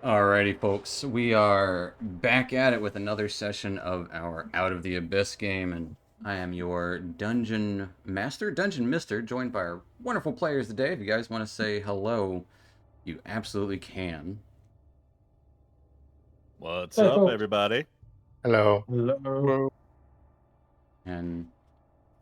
Alrighty, folks, we are back at it with another session of our Out of the Abyss game, and I am your Dungeon Master, Dungeon Mister, joined by our wonderful players today. If you guys want to say hello, you absolutely can. What's Hey, up, folks. everybody? Hello. Hello. And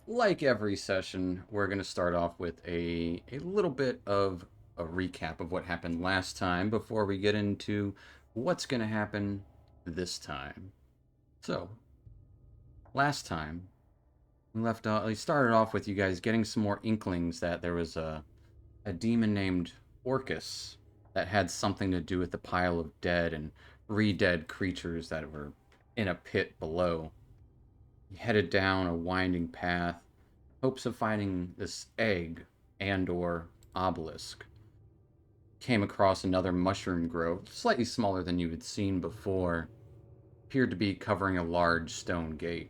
like every session, we're going to start off with a little bit of a recap of what happened last time before we get into what's going to happen this time. So, last time, we started off with you guys getting some more inklings that there was a demon named Orcus that had something to do with the pile of dead and re-dead creatures that were in a pit below. He headed down a winding path, hopes of finding this egg and or obelisk. Came across another mushroom grove, slightly smaller than you had seen before. Appeared to be covering a large stone gate.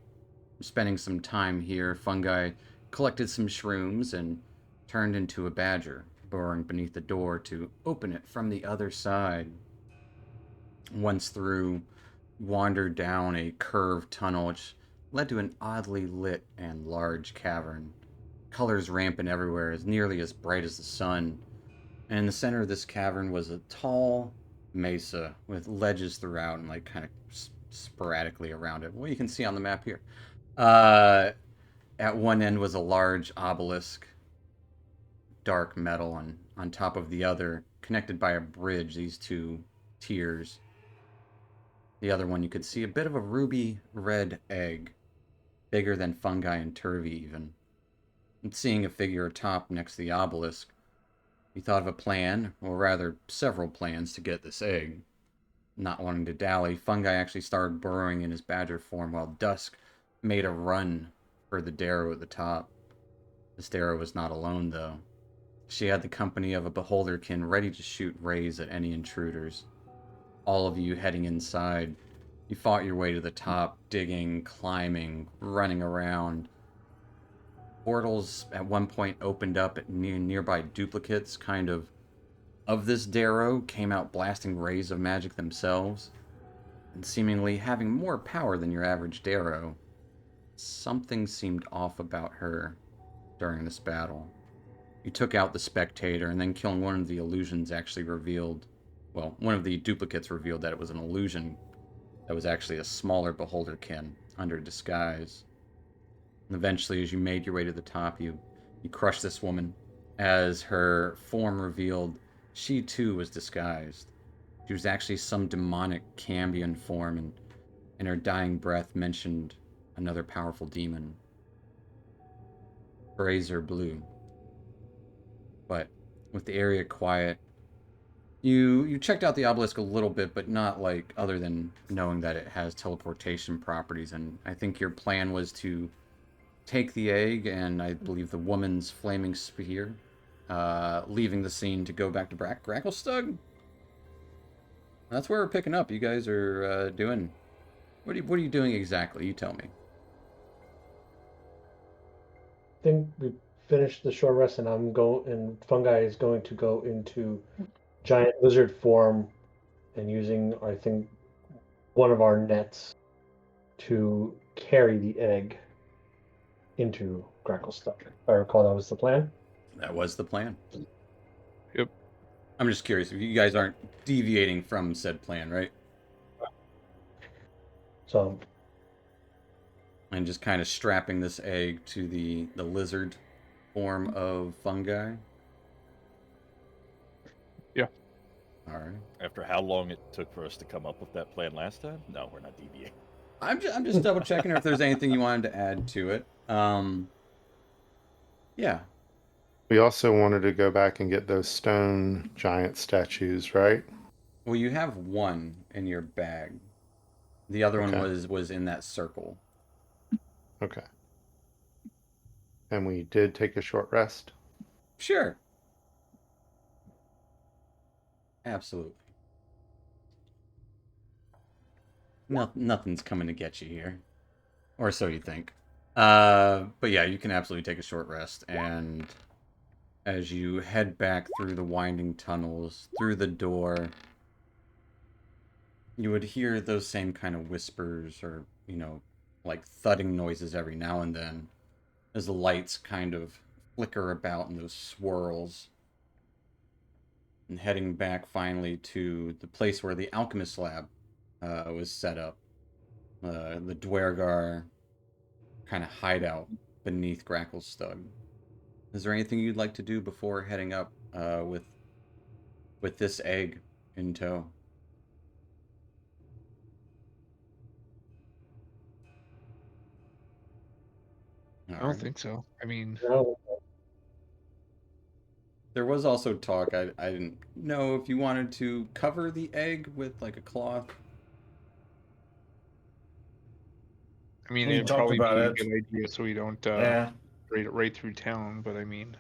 Spending some time here, Fungi collected some shrooms and turned into a badger, burrowing beneath the door to open it from the other side. Once through, wandered down a curved tunnel which led to an oddly lit and large cavern. Colors rampant everywhere, as nearly as bright as the sun. And in the center of this cavern was a tall mesa with ledges throughout and like kind of sporadically around it. Well, you can see on the map here. Uh, at one end was a large obelisk, dark metal, and on top of the other, connected by a bridge, these two tiers. The other one, you could see a bit of a ruby red egg, bigger than fungi and turvy even. And seeing a figure atop next to the obelisk, he thought of a plan, or rather several plans, to get this egg. Not wanting to dally, Fungi actually started burrowing in his badger form while Dusk made a run for the Darrow at the top. This Darrow was not alone, though. She had the company of a beholderkin ready to shoot rays at any intruders. All of you heading inside, you fought your way to the top, digging, climbing, running around. Portals at one point opened up at nearby duplicates, kind of this Darrow, came out blasting rays of magic themselves, and seemingly having more power than your average Darrow. Something seemed off about her during this battle. You took out the spectator, and then killing one of the illusions actually revealed, well, one of the duplicates revealed that it was an illusion that was actually a smaller beholderkin under disguise. And eventually, as you made your way to the top, you crushed this woman. As her form revealed, she too was disguised. She was actually some demonic Cambion form, and in her dying breath mentioned another powerful demon, Brazier Blue. But with the area quiet, you checked out the obelisk a little bit, but not like other than knowing that it has teleportation properties. And I think your plan was to take the egg and I believe the woman's flaming spear, leaving the scene to go back to Gracklestug. That's where we're picking up. You guys are doing. What are you doing exactly? You tell me. I think we finished the short rest, and Fungi is going to go into giant lizard form and using, I think, one of our nets to carry the egg into Gracklestug. If I recall, that was the plan. That was the plan. Yep. I'm just curious if you guys aren't deviating from said plan, right? So, And just kind of strapping this egg to the lizard form of fungi. Yeah. All right. After how long it took for us to come up with that plan last time? No, we're not deviating. I'm just double checking if there's anything you wanted to add to it. Yeah. We also wanted to go back and get those stone giant statues, right? Well, you have one in your bag. The other one Okay. was in that circle. Okay. And we did take a short rest. Sure. Absolutely. Nothing's coming to get you here. Or so you think. But yeah, you can absolutely take a short rest. And as you head back through the winding tunnels, through the door, You would hear those same kind of whispers or, like thudding noises every now and then as the lights kind of flicker about in those swirls. And heading back finally to the place where the alchemist lab was set up. The Dwergar kind of hideout beneath Gracklestug. Is there anything you'd like to do before heading up with this egg in tow? I don't think so. I mean, No, There was also talk, I didn't know if you wanted to cover the egg with like a cloth. We it'd talked probably be about a it. good idea so we don't Yeah. raid it right through town. But I mean,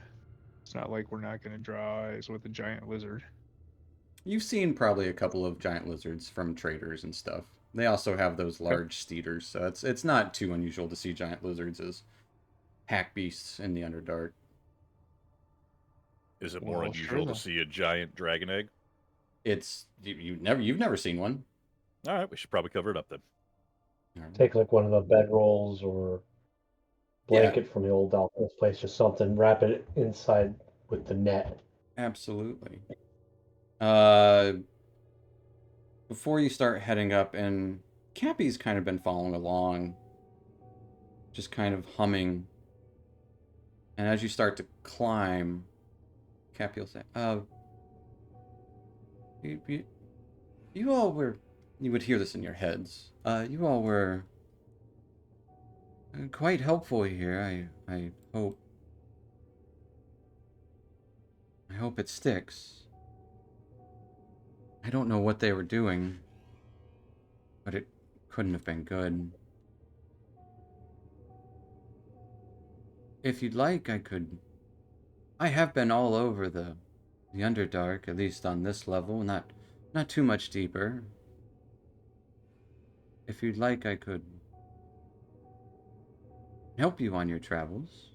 it's not like we're not going to draw eyes with a giant lizard. You've seen probably a couple of giant lizards from traders and stuff. They also have those large steeders, so it's not too unusual to see giant lizards as pack beasts in the Underdark. Is it more Well, unusual sure to see a giant dragon egg? It's you've never seen one. All right, we should probably cover it up then. take like one of the bedrolls or blanket from the old alchemist place, just something, wrap it inside with the net. Absolutely. Before you start heading up, and Cappy's kind of been following along, just kind of humming. And as you start to climb, Cappy will say, you all were, you would hear this in your heads. You all were quite helpful here. I hope. I hope it sticks. I don't know what they were doing, but it couldn't have been good. If you'd like, I have been all over the Underdark, at least on this level, not too much deeper. If you'd like, I could help you on your travels.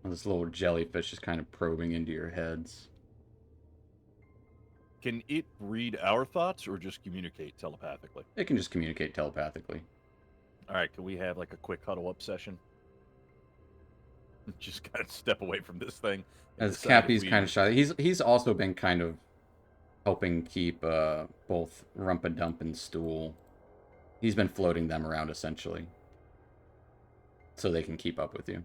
This little jellyfish is kind of probing into your heads. Can it read our thoughts or just communicate telepathically? It can just communicate telepathically. All right, can we have like a quick huddle up session? Just kind of step away from this thing. As Cappy's kind of shy, he's also been kind of helping keep both Rumpadump and Stool. He's been floating them around essentially, so they can keep up with you.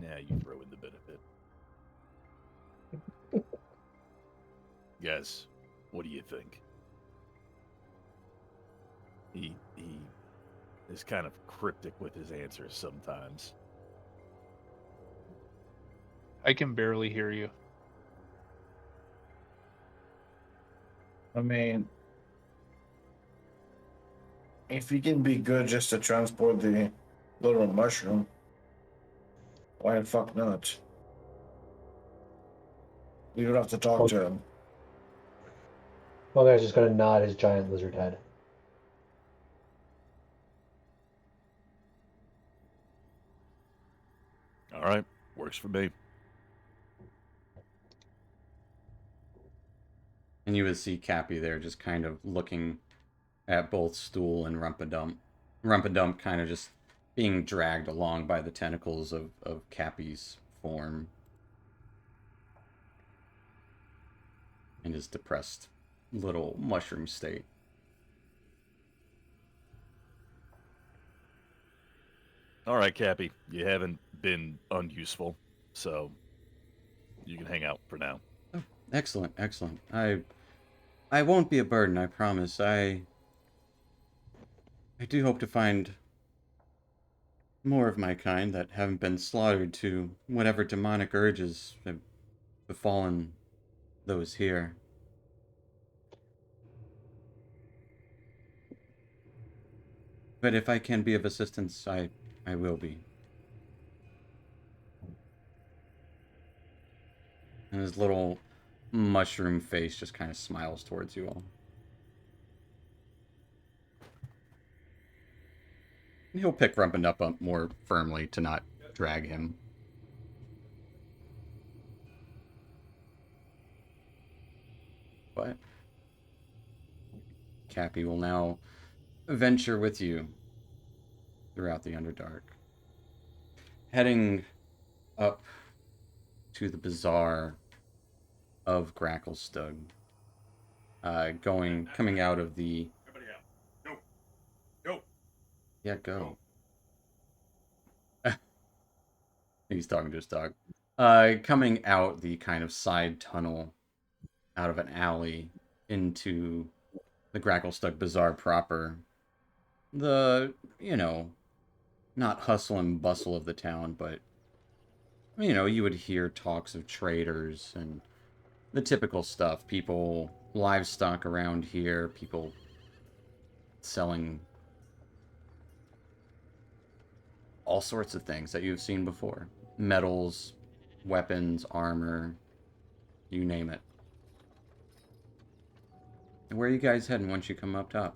Now you throw in the benefit. Guys, what do you think? He is kind of cryptic with his answers sometimes. I can barely hear you. I mean, if you can be good just to transport the little mushroom, why the fuck not? You don't have to talk to him. One guy's just gonna nod his giant lizard head. All right, works for me. And you would see Cappy there just kind of looking at both Stool and Rumpadump. Rumpadump kind of just being dragged along by the tentacles of Cappy's form. In his depressed little mushroom state. All right, Cappy, you haven't been unuseful, so you can hang out for now. Oh, excellent, excellent. I won't be a burden, I promise. I do hope to find more of my kind that haven't been slaughtered to whatever demonic urges have befallen those here. But if I can be of assistance, I will be. And his little mushroom face just kind of smiles towards you all. He'll pick Rumpin up more firmly to not drag him. But Cappy will now venture with you throughout the Underdark, heading up to the bazaar of Gracklestug, coming out of the... Everybody out. Go. Yeah, go. He's talking to his dog. Coming out the kind of side tunnel out of an alley into the Gracklestug Bazaar proper. The, not hustle and bustle of the town, but, you would hear talks of traders and the typical stuff. People, livestock around here, people selling all sorts of things that you've seen before. Metals, weapons, armor, you name it. And where are you guys heading once you come up top?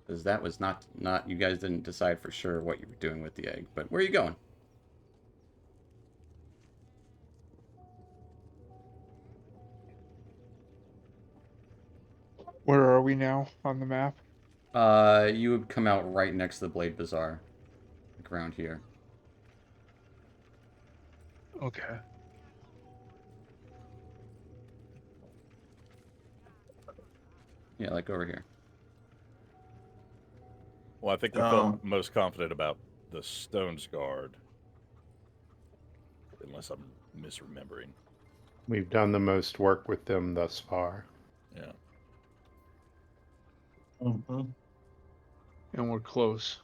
Because that was not you guys didn't decide for sure what you were doing with the egg, but where are you going? Where are we now on the map? You would come out right next to the Blade Bazaar. Like around here. Okay. Yeah, like over here. Well, I think we felt most confident about the Stone's Guard. Unless I'm misremembering. We've done the most work with them thus far. Yeah. Mm-hmm. And we're close.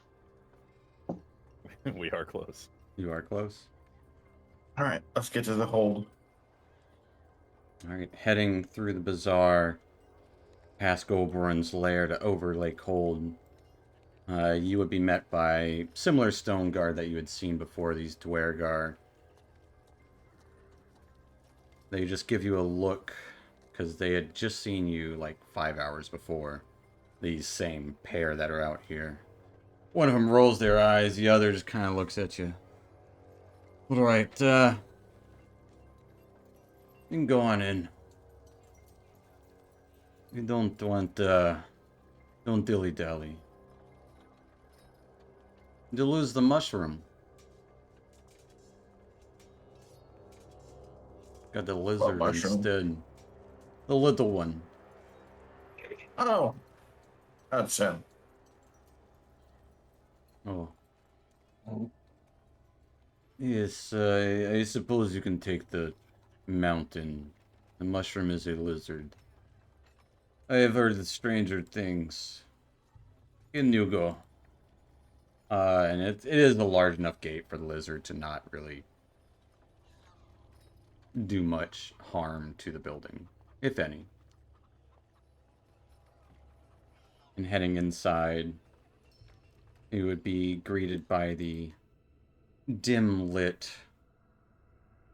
We are close. You are close. All right, let's get to the hold. Alright, heading through the bazaar, past Golborun's lair to Overlake Hold. You would be met by similar stone guard that you had seen before, these Dwergar. They just give you a look, because they had just seen you like 5 hours before. These same pair that are out here. One of them rolls their eyes, the other just kind of looks at you. Alright, you can go on in. You don't want, don't dilly-dally. You lose the mushroom. Got the lizard mushroom? instead. The little one. Oh, that's him. Oh. Yes, I suppose you can take the mountain. The mushroom is a lizard. I have heard of stranger things. In you go. And it is a large enough gate for the lizard to not really do much harm to the building, if any. And heading inside, you would be greeted by the dim lit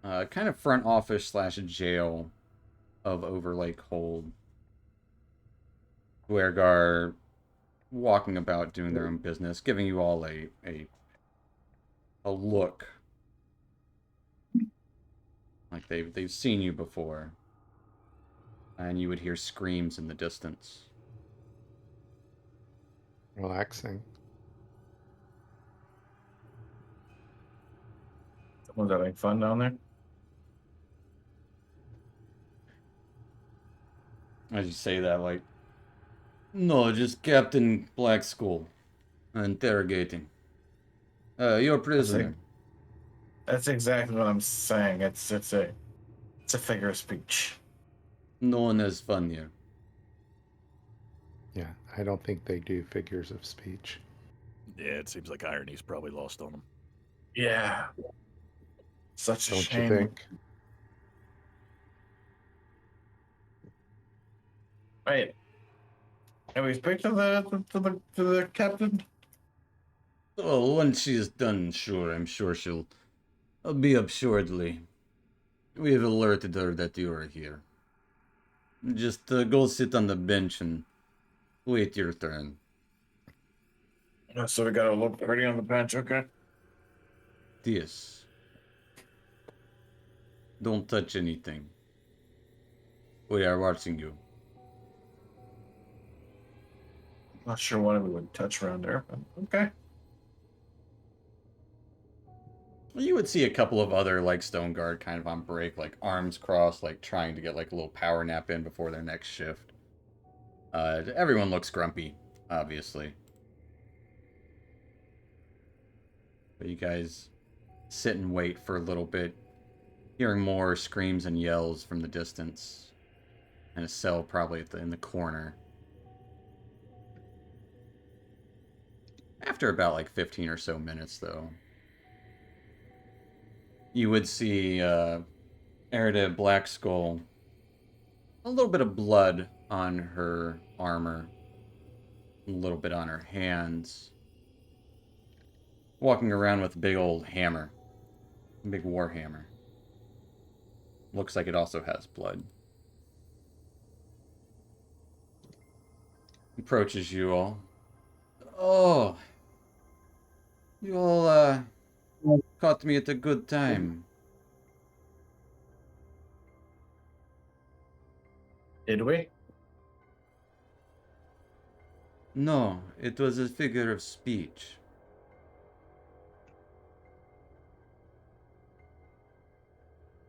kind of front office slash jail of Overlake Hold. Dwergar walking about doing their own business, giving you all a look like they've seen you before, and you would hear screams in the distance. Relaxing. Was that having fun down there? As you say that, like, no, just Captain Black Skull interrogating. You're a prisoner. That's exactly what I'm saying. It's a figure of speech. No one has fun here. Yeah, I don't think they do figures of speech. Yeah, it seems like irony's probably lost on them. Yeah. Such a Don't shame. you think? Wait. Can we speak to the captain? Oh, once she's done, sure, I'm sure she'll be up shortly. We have alerted her that you are here. Just go sit on the bench and Wait your turn. So we gotta look pretty on the bench, okay? Yes. Don't touch anything. We are watching you. Not sure what we would touch around there, but okay. You would see a couple of other like stone guard kind of on break, like arms crossed, like trying to get like a little power nap in before their next shift. Everyone looks grumpy, obviously. But you guys sit and wait for a little bit, hearing more screams and yells from the distance, and a cell probably in the corner. After about like 15 or so minutes, though, you would see Erida Blackskull, a little bit of blood on her armor, a little bit on her hands, walking around with a big old hammer, a big war hammer. Looks like it also has blood. Approaches you all. Oh, you all caught me at a good time. Did we? No, it was a figure of speech.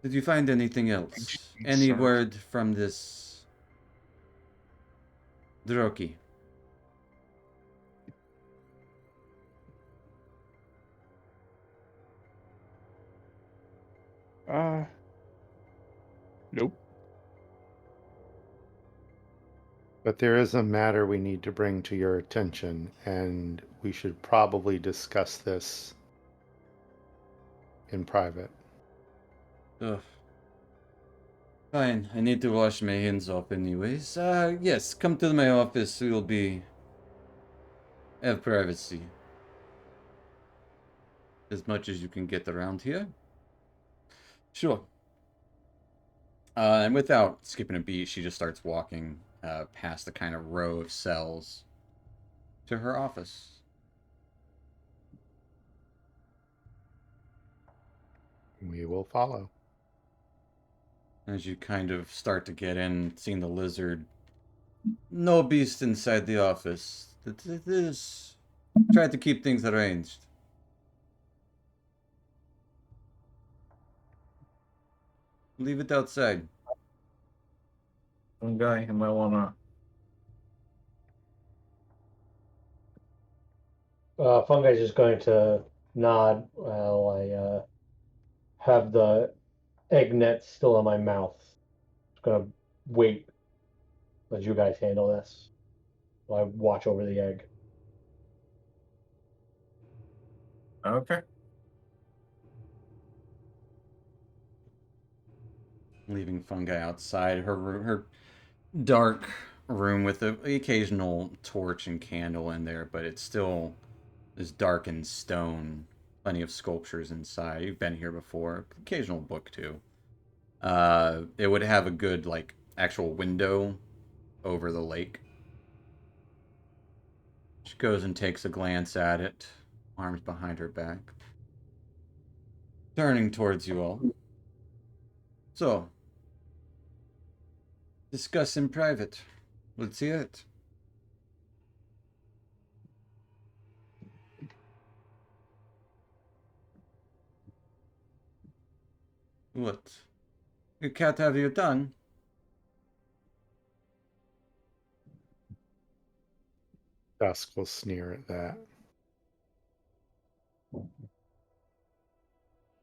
Did you find anything else? Any Sir. word from this Droki? Nope. But there is a matter we need to bring to your attention, and we should probably discuss this in private. Ugh. Fine, I need to wash my hands off anyways. Yes, come to my office. We will have privacy. As much as you can get around here. Sure. And without skipping a beat, she just starts walking past the kind of row of cells to her office. We will follow. As you kind of start to get in, seeing the lizard. No beast inside the office. It is. Try to keep things arranged. Leave it outside. One guy, you might wanna. Fungi's just going to nod while I have the egg net still in my mouth. Just gonna wait as you guys handle this while I watch over the egg. Okay. Leaving Fungi outside her dark room with the occasional torch and candle in there, but it's still is darkened stone. Plenty of sculptures inside. You've been here before. Occasional book too. It would have a good like actual window over the lake. She goes and takes a glance at it, arms behind her back, turning towards you all. So, discuss in private. Let's hear it. What? You can't have your tongue. Dusk will sneer at that.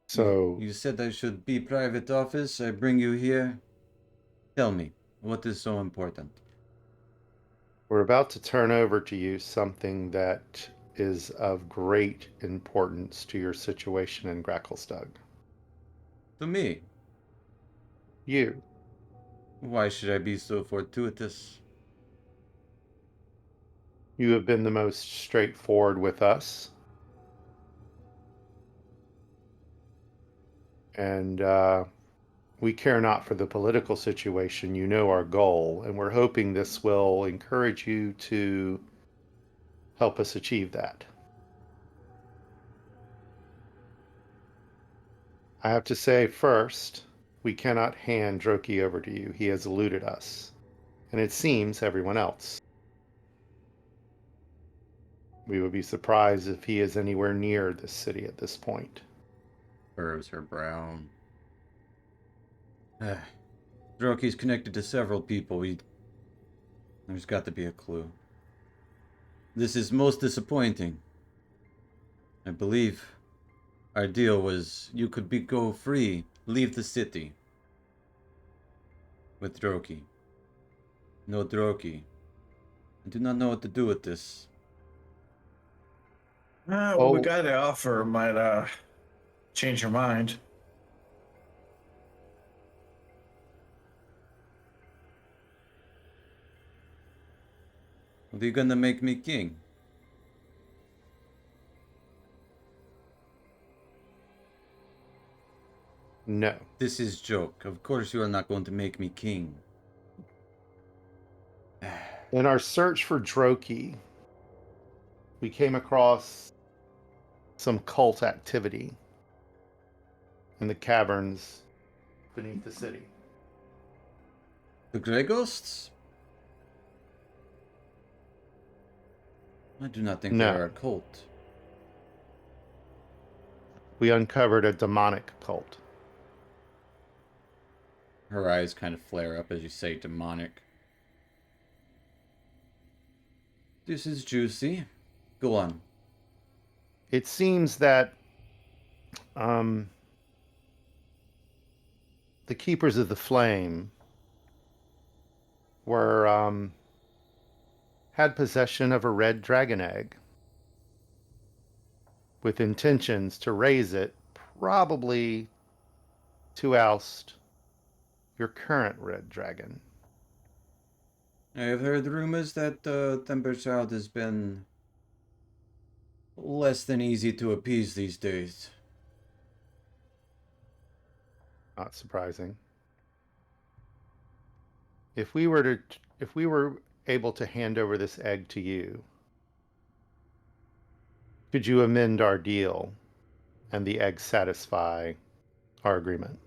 So, You said I should be private office. I bring you here. Tell me, what is so important? we're about to turn over to you something that is of great importance to your situation in Gracklestug. To me. You. Why should I be so fortuitous? You have been the most straightforward with us. And We care not for the political situation. You know our goal, and we're hoping this will encourage you to help us achieve that. I have to say first, we cannot hand Droki over to you. He has eluded us, and it seems everyone else. We would be surprised if he is anywhere near this city at this point. Furrows her brow. Droki's connected to several people. There's got to be a clue. This is most disappointing. I believe our deal was you could go free, leave the city. With Droki. No Droki. I do not know what to do with this. Well, we got the offer might change your mind. Are you gonna make me king? No. This is joke. Of course you are not going to make me king. In our search for Droki, we came across some cult activity in the caverns beneath the city. The Grey Ghosts? I do not think No. they are a cult. We uncovered a demonic cult. Her eyes kind of flare up as you say demonic. This is juicy. Go on. It seems that the Keepers of the Flame were had possession of a red dragon egg with intentions to raise it, probably to oust your current red dragon. I have heard rumors that Timberchild has been less than easy to appease these days. Not surprising. If we were able to hand over this egg to you, could you amend our deal and the egg satisfy our agreement?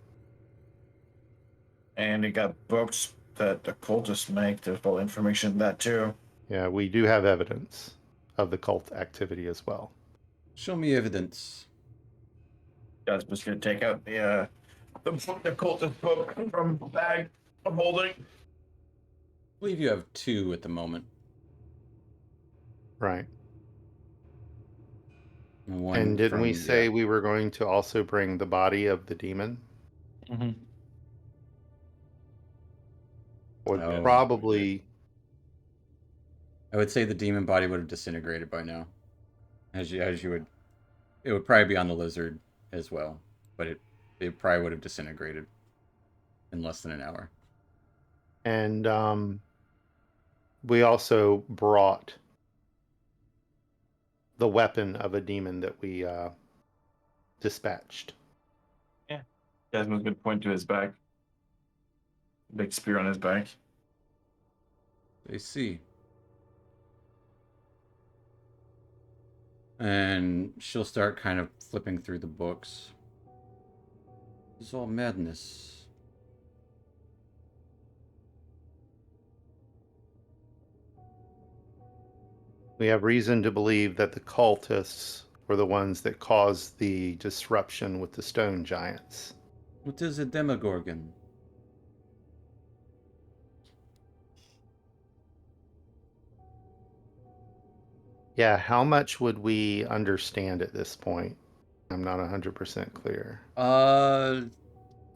And you got books that the cultists make. There's all information in that too. Yeah, we do have evidence of the cult activity as well. Show me evidence. Guys, just gonna take out the cultist book from the bag I'm holding. I believe you have two at the moment. Right. One And didn't we from- say yeah. we were going to also bring the body of the demon? Mm-hmm. Would Oh. probably I would say the demon body would have disintegrated by now. As you would, it would probably be on the lizard as well, but it probably would have disintegrated in less than an hour. and we also brought the weapon of a demon that we dispatched. Desmond's gonna point to his back. Big spear on his back. They see. And she'll start kind of flipping through the books. This is all madness. We have reason to believe that the cultists were the ones that caused the disruption with the stone giants. What is a Demogorgon? Yeah, how much would we understand at this point? I'm not 100% clear.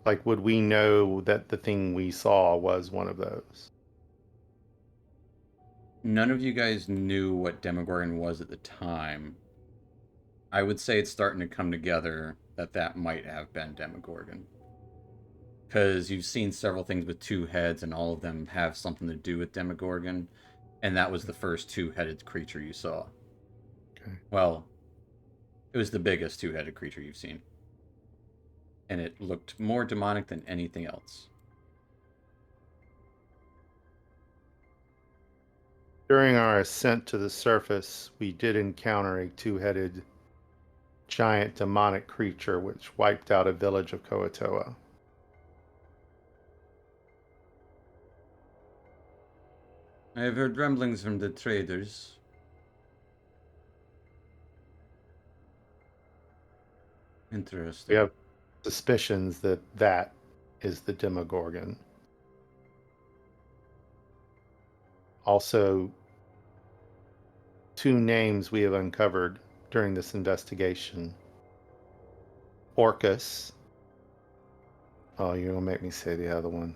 Like, would we know that the thing we saw was one of those? None of you guys knew what Demogorgon was at the time. I would say it's starting to come together that might have been Demogorgon. Because you've seen several things with two heads, and all of them have something to do with Demogorgon. And that was the first two-headed creature you saw. Okay. Well, it was the biggest two-headed creature you've seen. and it looked more demonic than anything else. During our ascent to the surface, we did encounter a two-headed giant demonic creature which wiped out a village of Koatoa. I have heard rumblings from the traders. Interesting. We have suspicions that that is the Demogorgon. Also, two names we have uncovered during this investigation. Orcus. Oh, you're going to make me say the other one.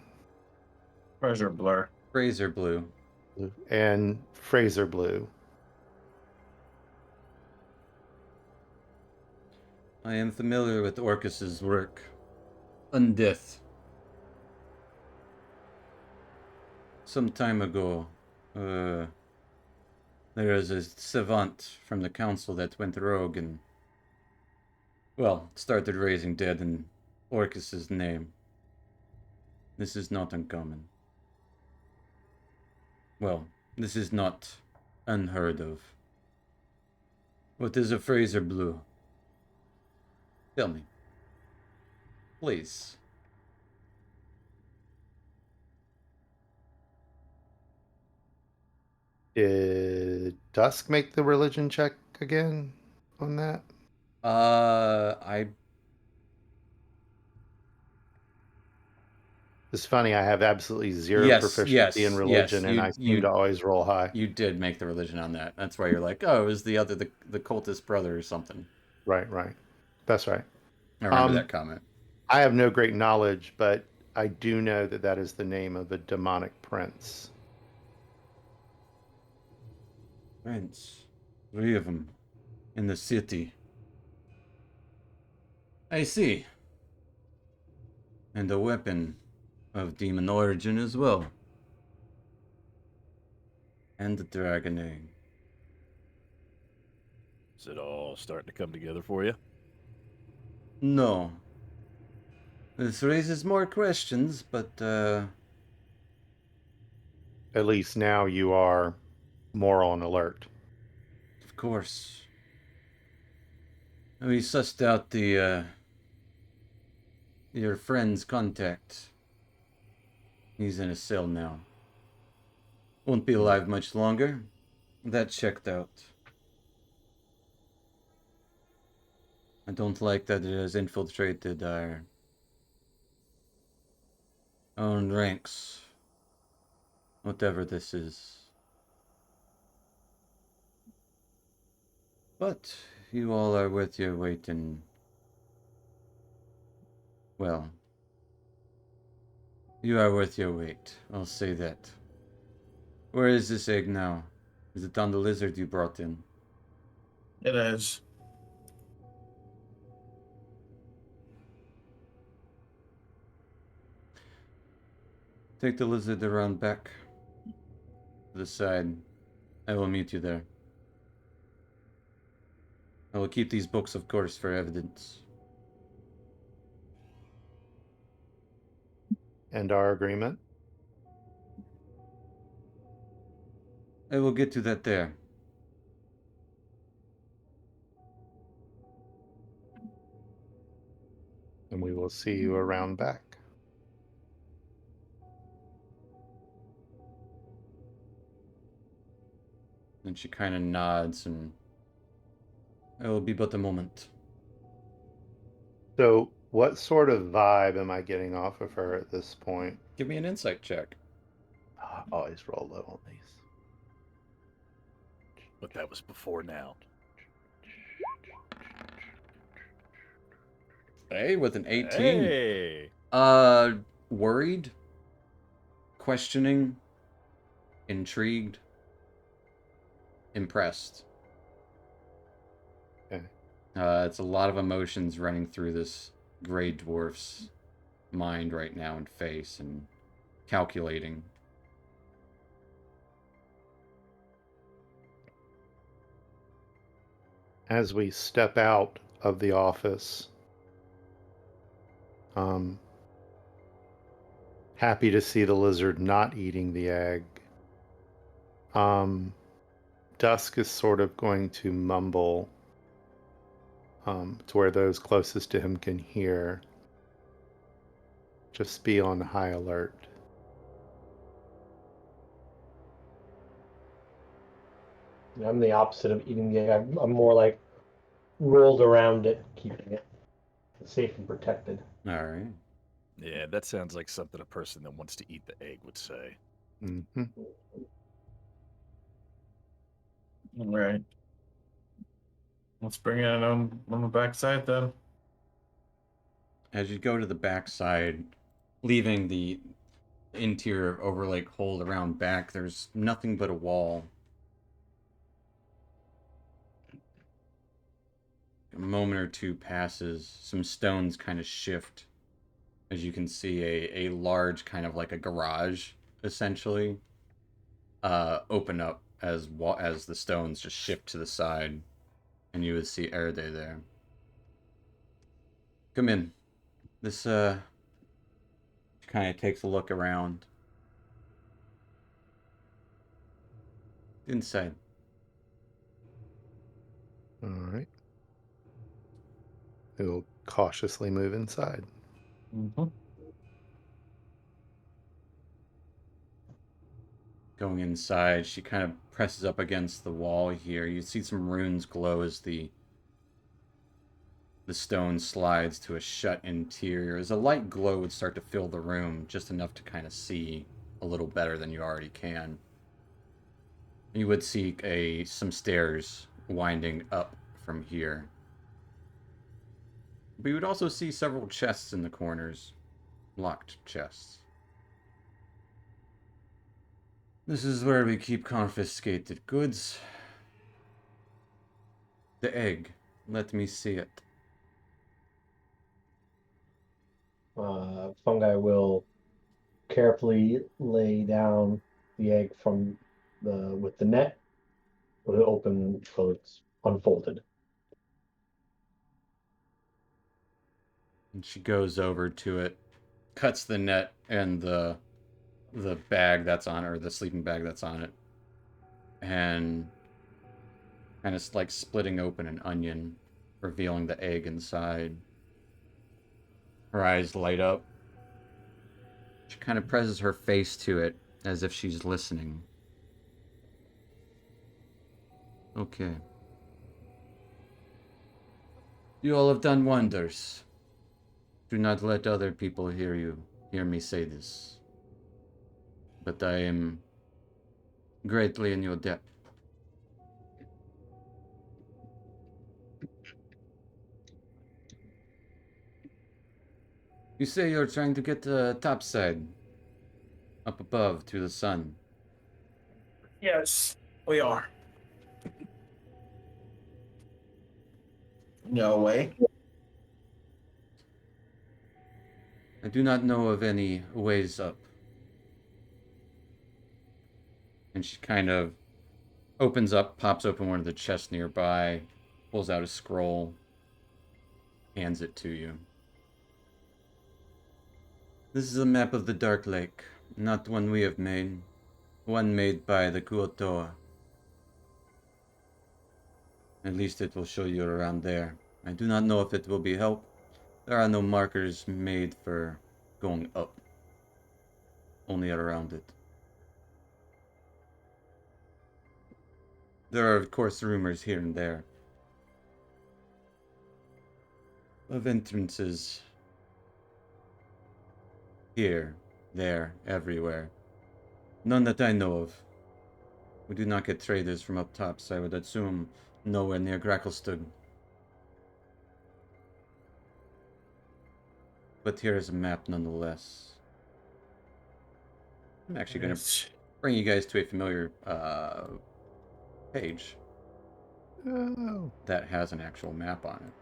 Treasure Blur. Fraser Blue. And Fraser Blue. I am familiar with Orcus's work. Undith. Some time ago, there was a savant from the council that went rogue and, well, started raising dead in Orcus's name. This is not uncommon. Well, this is not unheard of. What is a Fraser Blue? Tell me. Please. Did Dusk make the religion check again on that? It's funny, I have absolutely zero proficiency in religion, and I seem to always roll high. You did make the religion on that. That's why you're like, oh, it was the cultist brother or something. Right. That's right. I remember that comment. I have no great knowledge, but I do know that that is the name of a demonic prince. Prince. 3 of them. In the city. I see. And a weapon of demon origin as well. And the dragon egg. Is it all starting to come together for you? No. This raises more questions, but at least now you are more on alert. Of course. We sussed out the your friend's contact. He's in a cell now. Won't be alive much longer. That checked out. I don't like that it has infiltrated our own ranks. Whatever this is. But you all are worth your weight in... Well, you are worth your weight. I'll say that. Where is this egg now? Is it on the lizard you brought in? It is. Take the lizard around back to the side. I will meet you there. I will keep these books, of course, for evidence. And our agreement? I will get to that there. And we will see you around back. And she kind of nods, and it will be but a moment. So, what sort of vibe am I getting off of her at this point? Give me an insight check. I always roll low on these. But that was before now. Hey, with an 18. Hey! Worried? Questioning? Intrigued? Impressed. Okay. It's a lot of emotions running through this gray dwarf's mind right now, and face, and calculating. As we step out of the office, Happy to see the lizard not eating the egg. Dusk is sort of going to mumble to where those closest to him can hear. Just be on high alert. I'm the opposite of eating the egg. I'm more like rolled around it, keeping it safe and protected. All right. Yeah, that sounds like something a person that wants to eat the egg would say. Mm-hmm. All right. Let's bring it on the backside then. As you go to the backside, leaving the interior of Overlake Hold around back, there's nothing but a wall. A moment or two passes, some stones kind of shift. As you can see, a large kind of like a garage, essentially, open up as the stones just shift to the side, and you would see Erde there. Come in. This kind of takes a look around. Inside. All right. He'll cautiously move inside. Mm-hmm. Going inside, she kind of presses up against the wall here. You see some runes glow as the stone slides to a shut interior. As a light glow would start to fill the room, just enough to kind of see a little better than you already can. You would see some stairs winding up from here. But you would also see several chests in the corners. Locked chests. This is where we keep confiscated goods. The egg. Let me see it. Fungi will carefully lay down the egg with the net, with it open so it's unfolded. And she goes over to it, cuts the net and the bag that's on it, or the sleeping bag that's on it, and kind of like splitting open an onion, revealing the egg inside. Her eyes light up. She kind of presses her face to it as if she's listening. Okay. You all have done wonders. Do not let other people hear me say this. But I am greatly in your debt. You say you're trying to get the top side, up above to the sun. Yes, we are. No way. I do not know of any ways up. And she kind of opens up, pops open one of the chests nearby, pulls out a scroll, hands it to you. This is a map of the Dark Lake, not one we have made, one made by the Kuo-toa. At least it will show you around there. I do not know if it will be help. There are no markers made for going up, only around it. There are, of course, rumors here and there of entrances here, there, everywhere. None that I know of. We do not get traders from up top, so I would assume nowhere near Gracklestug. But here is a map nonetheless. I'm actually going to bring you guys to a familiar page that has an actual map on it.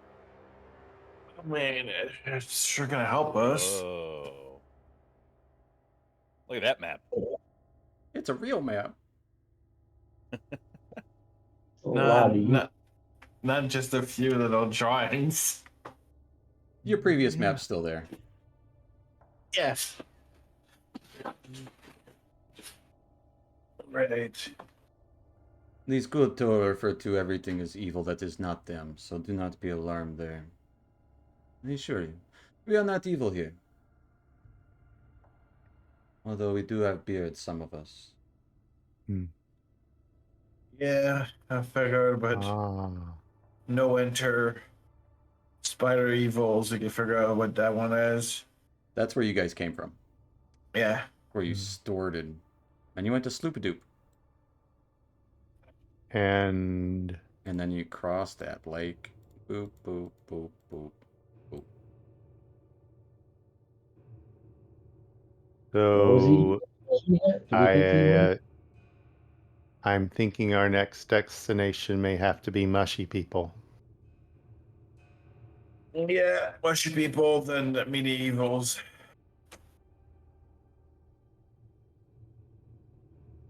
I mean, it's sure gonna help us. Oh. Look at that map. It's a real map. Not just a few little drawings. Your previous map's still there. Yes. Right. These Goto refer to everything as evil that is not them, so do not be alarmed there. I assure you, we are not evil here. Although we do have beards, some of us. Yeah, I figured, but no enter spider evils. We can figure out what that one is. That's where you guys came from. Yeah. Where you stored it. And you went to Sloopadoop. And then you crossed that lake. Boop, boop, boop, boop, boop. so I'm thinking our next destination may have to be mushy people. Yeah, mushy people than the medievals.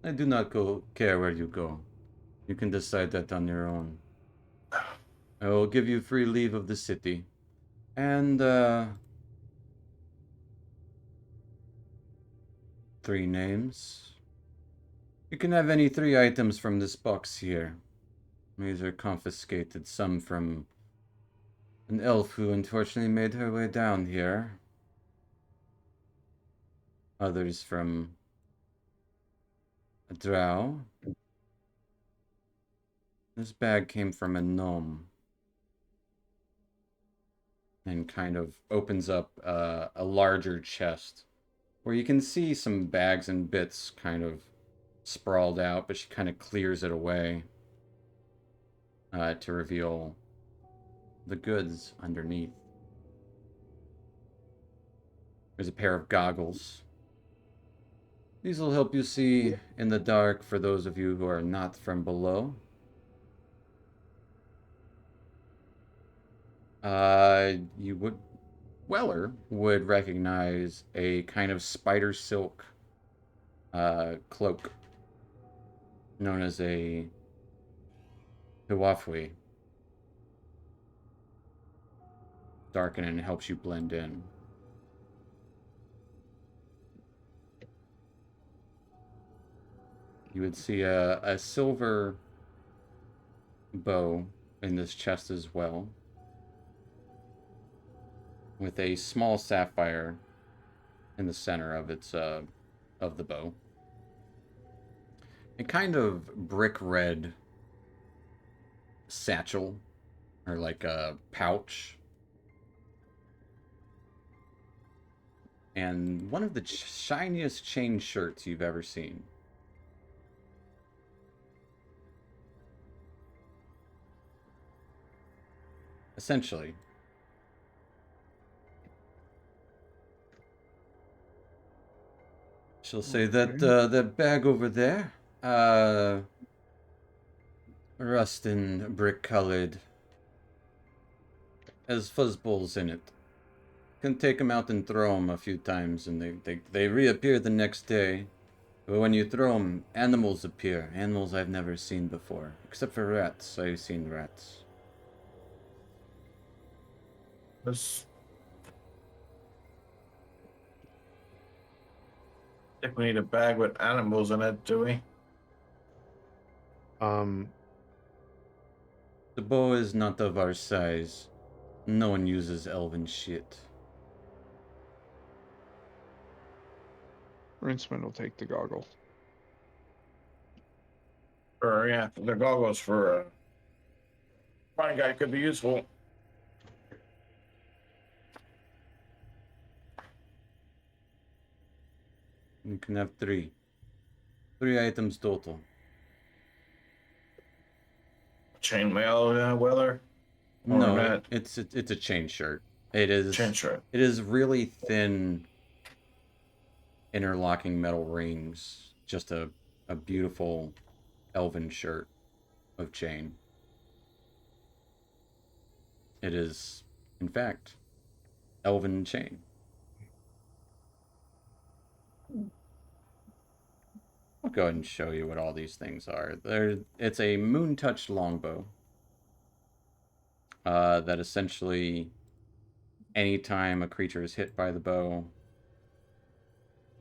I do not care where you go. You can decide that on your own. I will give you free leave of the city. And, 3 names. You can have any 3 items from this box here. These are confiscated, some from an elf who unfortunately made her way down here. Others from a drow. This bag came from a gnome. And kind of opens up a larger chest where you can see some bags and bits kind of sprawled out, but she kind of clears it away to reveal the goods underneath. There's a pair of goggles. These will help you see in the dark for those of you who are not from below. Weller would recognize a kind of spider silk cloak known as a Hiwafwi. Darken and helps you blend in. You would see a silver bow in this chest as well, with a small sapphire in the center of its of the bow. A kind of brick red satchel, or like a pouch, and one of the shiniest chain shirts you've ever seen. Essentially. She'll say that that bag over there, rust and brick colored, has fuzzballs in it. Can take them out and throw them a few times, and they reappear the next day. But when you throw them, animals appear. Animals I've never seen before, except for rats. I've seen rats. I think we need a bag with animals in it, do we? The bow is not of our size. No one uses elven shit. Rinceman will take the goggle. Or yeah, the goggles for a fine guy could be useful. You can have 3. 3 items total. Chainmail, Weller? No, it's a chain shirt. It is chain shirt. It is really thin, interlocking metal rings. Just a beautiful elven shirt of chain. It is, in fact, elven chain. I'll go ahead and show you what all these things are. It's a Moontouch longbow. That essentially, anytime a creature is hit by the bow,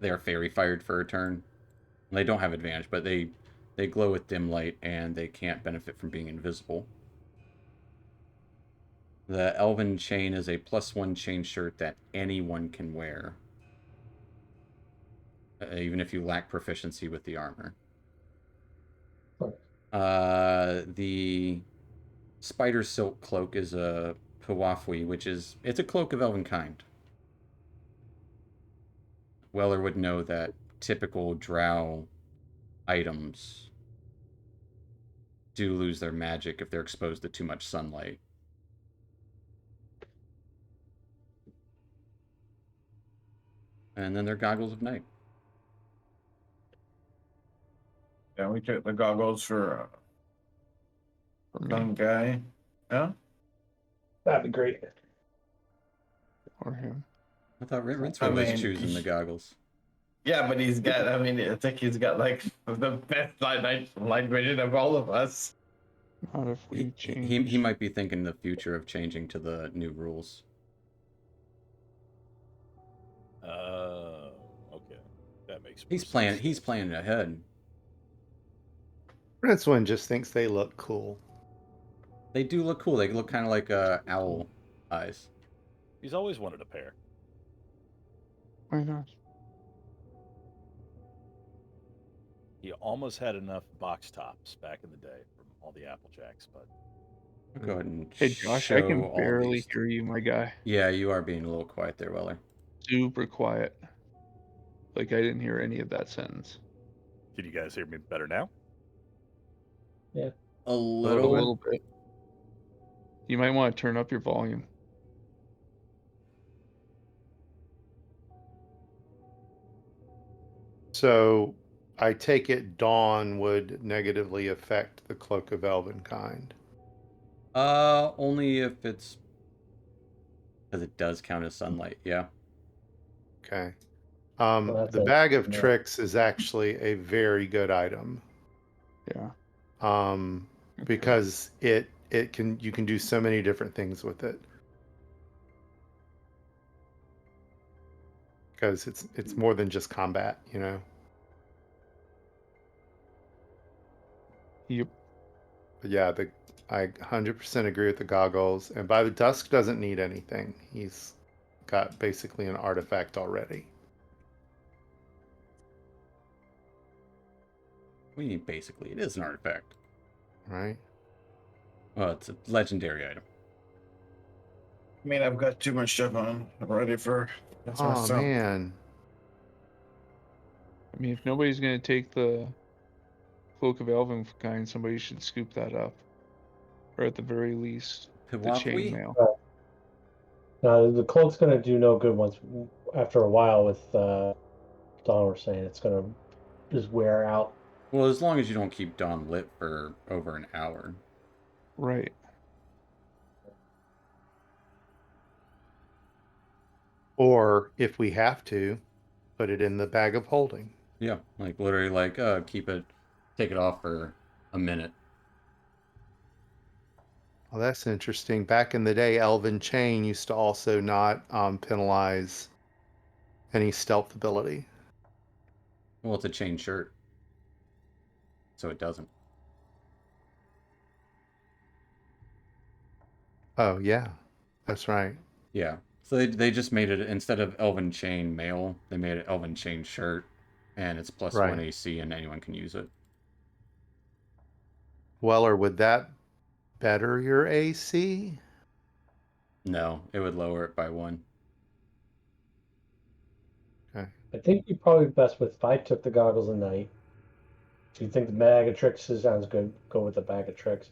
they're fairy fired for a turn. They don't have advantage, but they glow with dim light and they can't benefit from being invisible. The Elven Chain is a +1 chain shirt that anyone can wear, even if you lack proficiency with the armor. The Spider Silk Cloak is a Pewafwi, which is it's a cloak of Elvenkind. Weller would know that typical drow items do lose their magic if they're exposed to too much sunlight. And then they're Goggles of Night. Yeah, we took the goggles for For me. some guy. Yeah. That'd be great. Or him. I thought Rinswood was mean, choosing the goggles. Yeah, but he's got. I mean, I think he's got like the best light vision of all of us. Not if we change. He might be thinking the future of changing to the new rules. Okay, that makes. He's more playing. sense. He's planning ahead. Rincewind just thinks they look cool. They do look cool. They look kind of like owl eyes. He's always wanted a pair. Why not? He almost had enough box tops back in the day from all the Apple Jacks, but I'll go ahead and Hey Josh, I show can all barely these. hear you, my guy. Yeah, you are being a little quiet there, Weller. Super quiet. Like I didn't hear any of that sentence. can you guys hear me better now? A A little. little bit. You might want to turn up your volume. So I take it dawn would negatively affect the Cloak of Elvenkind. Only if it's because it does count as sunlight. Yeah. Okay. Well, that's The a- Bag of yeah. Tricks is actually a very good item. Yeah. Okay. Because you can do so many different things with it. Because it's more than just combat, you know. Yep. But yeah, I 100% agree with the goggles. And by the dusk doesn't need anything. He's got basically an artifact already. We mean basically, it is an artifact. Right? Well, it's a legendary item. I mean, I've got too much stuff on already for. That's Oh myself. man. I mean, if nobody's gonna take the Cloak of Elvenkind, somebody should scoop that up, or at the very least, the Pewafwi? chainmail. The cloak's gonna do no good once after a while. With Don was saying, it's gonna just wear out. Well, as long as you don't keep Dawn lit for over an hour. Right. Or if we have to, put it in the bag of holding. Yeah, like literally, like take it off for a minute. Well, that's interesting. Back in the day, Elven Chain used to also not penalize any stealth ability. Well, it's a chain shirt, so it doesn't. Oh yeah, that's right. Yeah, so they just made it instead of Elven Chain mail, they made it Elven Chain shirt, and it's +1 Right. AC, and anyone can use it. Weller, would that better your AC? No, it would lower it by 1. I think you'd probably be best with if I took the goggles at night. If you think the bag of tricks sounds good, go with the bag of tricks.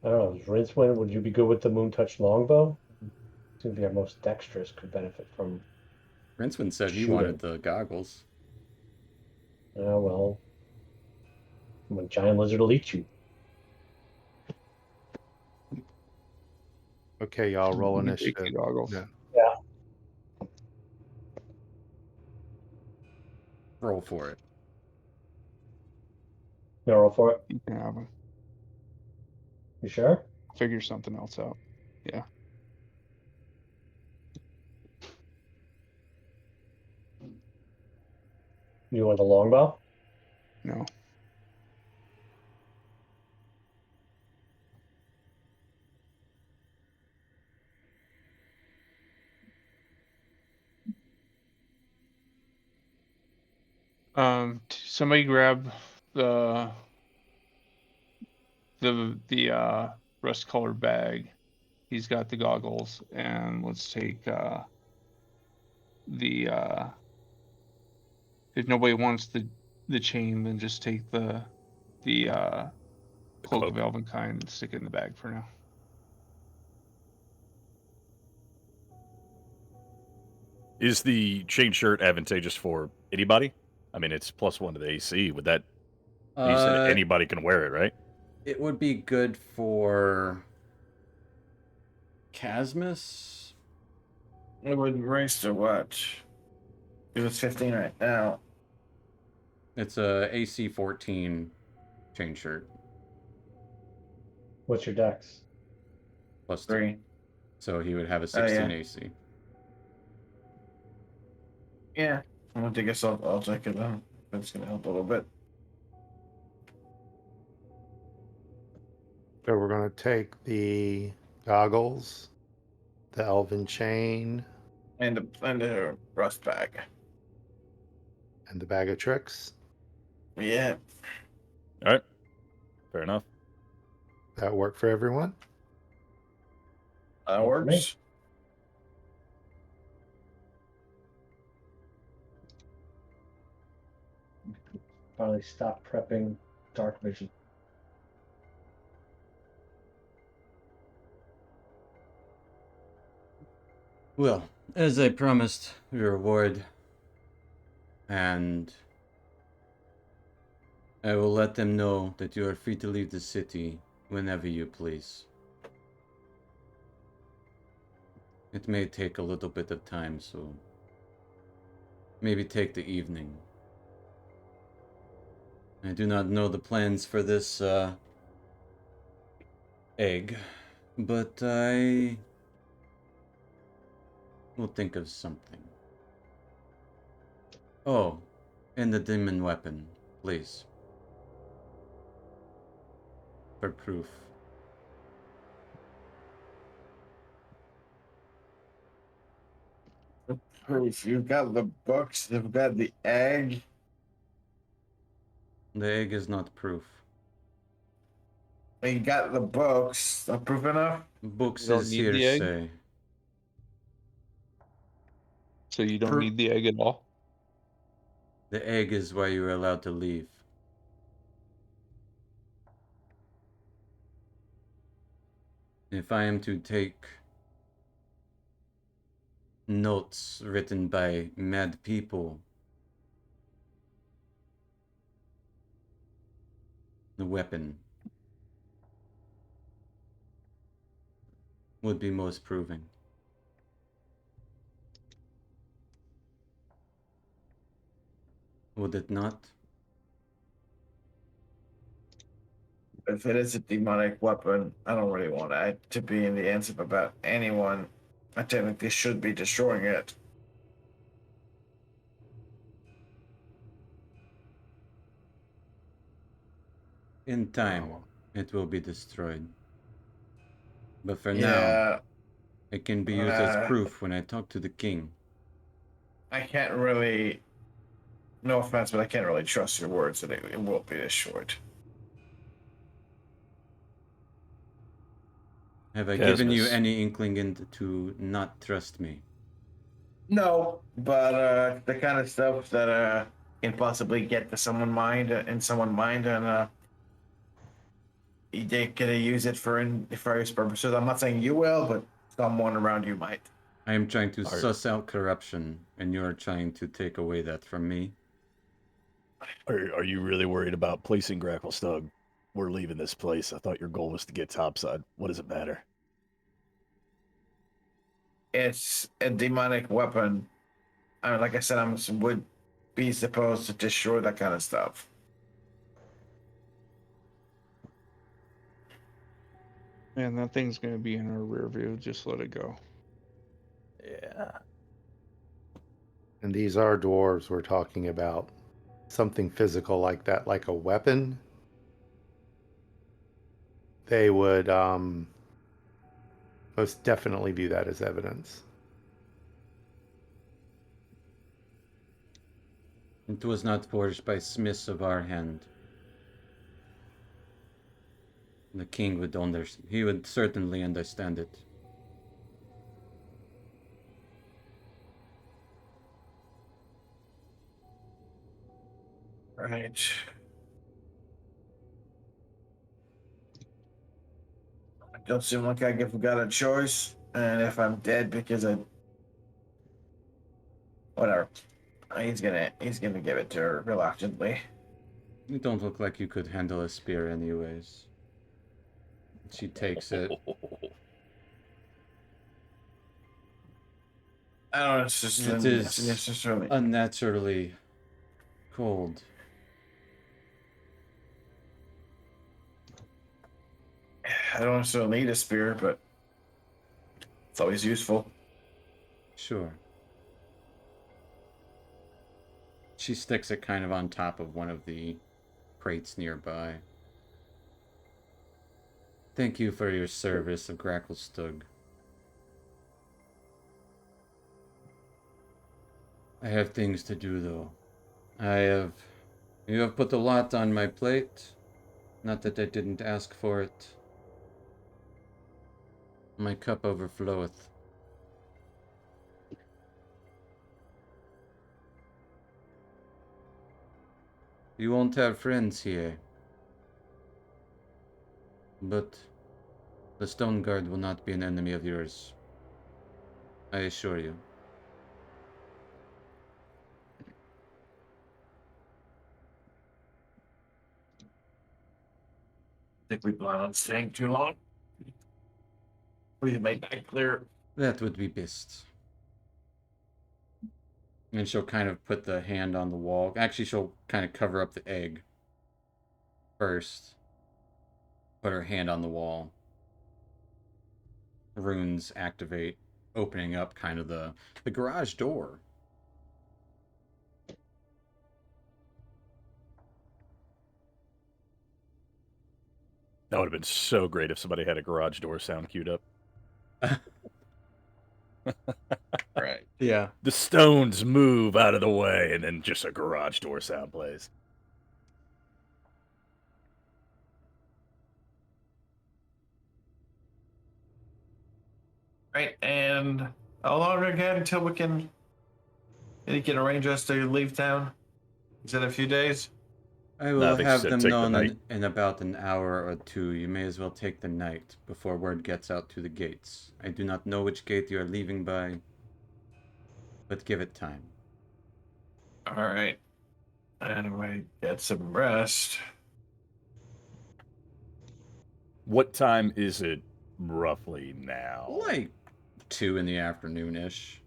I don't know, Rincewind, would you be good with the Moon Touch longbow? Seems to be our most dexterous, could benefit from. Rincewind said he Shooting. wanted the goggles. Well, when giant lizard will eat you. Okay, y'all roll You take the initiative. goggles. Yeah. Roll for it. You wanna roll for it? You can have them. You sure? Figure something else out. Yeah. You want the longbow? No. Somebody grab the rust-colored bag. He's got the goggles, and let's take if nobody wants the chain, then just take the cloak of Elvenkind and stick it in the bag for now. Is the chain shirt advantageous for anybody? I mean, it's +1 to the AC. Would that? You said anybody can wear it, right? It would be good for Casmus. It would raise to what? It was 15 right now. It's a AC 14 chain shirt. What's your dex? +2. 3. So he would have a 16 yeah. AC. Yeah. I guess I'll check it out. That's gonna help a little bit. So we're going to take the goggles, the elven chain, And the rust bag. and the bag of tricks. Yeah. All right. Fair enough. That work for everyone? That Works for me. works. Finally stop prepping dark vision. Well, as I promised, your reward, and I will let them know that you are free to leave the city whenever you please. It may take a little bit of time, so maybe take the evening. I do not know the plans for this egg, but I will think of something. Oh, and the demon weapon, please. For proof. Proof. You've got the books. You've got the egg. The egg is not proof. You got the books. Not proof enough? Books You don't is need the egg? hearsay. So you don't need the egg at all? The egg is why you are allowed to leave. If I am to take notes written by mad people, the weapon would be most proving. Would it not? If it is a demonic weapon, I don't really want it to be in the hands of about anyone. I technically should be destroying it. In time, it will be destroyed. But for now, Yeah. it can be used as proof when I talk to the king. I can't really. No offense, but I can't really trust your words that it will be destroyed. Have I given you Casmus. any inkling into not trust me? No, but the kind of stuff that can possibly get to someone's mind and they could use it for nefarious purposes. I'm not saying you will, but someone around you might. I am trying to suss out corruption, and you are trying to take away that from me. Are you really worried about placing Gracklestug? We're leaving this place. I thought your goal was to get topside. What does it matter? It's a demonic weapon. I mean, like I said, would be supposed to destroy that kind of stuff. Man, that thing's gonna be in our rear view. Just let it go. Yeah. And these are dwarves we're talking about. something physical like that, like a weapon, they would most definitely view that as evidence. It was not forged by smiths of our hand. The king would he would certainly understand it. Right. It don't seem like I got a choice, and if I'm dead because I, whatever, he's gonna give it to her reluctantly. You don't look like you could handle a spear, anyways. She takes it. I don't know. It's just necessarily unnaturally cold. I don't necessarily need a spear, but it's always useful. Sure. She sticks it kind of on top of one of the crates nearby. Thank you for your service of Gracklstugh. I have things to do, though. You have put a lot on my plate. Not that I didn't ask for it. My cup overfloweth. You won't have friends here. But the Stone Guard will not be an enemy of yours. I assure you. Think we plan on staying too long? We can make that clear. That would be best. And she'll kind of put the hand on the wall. Actually, she'll kind of cover up the egg first. Put her hand on the wall. Runes activate, opening up kind of the garage door. That would have been so great if somebody had a garage door sound queued up. Right. Yeah. The stones move out of the way, and then just a garage door sound plays. Right, and how long again until we can arrange us to leave town? Is it a few days? I will have them known in about an hour or two. You may as well take the night before word gets out to the gates. I do not know which gate you are leaving by, but give it time. All right. Anyway, get some rest. What time is it roughly now? Like 2 in the afternoon-ish.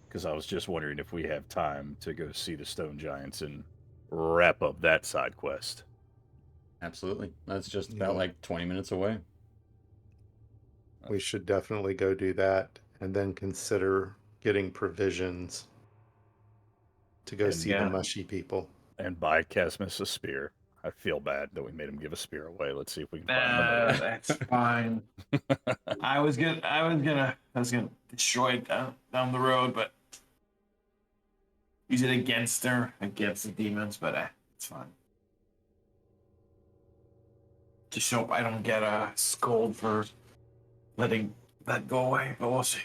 Because I was just wondering if we have time to go see the stone giants and wrap up that side quest. Absolutely. That's just about like 20 minutes away. We should definitely go do that and then consider getting provisions to go see the mushy people. And buy Casmus a spear. I feel bad that we made him give a spear away. Let's see if we can find another. That's fine. I was gonna destroy it down the road, but use it against the demons, but it's fine. Just hope I don't get a scold for letting that go away, but we'll see.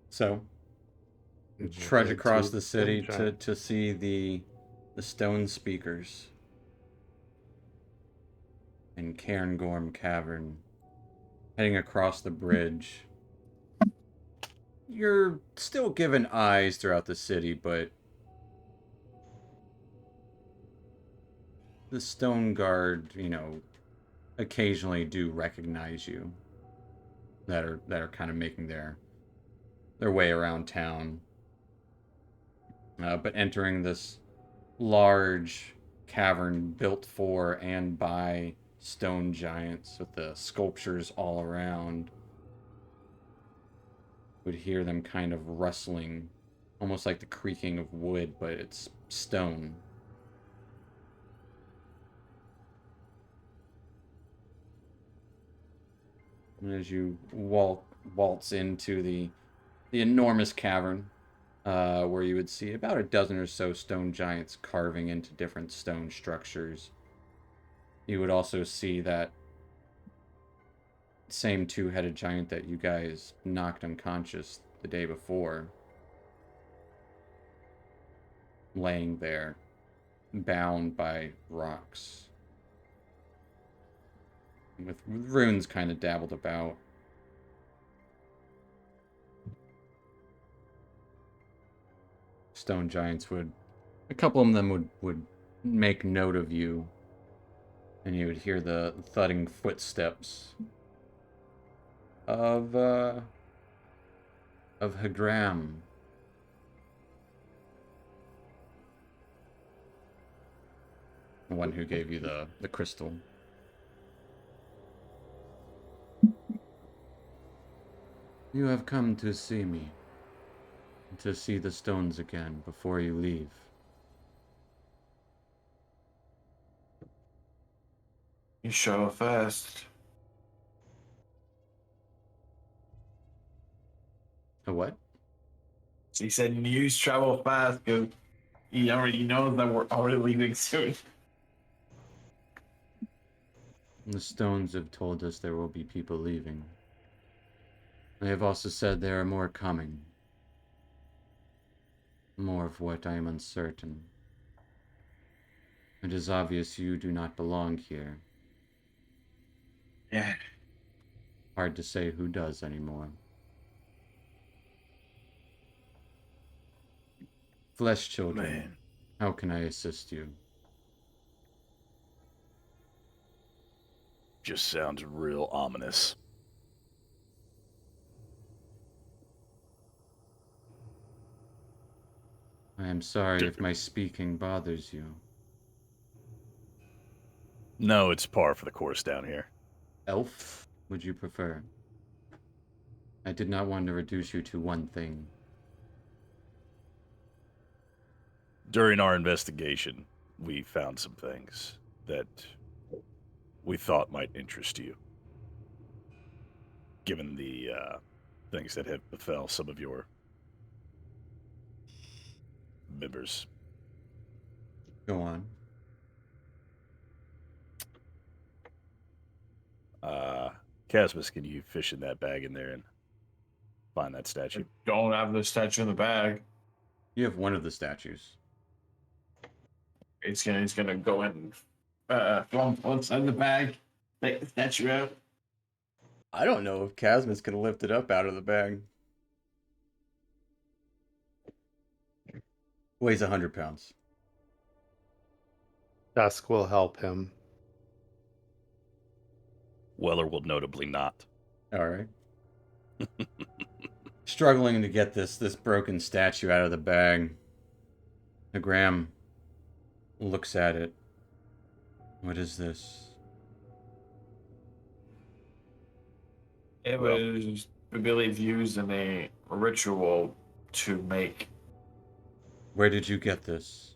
So, trudge across the city to see the stone speakers in Cairngorm Cavern. Heading across the bridge. You're still given eyes throughout the city, but the Stone Guard, occasionally do recognize you. That are kind of making their way around town. But entering this large cavern built for and by stone giants with the sculptures all around. would hear them kind of rustling, almost like the creaking of wood, but it's stone. And as you waltz into the enormous cavern, where you would see about a dozen or so stone giants carving into different stone structures, you would also see that same two-headed giant that you guys knocked unconscious the day before, laying there, bound by rocks, with runes kind of dabbled about. Stone giants a couple of them would make note of you, and you would hear the thudding footsteps of Hagram. The one who gave you the crystal. You have come to see me, to see the stones again before you leave. You show fast. A what? He said news travel fast because he already knows that we're already leaving soon. The stones have told us there will be people leaving. They have also said there are more coming. More of what I am uncertain. It is obvious you do not belong here. Yeah. Hard to say who does anymore. Flesh children, Man. how can I assist you? Just sounds real ominous. I am sorry if my speaking bothers you. No, it's par for the course down here. Elf, would you prefer? I did not want to reduce you to one thing. During our investigation, we found some things that we thought might interest you, given the things that have befell some of your members. Go on. Casmus, can you fish in that bag in there and find that statue? Don't have the statue in the bag. You have one of the statues. It's gonna go in from inside the bag. Take the statue out. I don't know if Casmus can lift it up out of the bag. Weighs 100 pounds. Dusk will help him. Weller will notably not. All right. Struggling to get this broken statue out of the bag. Hagram looks at it. What is this? It was, I believe, used in a ritual to make. Where did you get this?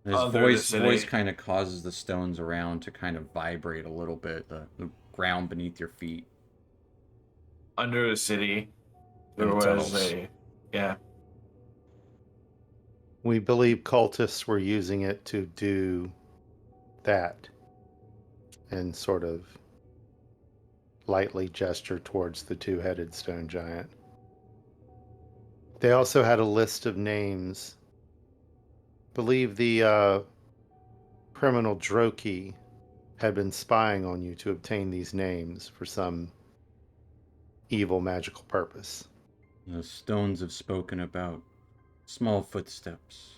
His Under the voice city. kind of causes the stones around to kind of vibrate a little bit, the ground beneath your feet. Under the city, In there the was tunnels. yeah. We believe cultists were using it to do that and sort of lightly gesture towards the two-headed stone giant. They also had a list of names. Believe the criminal Droki had been spying on you to obtain these names for some evil magical purpose. The stones have spoken about small footsteps.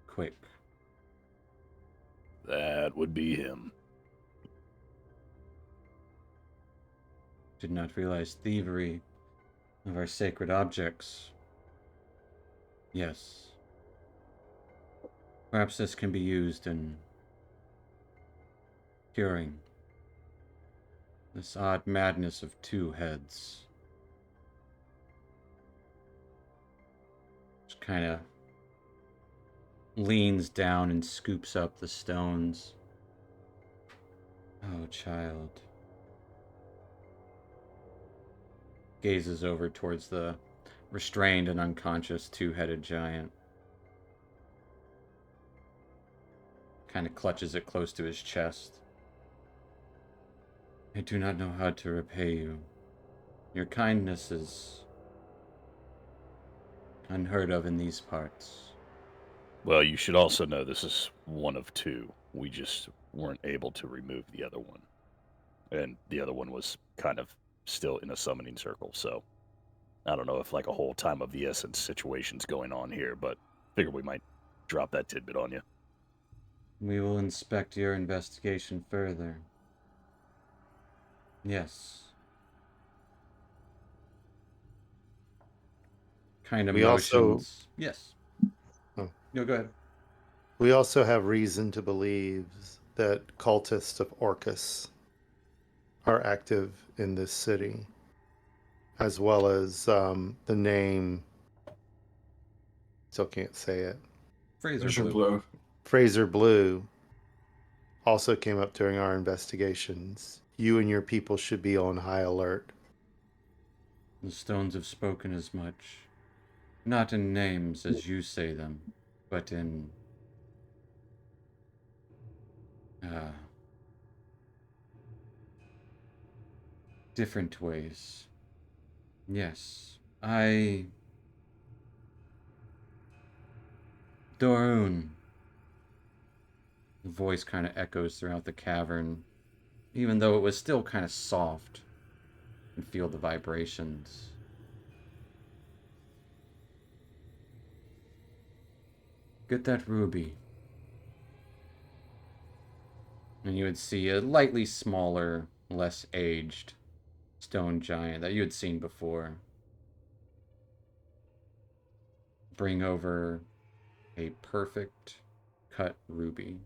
Quick. That would be him. Did not realize thievery of our sacred objects. Yes. Perhaps this can be used in curing this odd madness of two heads. kind of leans down and scoops up the stones. Oh, child. Gazes over towards the restrained and unconscious two-headed giant. Kind of clutches it close to his chest. I do not know how to repay you. Your kindness is unheard of in these parts. Well, you should also know this is one of two. We just weren't able to remove the other one. And the other one was kind of still in a summoning circle, so I don't know if like a whole time of the essence situation's going on here, but figure we might drop that tidbit on you. We will inspect your investigation further. Yes. Kind of We motions. Yes. Oh. No, go ahead. We also have reason to believe that cultists of Orcus are active in this city, as well as the name. Still can't say it. Fraser Blue. Fraser Blue also came up during our investigations. You and your people should be on high alert. The stones have spoken as much. Not in names as you say them, but in different ways. Yes, Dorun. The voice kind of echoes throughout the cavern, even though it was still kind of soft. You can feel the vibrations. Get that ruby. And you would see a lightly smaller, less aged stone giant that you had seen before bring over a perfect cut ruby.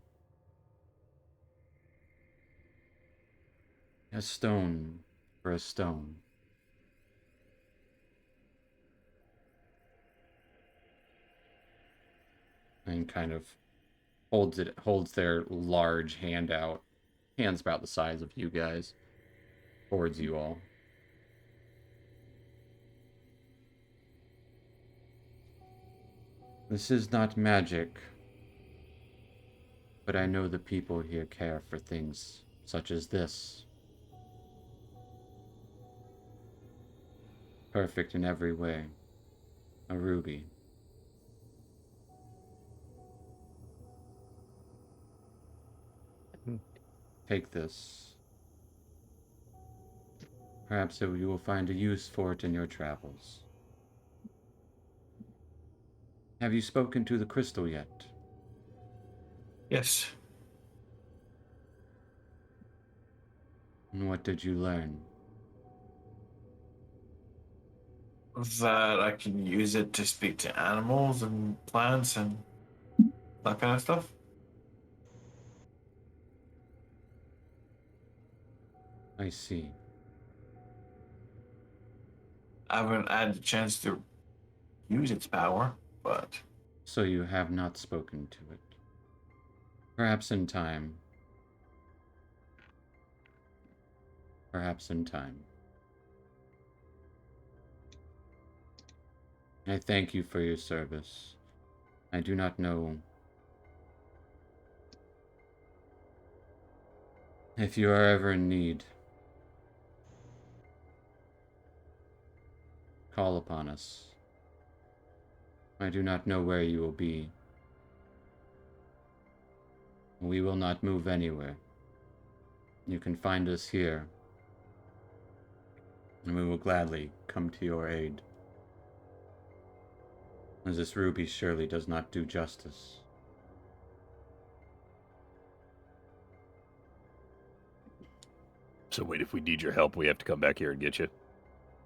A stone for a stone. And kind of holds their large hand out, hands about the size of you guys, towards you all. This is not magic, but I know the people here care for things such as this. Perfect in every way. A ruby. Take this. Perhaps you will find a use for it in your travels. Have you spoken to the crystal yet? Yes. And what did you learn? That I can use it to speak to animals and plants and that kind of stuff. I see. I haven't had the chance to use its power, but... So you have not spoken to it. Perhaps in time. Perhaps in time. I thank you for your service. I do not know if you are ever in need. Call upon us. I do not know where you will be. We will not move anywhere. You can find us here, and we will gladly come to your aid. As this ruby surely does not do justice. So wait, if we need your help, we have to come back here and get you?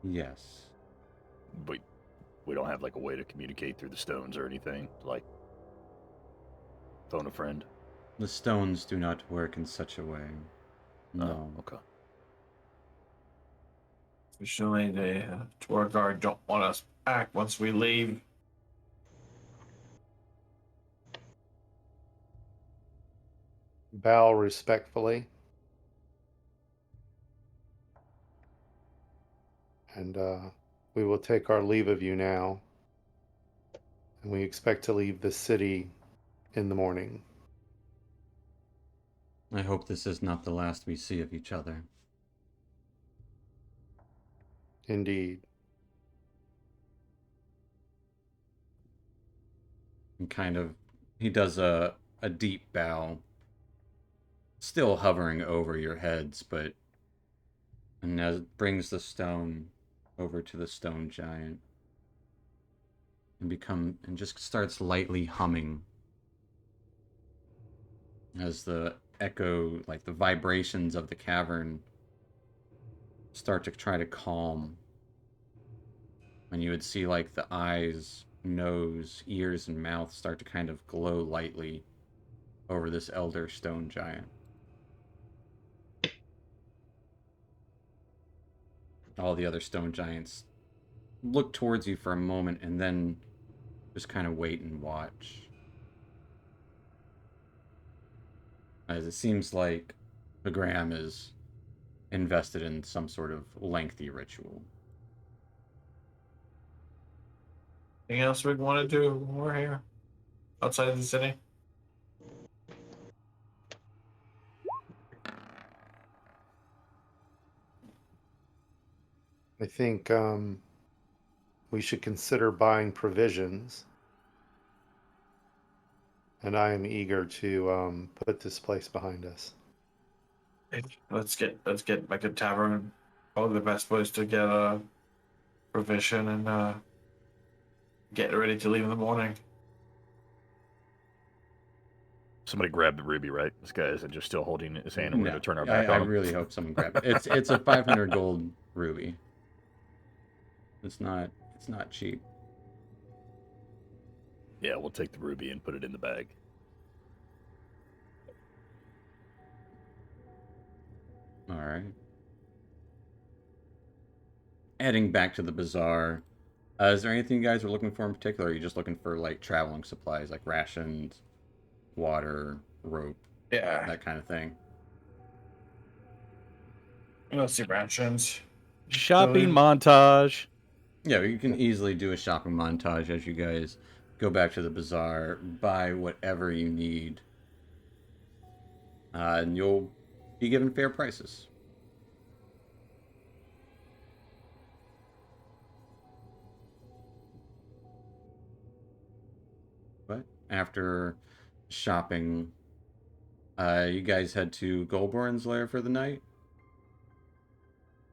Yes. But we don't have like a way to communicate through the stones or anything, like phone a friend? The stones do not work in such a way. No. Oh, okay. Surely the tour guard don't want us back once we leave. bow respectfully, and we will take our leave of you now. And we expect to leave the city in the morning. I hope this is not the last we see of each other. Indeed. And he does a deep bow, still hovering over your heads, and as brings the stone over to the stone giant, and just starts lightly humming as the echo, like the vibrations of the cavern, start to try to calm. And you would see like the eyes, nose, ears, and mouth start to kind of glow lightly over this elder stone giant. All the other stone giants look towards you for a moment and then just kind of wait and watch. As it seems like the Graham is invested in some sort of lengthy ritual. Anything else we'd want to do when we're here? Outside of the city? I think we should consider buying provisions. And I am eager to put this place behind us. Let's get back to tavern. Probably the best place to get a provision and get ready to leave in the morning. Somebody grabbed the ruby, right? This guy isn't just still holding his hand and we're going to turn our back I on him. really hope someone grabbed it. It's a 500 gold ruby. It's not cheap. Yeah, we'll take the ruby and put it in the bag. All right. Heading back to the bazaar, is there anything you guys are looking for in particular? Or are you just looking for like traveling supplies, like rations, water, rope, that kind of thing? Mostly rations. Shopping montage. Yeah, you can easily do a shopping montage as you guys go back to the bazaar, buy whatever you need, and you'll be given fair prices. But after shopping, you guys head to Goldborn's lair for the night?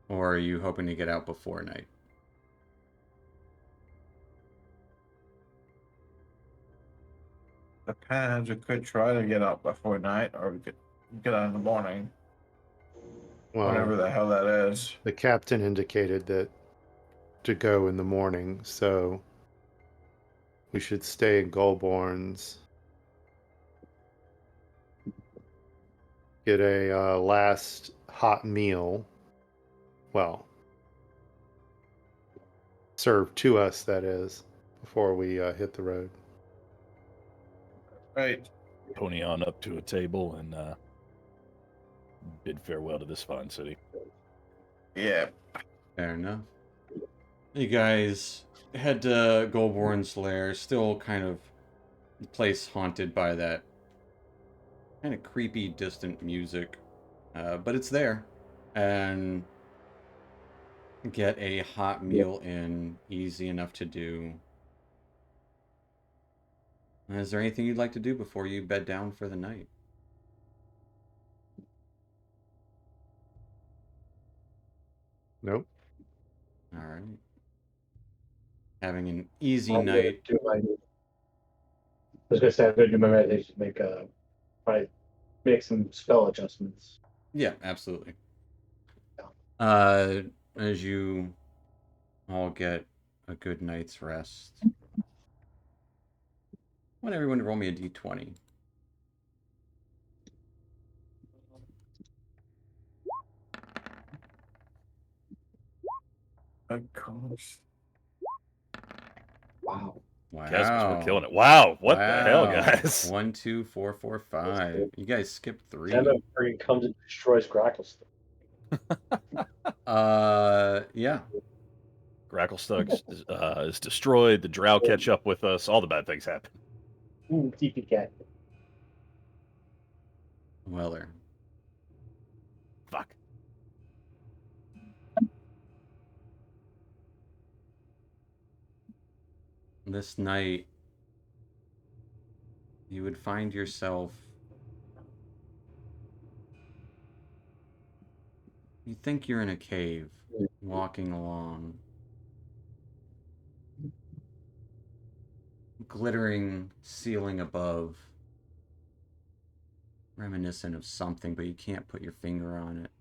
Or are you hoping to get out before night? Depends. We could try to get out before night, or we could get out in the morning. Well, whatever the hell that is. The captain indicated that to go in the morning, so we should stay in Goldborn's. Get a last hot meal. Well, served to us, that is, before we hit the road. Right. Pony on up to a table and bid farewell to this fine city. Yeah. Fair enough. You guys head to Goldborn's lair, still kind of the place haunted by that kind of creepy, distant music. But it's there. And get a hot meal in, easy enough to do. Is there anything you'd like to do before you bed down for the night? Nope. All right. Having an easy night. I was gonna say I'm gonna do my meditation, probably make some spell adjustments. Yeah, absolutely. As you all get a good night's rest, I want everyone to roll me a d20. Of course. Wow. Wow. Guess we're killing it. Wow, what the hell, Wow. guys? 1, 2, 4, 4, 5. You guys skipped 3. Venom Free comes and destroys Gracklestone. Yeah. Gracklestug is destroyed. The Drow catch up with us. All the bad things happen. TP cat. Weller. Fuck. This night, you would find yourself. You think you're in a cave, walking along. Glittering ceiling above. Reminiscent of something, but you can't put your finger on it.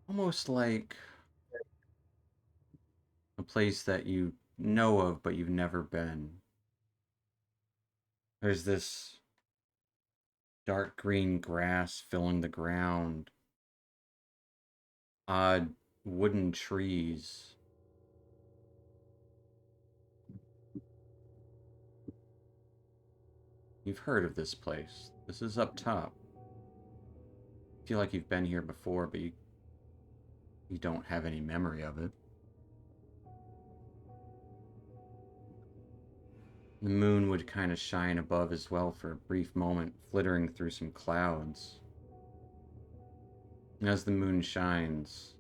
Almost like a place that you know of, but you've never been. There's this dark green grass filling the ground. Odd wooden trees. You've heard of this place. This is up top. I feel like you've been here before, but you don't have any memory of it. The moon would kind of shine above as well for a brief moment, flittering through some clouds. And as the moon shines,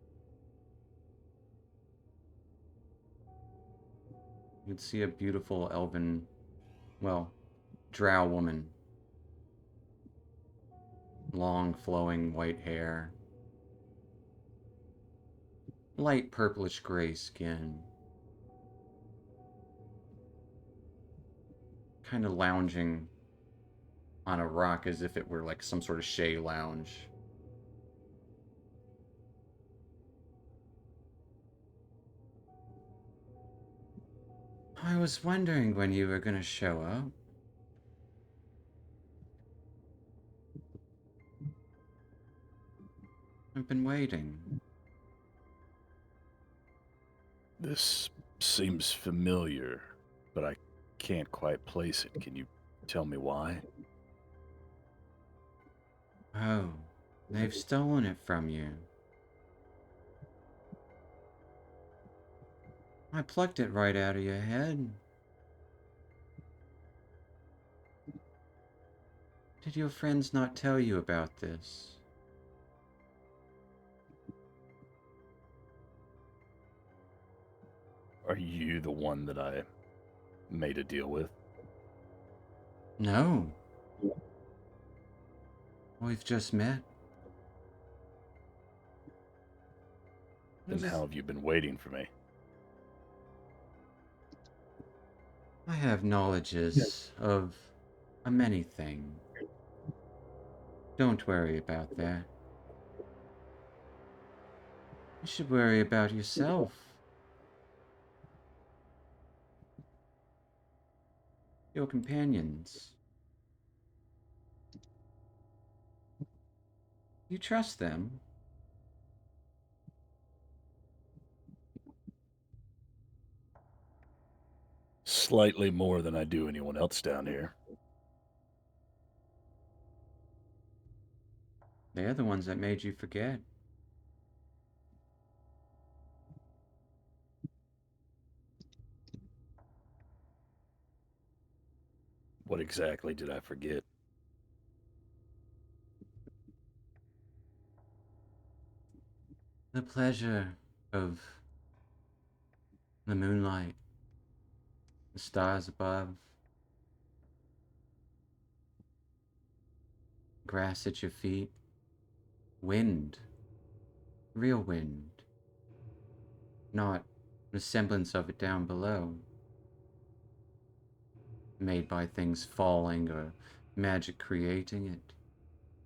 you'd see a beautiful elven, well, drow woman. Long flowing white hair. Light purplish gray skin. Kind of lounging on a rock as if it were like some sort of Shay lounge. I was wondering when you were going to show up. I've been waiting. This seems familiar, but I can't quite place it. Can you tell me why? Oh, they've stolen it from you. I plucked it right out of your head. Did your friends not tell you about this? Are you the one that I made a deal with? No. We've just met. Then how have you been waiting for me? I have knowledges of a many thing. Don't worry about that. You should worry about yourself. Your companions. You trust them. Slightly more than I do anyone else down here. They're the ones that made you forget. What exactly did I forget? The pleasure of the moonlight, the stars above, grass at your feet, wind, real wind, not the semblance of it down below, made by things falling or magic creating it.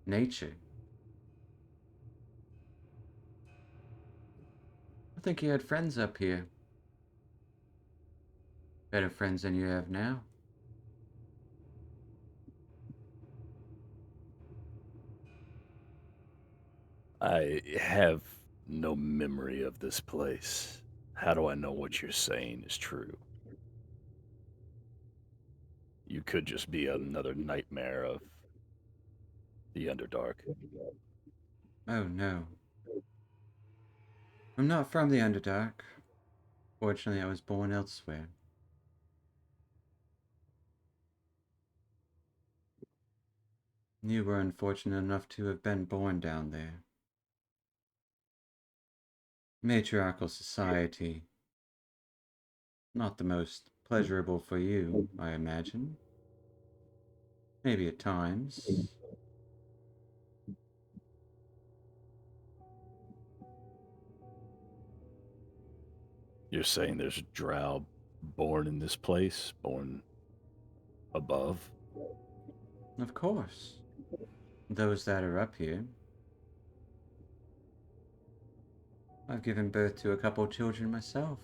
Nature. I think you had friends up here. Better friends than you have now. I have no memory of this place. How do I know what you're saying is true? You could just be another nightmare of the Underdark. Oh no. I'm not from the Underdark. Fortunately, I was born elsewhere. You were unfortunate enough to have been born down there. Matriarchal society. Not the most pleasurable for you, I imagine. Maybe at times. You're saying there's a drow born in this place, born above? Of course. Those that are up here. I've given birth to a couple children myself.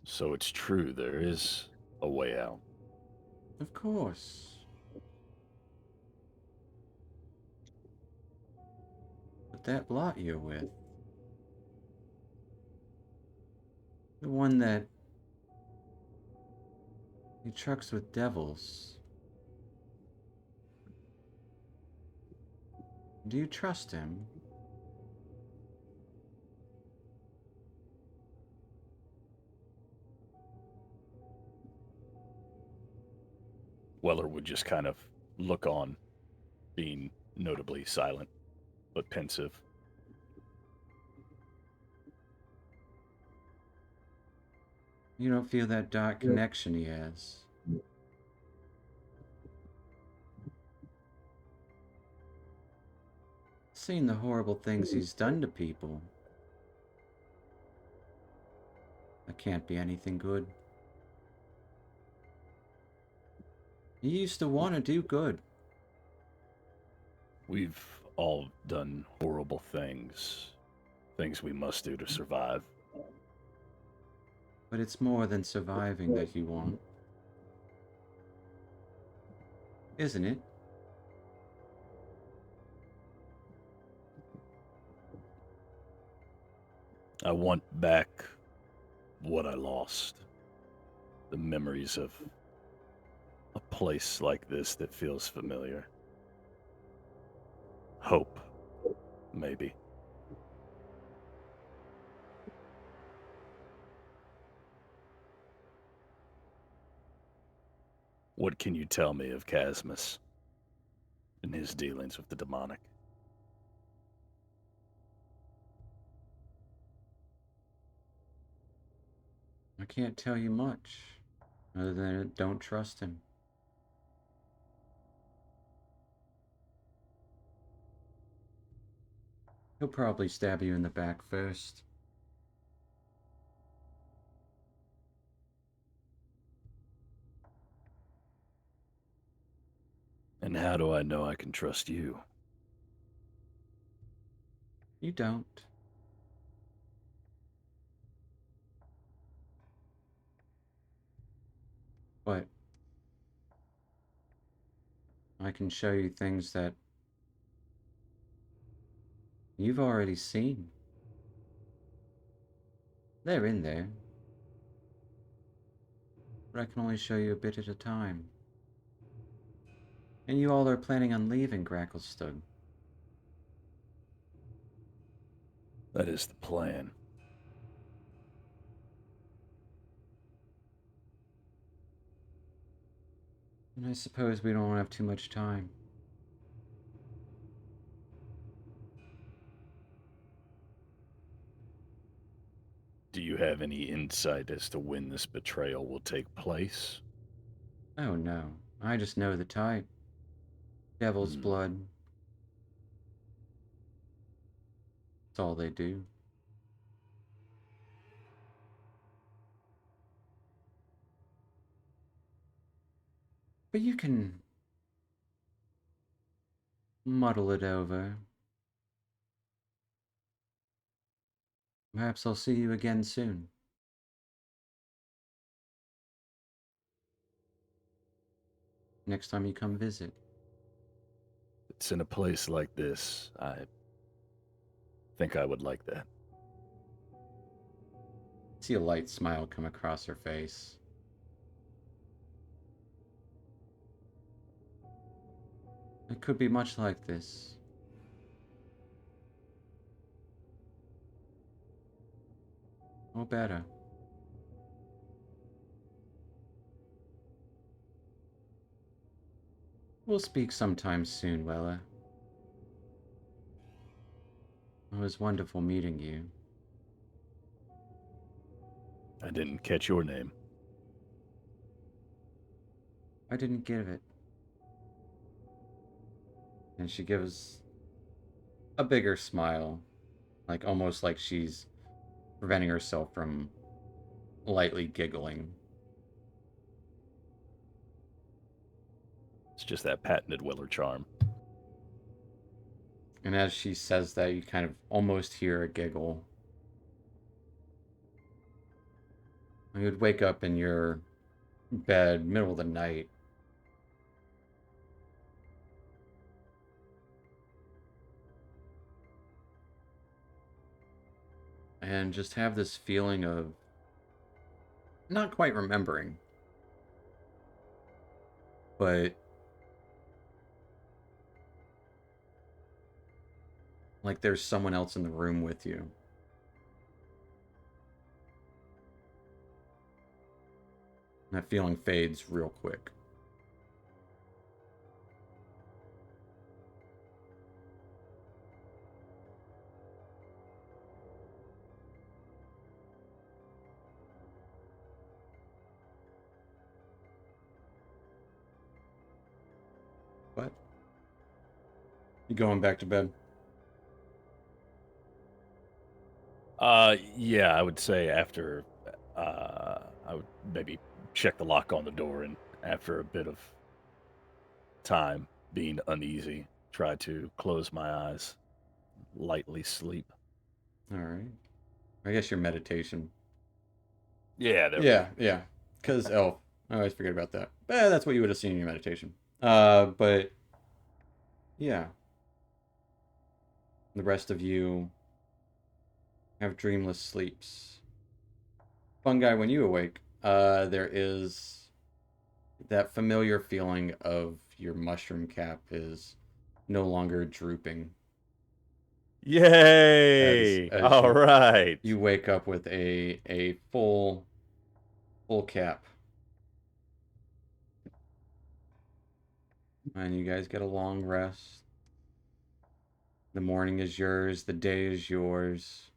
So it's true, there is a way out. Of course. But that lot you're with, the one that he trucks with devils, do you trust him? Weller would just kind of look on, being notably silent, but pensive. You don't feel that dark connection he has. Seeing the horrible things he's done to people. That can't be anything good. He used to want to do good. We've all done horrible things. Things we must do to survive. But it's more than surviving that you want. Isn't it? I want back what I lost. The memories of a place like this that feels familiar. Hope, maybe. What can you tell me of Casmus and his dealings with the demonic? I can't tell you much, other than don't trust him. He'll probably stab you in the back first. And how do I know I can trust you? You don't. But I can show you things that you've already seen. They're in there. But I can only show you a bit at a time. And you all are planning on leaving Gracklestug. That is the plan. And I suppose we don't have too much time. Do you have any insight as to when this betrayal will take place? Oh no, I just know the type. Devil's blood. That's all they do. But you can muddle it over. Perhaps I'll see you again soon. Next time you come visit. It's in a place like this. I think I would like that. See a light smile come across her face. It could be much like this. Or better. We'll speak sometime soon, Weller. It was wonderful meeting you. I didn't catch your name. I didn't give it. And she gives a bigger smile, like almost like she's preventing herself from lightly giggling. It's just that patented Weller charm. And as she says that, you kind of almost hear a giggle. You would wake up in your bed, middle of the night. And just have this feeling of not quite remembering, but like there's someone else in the room with you. And that feeling fades real quick. What? You going back to bed? Yeah, I would say after, I would maybe check the lock on the door, and after a bit of time being uneasy, try to close my eyes, lightly sleep. All right. I guess your meditation. Yeah, Yeah. Because elf. I always forget about that. But that's what you would have seen in your meditation. But yeah. The rest of you have dreamless sleeps. Fungi, when you awake, there is that familiar feeling of your mushroom cap is no longer drooping. Yay! As All right. You wake up with a full cap. And you guys get a long rest. The morning is yours, the day is yours.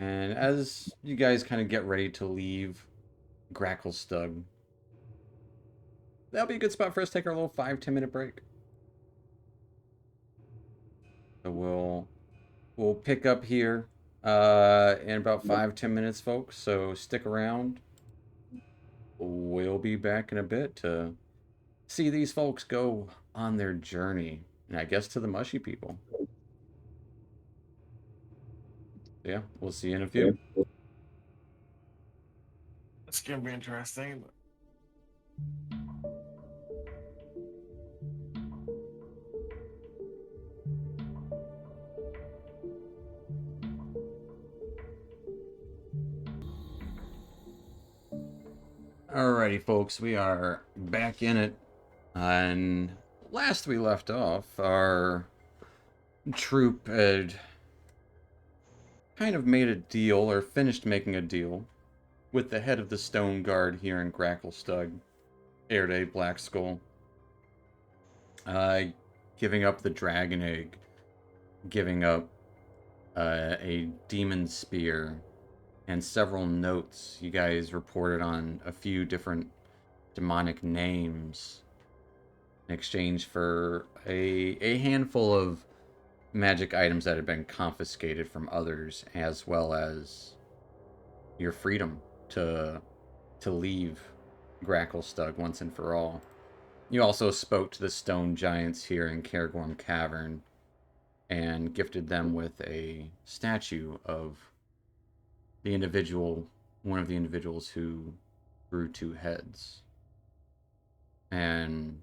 And as you guys kind of get ready to leave Gracklestug, that'll be a good spot for us to take our little 5-10 minute break. So we'll pick up here in about 5-10 minutes, folks. So stick around. We'll be back in a bit to see these folks go on their journey, and I guess to the mushy people. Yeah, we'll see you in a few. It's gonna be interesting. Alrighty, folks, we are back in it. And last we left off, our troop had kind of made a deal, or finished making a deal, with the head of the Stone Guard here in Gracklestug, Airday Blackskull. Giving up the Dragon Egg, giving up a Demon Spear, and several notes. You guys reported on a few different demonic names in exchange for a handful of magic items that had been confiscated from others, as well as your freedom to leave Gracklestug once and for all. You also spoke to the stone giants here in Cairngorm Cavern and gifted them with a statue of the individual, one of the individuals who grew 2 heads. And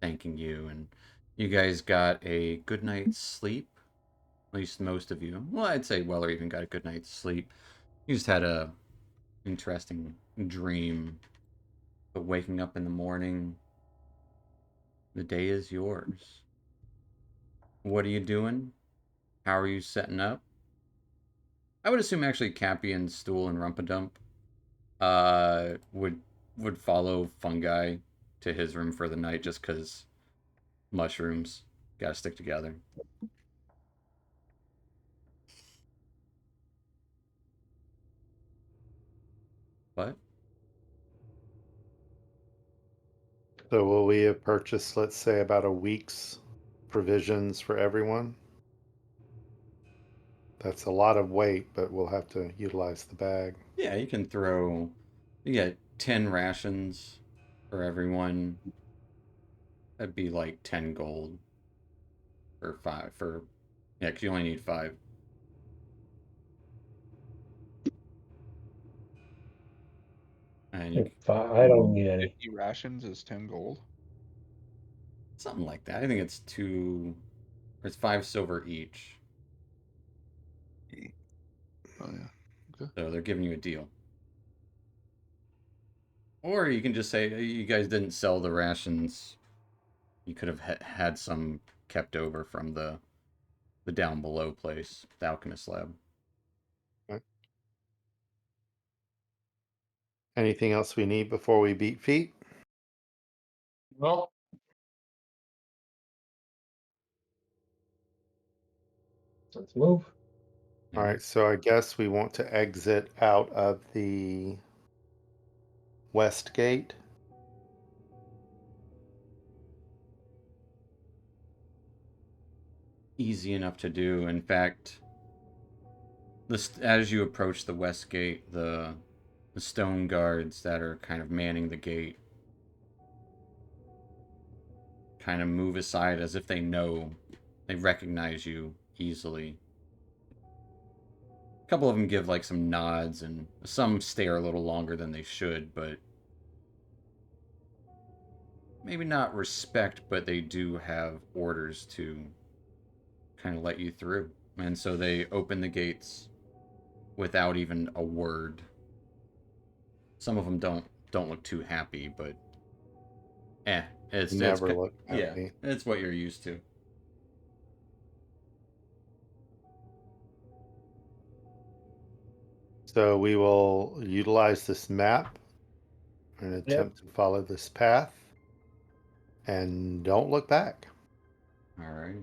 thanking you, and you guys got a good night's sleep. At least most of you. Well, I'd say Weller even got a good night's sleep. You just had a interesting dream, but waking up in the morning, the day is yours. What are you doing? How are you setting up? I would assume actually Cappy and Stool and Rumpadump would follow Fungi to his room for the night just because mushrooms gotta stick together. What? So will we have purchased, let's say, about a week's provisions for everyone? That's a lot of weight, but we'll have to utilize the bag. Yeah, you can throw. You get 10 rations for everyone. That'd be like 10 gold for 5. Yeah, because you only need 5. And you, I don't need any. 50 rations is 10 gold. something like that. I think it's 2. It's 5 silver each. Oh yeah. Okay. So they're giving you a deal. Or you can just say you guys didn't sell the rations. You could have had some kept over from the down below place, the Alchemist Lab. Anything else we need before we beat feet? Well, Let's move. All right, so I guess we want to exit out of the west gate. Easy enough to do. In fact, as you approach the west gate, the stone guards that are kind of manning the gate kind of move aside as if they recognize you easily. A couple of them give like some nods, and some stare a little longer than they should, but maybe not respect, but they do have orders to kind of let you through. And so they open the gates without even a word. Some of them don't look too happy, but it's Never look happy. Yeah, it's what you're used to. So we will utilize this map and attempt to follow this path, and don't look back. All right.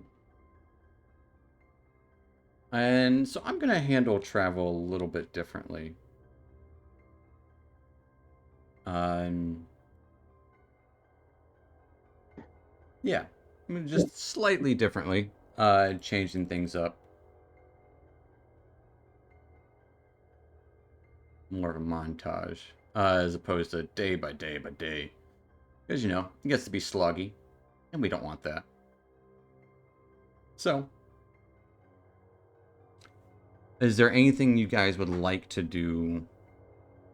And so I'm going to handle travel a little bit differently. Yeah, I mean, just slightly differently, changing things up. More of a montage, as opposed to day by day by day. Because, it gets to be sloggy, and we don't want that. So, is there anything you guys would like to do,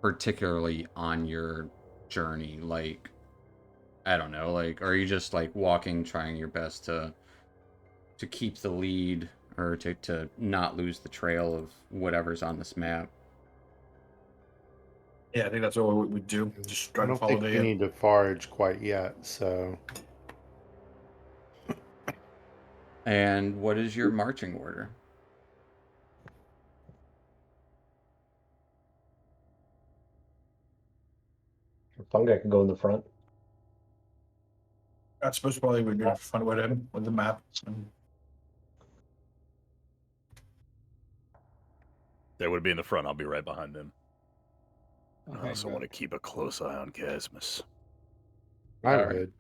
particularly on your journey? Like, I don't know, like, are you just, like, walking, trying your best to keep the lead, or to not lose the trail of whatever's on this map? yeah, I think that's what we do. Just try I to don't follow think the. we need to forage quite yet, so And what is your marching order? Fungi can go in the front. I suppose probably we're gonna find with him with the map. They would be in the front. I'll be right behind them. I Okay, also good. want to keep a close eye on Casmus. I All right. would.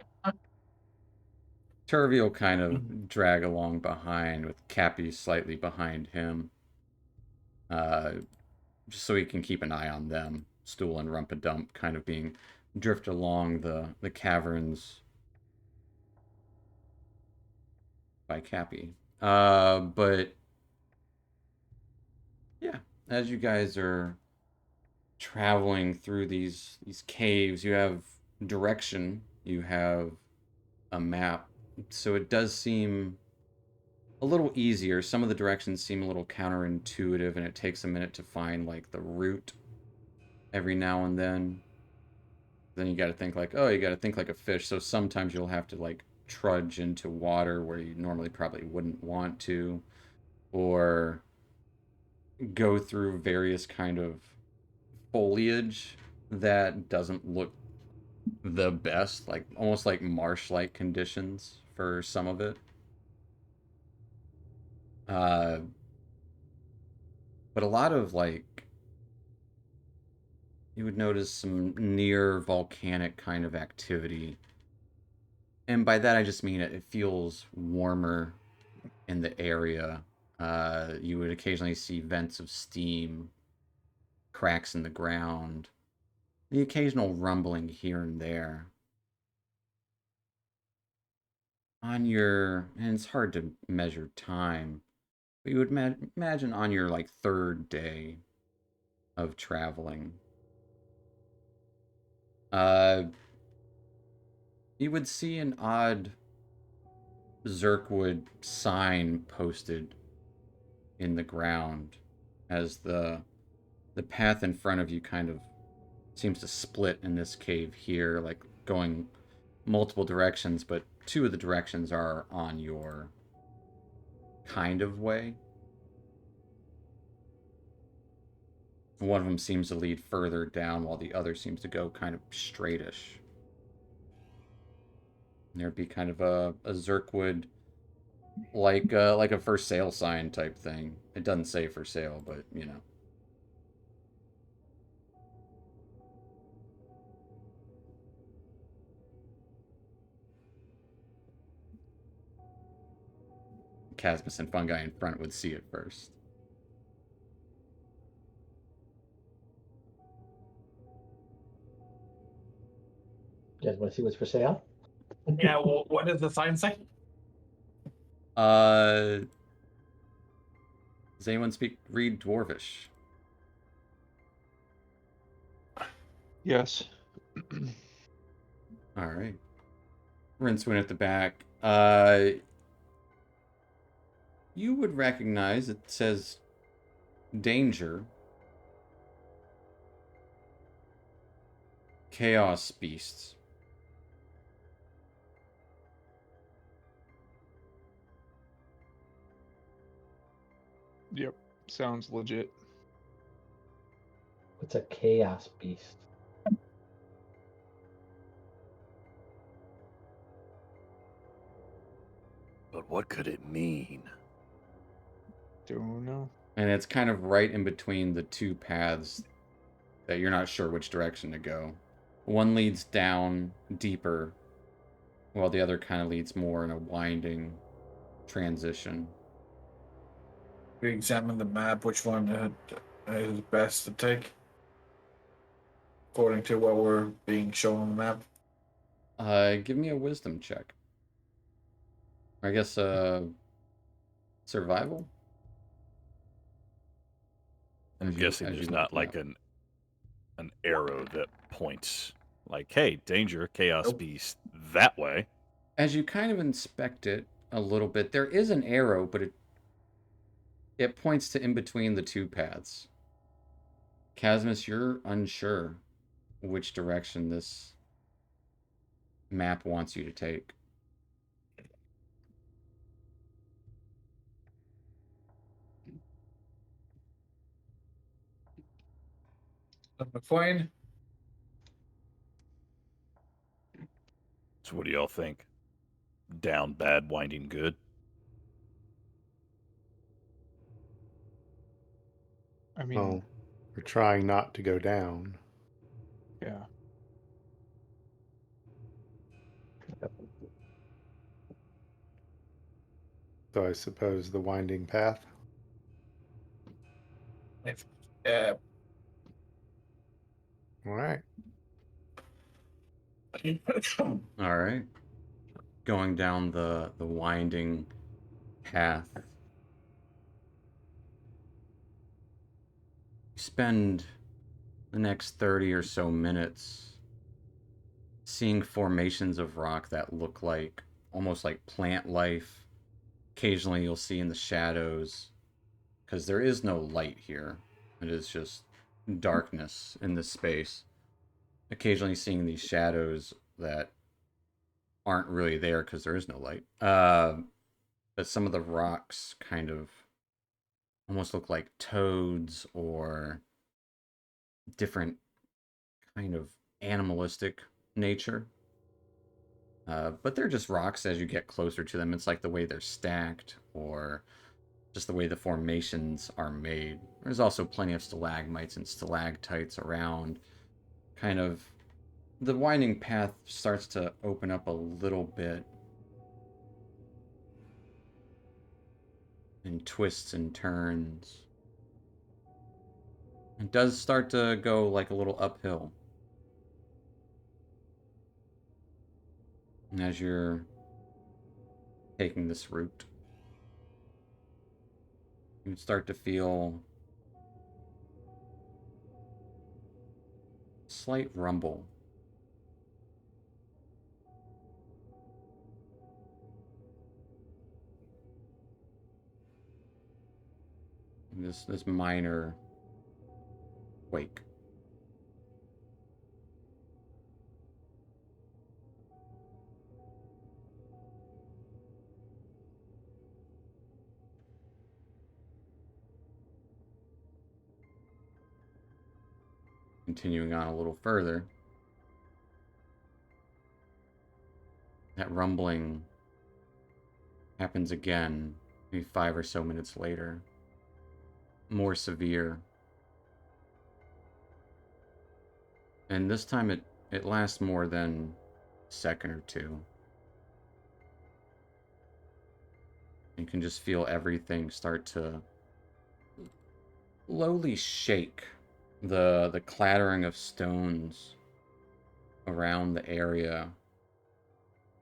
Turvey will kind of drag along behind, with Cappy slightly behind him. Just so he can keep an eye on them. Stool and Rumpadump kind of drift along the caverns by Cappy. But yeah, as you guys are traveling through these caves, you have direction, you have a map, so it does seem a little easier. Some of the directions seem a little counterintuitive, and it takes a minute to find like the route every now and then. Then you got to think like, oh, you got to think like a fish. So sometimes you'll have to like trudge into water where you normally probably wouldn't want to, or go through various kind of foliage that doesn't look the best, like almost like marsh-like conditions for some of it. But a lot of like, you would notice some near volcanic kind of activity. And by that I just mean it feels warmer in the area. You would occasionally see vents of steam, cracks in the ground, the occasional rumbling here and there. And it's hard to measure time, but you would imagine on your like third day of traveling, you would see an odd Zerkwood sign posted in the ground as the path in front of you kind of seems to split in this cave here, like going multiple directions, but two of the directions are on your kind of way. One of them seems to lead further down, while the other seems to go kind of straightish. There'd be kind of a Zerkwood, like a for sale sign type thing. It doesn't say for sale, but you know. Casmus and Fungi in front would see it first. You guys want to see what's for sale? Yeah, well, what does the sign say? Does anyone read Dwarvish? Yes. All right. Rincewind at the back. You would recognize it says danger. Chaos beasts. Yep. Sounds legit. What's a chaos beast? But what could it mean? Don't know. And it's kind of right in between the two paths that you're not sure which direction to go. One leads down deeper, while the other kind of leads more in a winding transition. We examine the map, which one is best to take, according to what we're being shown on the map. Give me a wisdom check. I guess, survival? I'm guessing there's not like an arrow that points like, hey, danger, chaos beast, that way. As you kind of inspect it a little bit, there is an arrow, but it points to in between the two paths. Casmus, you're unsure which direction this map wants you to take. McFlane. So what do y'all think? Down bad, winding good? I mean, Well, we're trying not to go down. yeah. So I suppose the winding path. All right. All right. Going down the winding path. You spend the next 30 or so minutes seeing formations of rock that look like almost like plant life. Occasionally you'll see in the shadows, because there is no light here. It is just darkness in this space. Occasionally seeing these shadows that aren't really there because there is no light. But some of the rocks kind of almost look like toads or different kind of animalistic nature. But they're just rocks as you get closer to them. It's like the way they're stacked or just the way the formations are made. There's also plenty of stalagmites and stalactites around. Kind of the winding path starts to open up a little bit and twists and turns. It does start to go like a little uphill. And as you're taking this route, you start to feel a slight rumble. This minor quake. Continuing on a little further, that rumbling happens again, maybe 5 or so minutes later. More severe. And this time it lasts more than a second or two. You can just feel everything start to slowly shake. The clattering of stones around the area.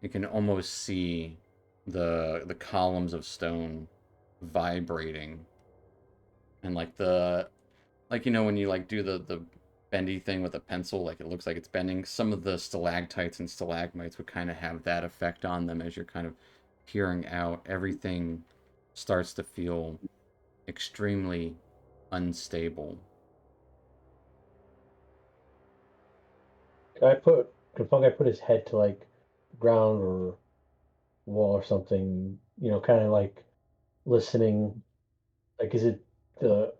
You can almost see the columns of stone vibrating. And like when you like do the bendy thing with a pencil, like it looks like it's bending, some of the stalactites and stalagmites would kind of have that effect on them as you're kind of peering out. Everything starts to feel extremely unstable. Can Fungi put his head to like the ground or wall or something, kind of like listening? Like, is it the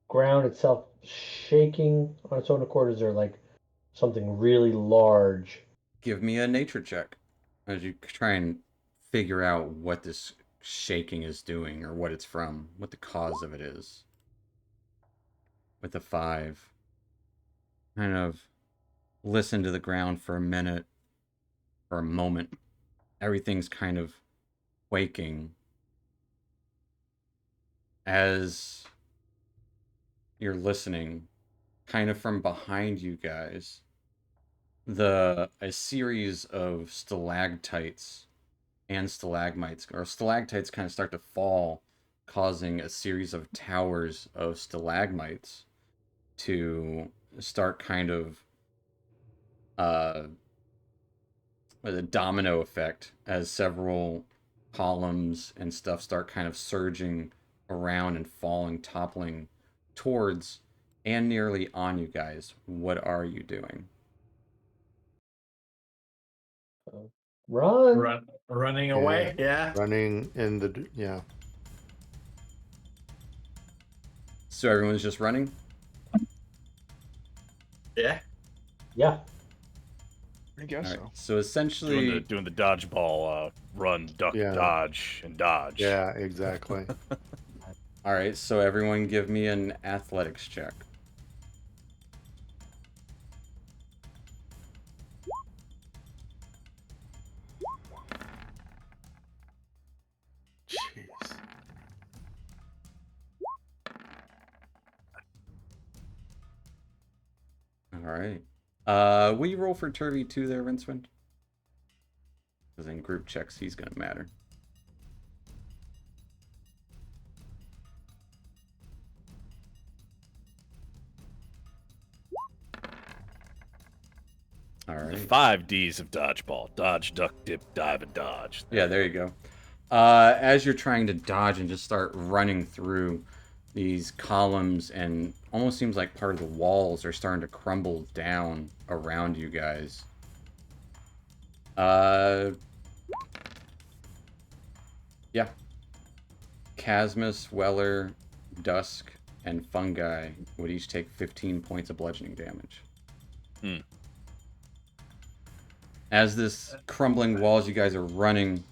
ground itself shaking on its own accord? Is there like something really large? Give me a nature check as you try and figure out what this shaking is doing or what it's from, what the cause of it is. With a 5. Kind of listen to the ground for a minute, for a moment. Everything's kind of quaking. As you're listening, kind of from behind you guys, a series of stalactites and stalagmites, or stalactites, kind of start to fall, causing a series of towers of stalagmites to start kind of with a domino effect as several columns and stuff start kind of surging around and falling, toppling towards and nearly on you guys. What are you doing? Running away. Yeah. Running in the So everyone's just running? Yeah. Yeah. I guess All right. so. So essentially, doing the dodgeball run, duck, Yeah. dodge, and dodge. Yeah, exactly. all right. So everyone, give me an athletics check. Jeez. All right. Will you roll for Turvy 2 there, Rincewind? Because in group checks, he's going to matter. All right. The 5 Ds of dodgeball: dodge, duck, dip, dive, and dodge. Yeah, there you go. As you're trying to dodge and just start running through these columns, and almost seems like part of the walls are starting to crumble down around you guys. Yeah. Chasmus, Weller, Dusk, and Fungi would each take 15 points of bludgeoning damage. As this crumbling walls, you guys are running,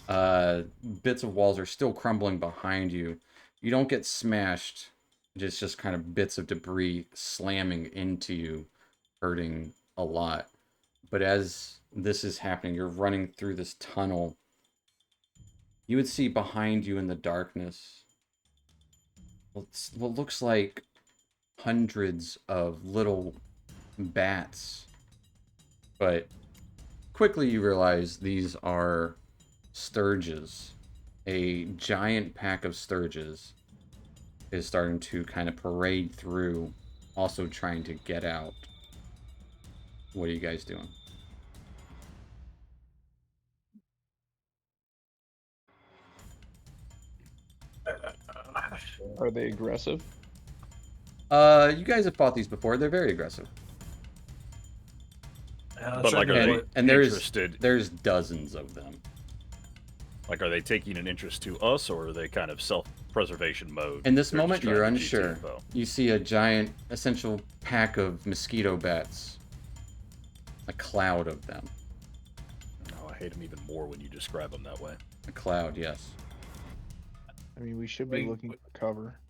bits of walls are still crumbling behind you. You don't get smashed, just kind of bits of debris slamming into you, hurting a lot. But as this is happening, you're running through this tunnel. You would see behind you in the darkness what looks like hundreds of little bats. But quickly you realize these are sturges. A giant pack of sturges is starting to kind of parade through, also trying to get out. What are you guys doing? Are they aggressive? You guys have fought these before. They're very aggressive. But like, are And they there's interested? there's dozens of them. Like, are they taking an interest to us, or are they kind of self-preservation mode? In this They're just moment, trying you're to GT unsure. info? You see a giant, essential pack of mosquito bats. A cloud of them. Oh, I hate them even more when you describe them that way. A cloud, yes. I mean, we should be looking for cover.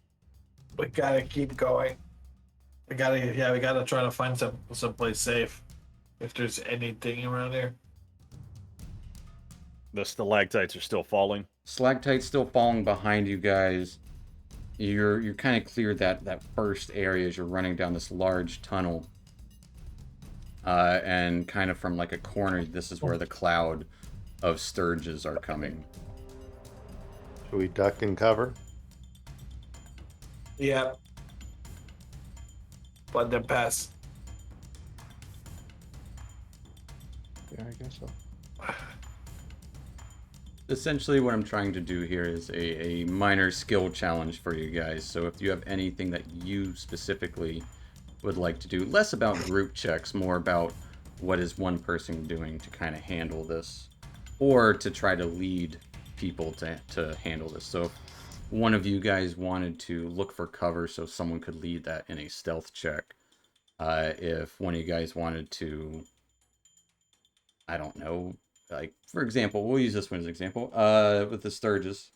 We gotta keep going. We gotta try to find someplace safe. If there's anything around here. The stalactites are still falling. Stalactites still falling behind you guys. You're kind of cleared that first area as you're running down this large tunnel. And kind of from like a corner, this is where the cloud of sturges are coming. Should we duck and cover? Yeah. Let them pass. Yeah, I guess so. Essentially what I'm trying to do here is a minor skill challenge for you guys. So if you have anything that you specifically would like to do, less about group checks, more about what is one person doing to kind of handle this, or to try to lead people to handle this. So if one of you guys wanted to look for cover so someone could lead that in a stealth check, if one of you guys wanted to, I don't know, like, for example, we'll use this one as an example, with the sturges.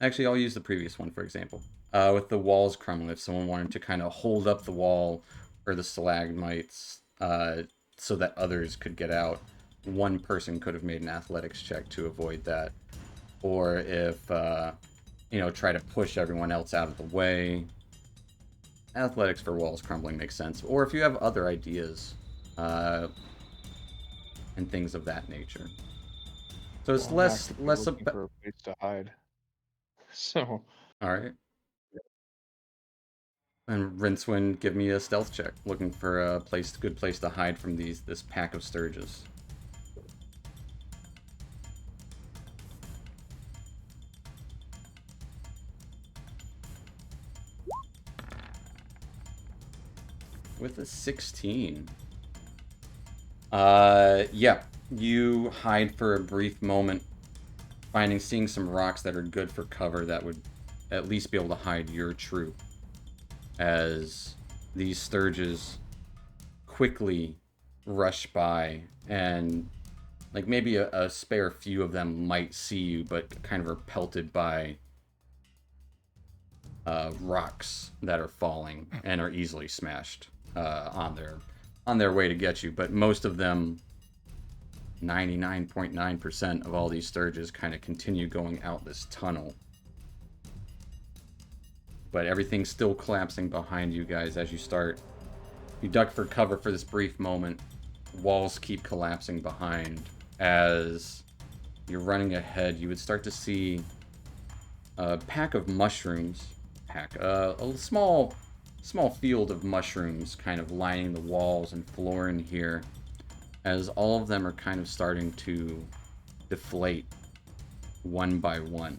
Actually, I'll use the previous one, for example. With the walls crumbling, if someone wanted to kind of hold up the wall or the stalagmites so that others could get out, one person could have made an athletics check to avoid that. Or if, try to push everyone else out of the way. Athletics for walls crumbling makes sense. Or if you have other ideas, and things of that nature. So it's Well, I'm less actively less looking about. for a place to hide. So All right. And Rincewind, give me a stealth check, looking for a good place to hide from this pack of sturges. With a 16. Yeah, you hide for a brief moment, seeing some rocks that are good for cover that would at least be able to hide your troop, as these sturges quickly rush by, and like maybe a spare few of them might see you, but kind of are pelted by rocks that are falling and are easily smashed on their way to get you. But most of them, 99.9% of all these sturges, kind of continue going out this tunnel. But everything's still collapsing behind you guys as you start. You duck for cover for this brief moment. Walls keep collapsing behind. As you're running ahead, you would start to see a pack of mushrooms. A small field of mushrooms kind of lining the walls and floor in here, as all of them are kind of starting to deflate one by one.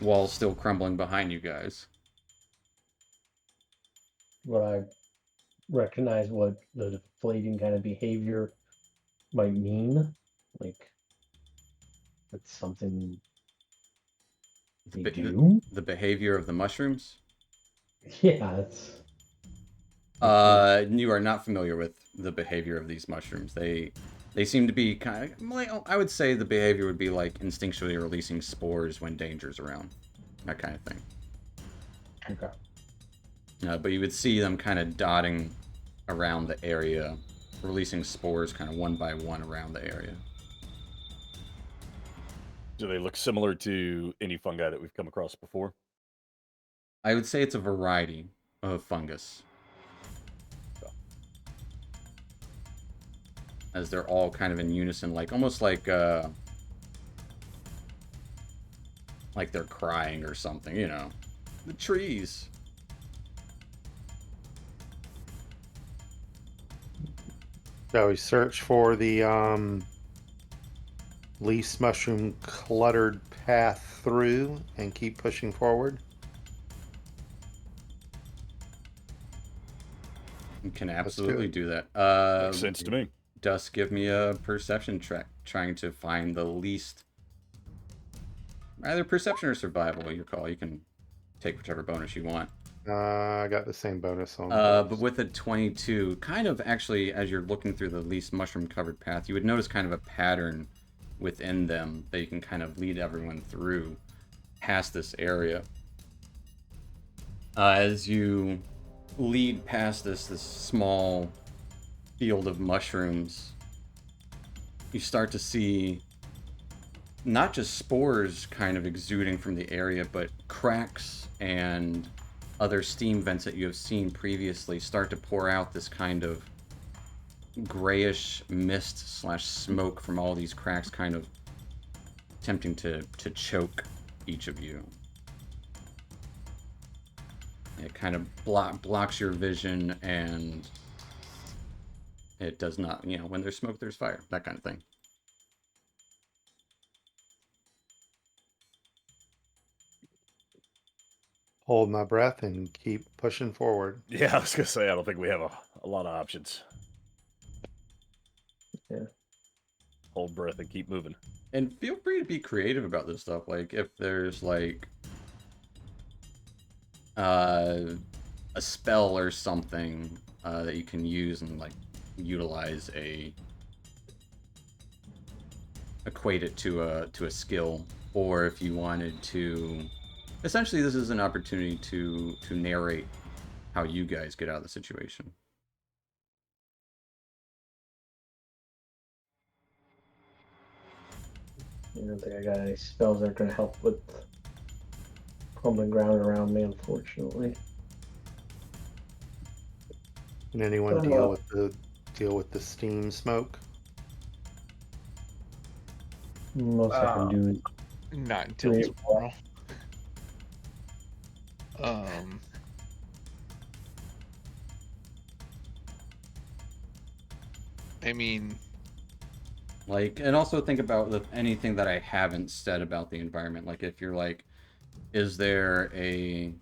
Walls still crumbling behind you guys. What I recognize what the deflating kind of behavior might mean. Like, it's something they do. The behavior of the mushrooms? Yeah, it's. You are not familiar with the behavior of these mushrooms. They seem to be kind of, like, I would say the behavior would be like instinctually releasing spores when danger's around. That kind of thing. Okay. But you would see them kind of dotting around the area, releasing spores kind of one by one around the area. Do they look similar to any fungi that we've come across before? I would say it's a variety of fungus. As they're all kind of in unison, like almost like they're crying or something, you know. The trees. Shall we search for the least mushroom cluttered path through and keep pushing forward? You can absolutely do that. Makes sense to me. Dusk, give me a perception check, trying to find the least. Either perception or survival, your call. You can take whichever bonus you want. I got the same bonus on. But with a 22, kind of actually, as you're looking through the least mushroom-covered path, you would notice kind of a pattern within them that you can kind of lead everyone through past this area. As you lead past this small field of mushrooms, you start to see not just spores kind of exuding from the area, but cracks and other steam vents that you have seen previously start to pour out this kind of grayish mist / smoke from all these cracks, kind of attempting to choke each of you. It kind of blocks your vision, and it does not, you know, when there's smoke, there's fire, that kind of thing. Hold my breath and keep pushing forward. Yeah, I was going to say, I don't think we have a lot of options. Yeah. Hold breath and keep moving. And feel free to be creative about this stuff. Like, if there's, like, a spell or something that you can use and, like, utilize equate it to a skill, or if you wanted to, essentially this is an opportunity to narrate how you guys get out of the situation. I don't think I got any spells that are going to help with crumbling ground around me, unfortunately. Can anyone deal with the steam smoke? Most I can do is Not until tomorrow. I mean, like, and also think about anything that I haven't said about the environment. Like, if you're like, is there I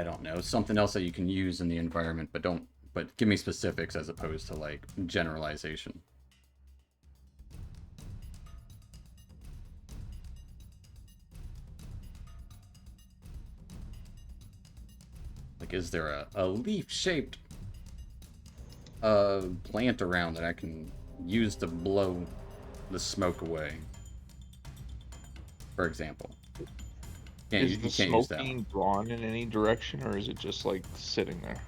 don't know, something else that you can use in the environment, but give me specifics as opposed to, like, generalization. Like, is there a leaf-shaped plant around that I can use to blow the smoke away, for example? is the smoke being drawn in any direction, or is it just like sitting there?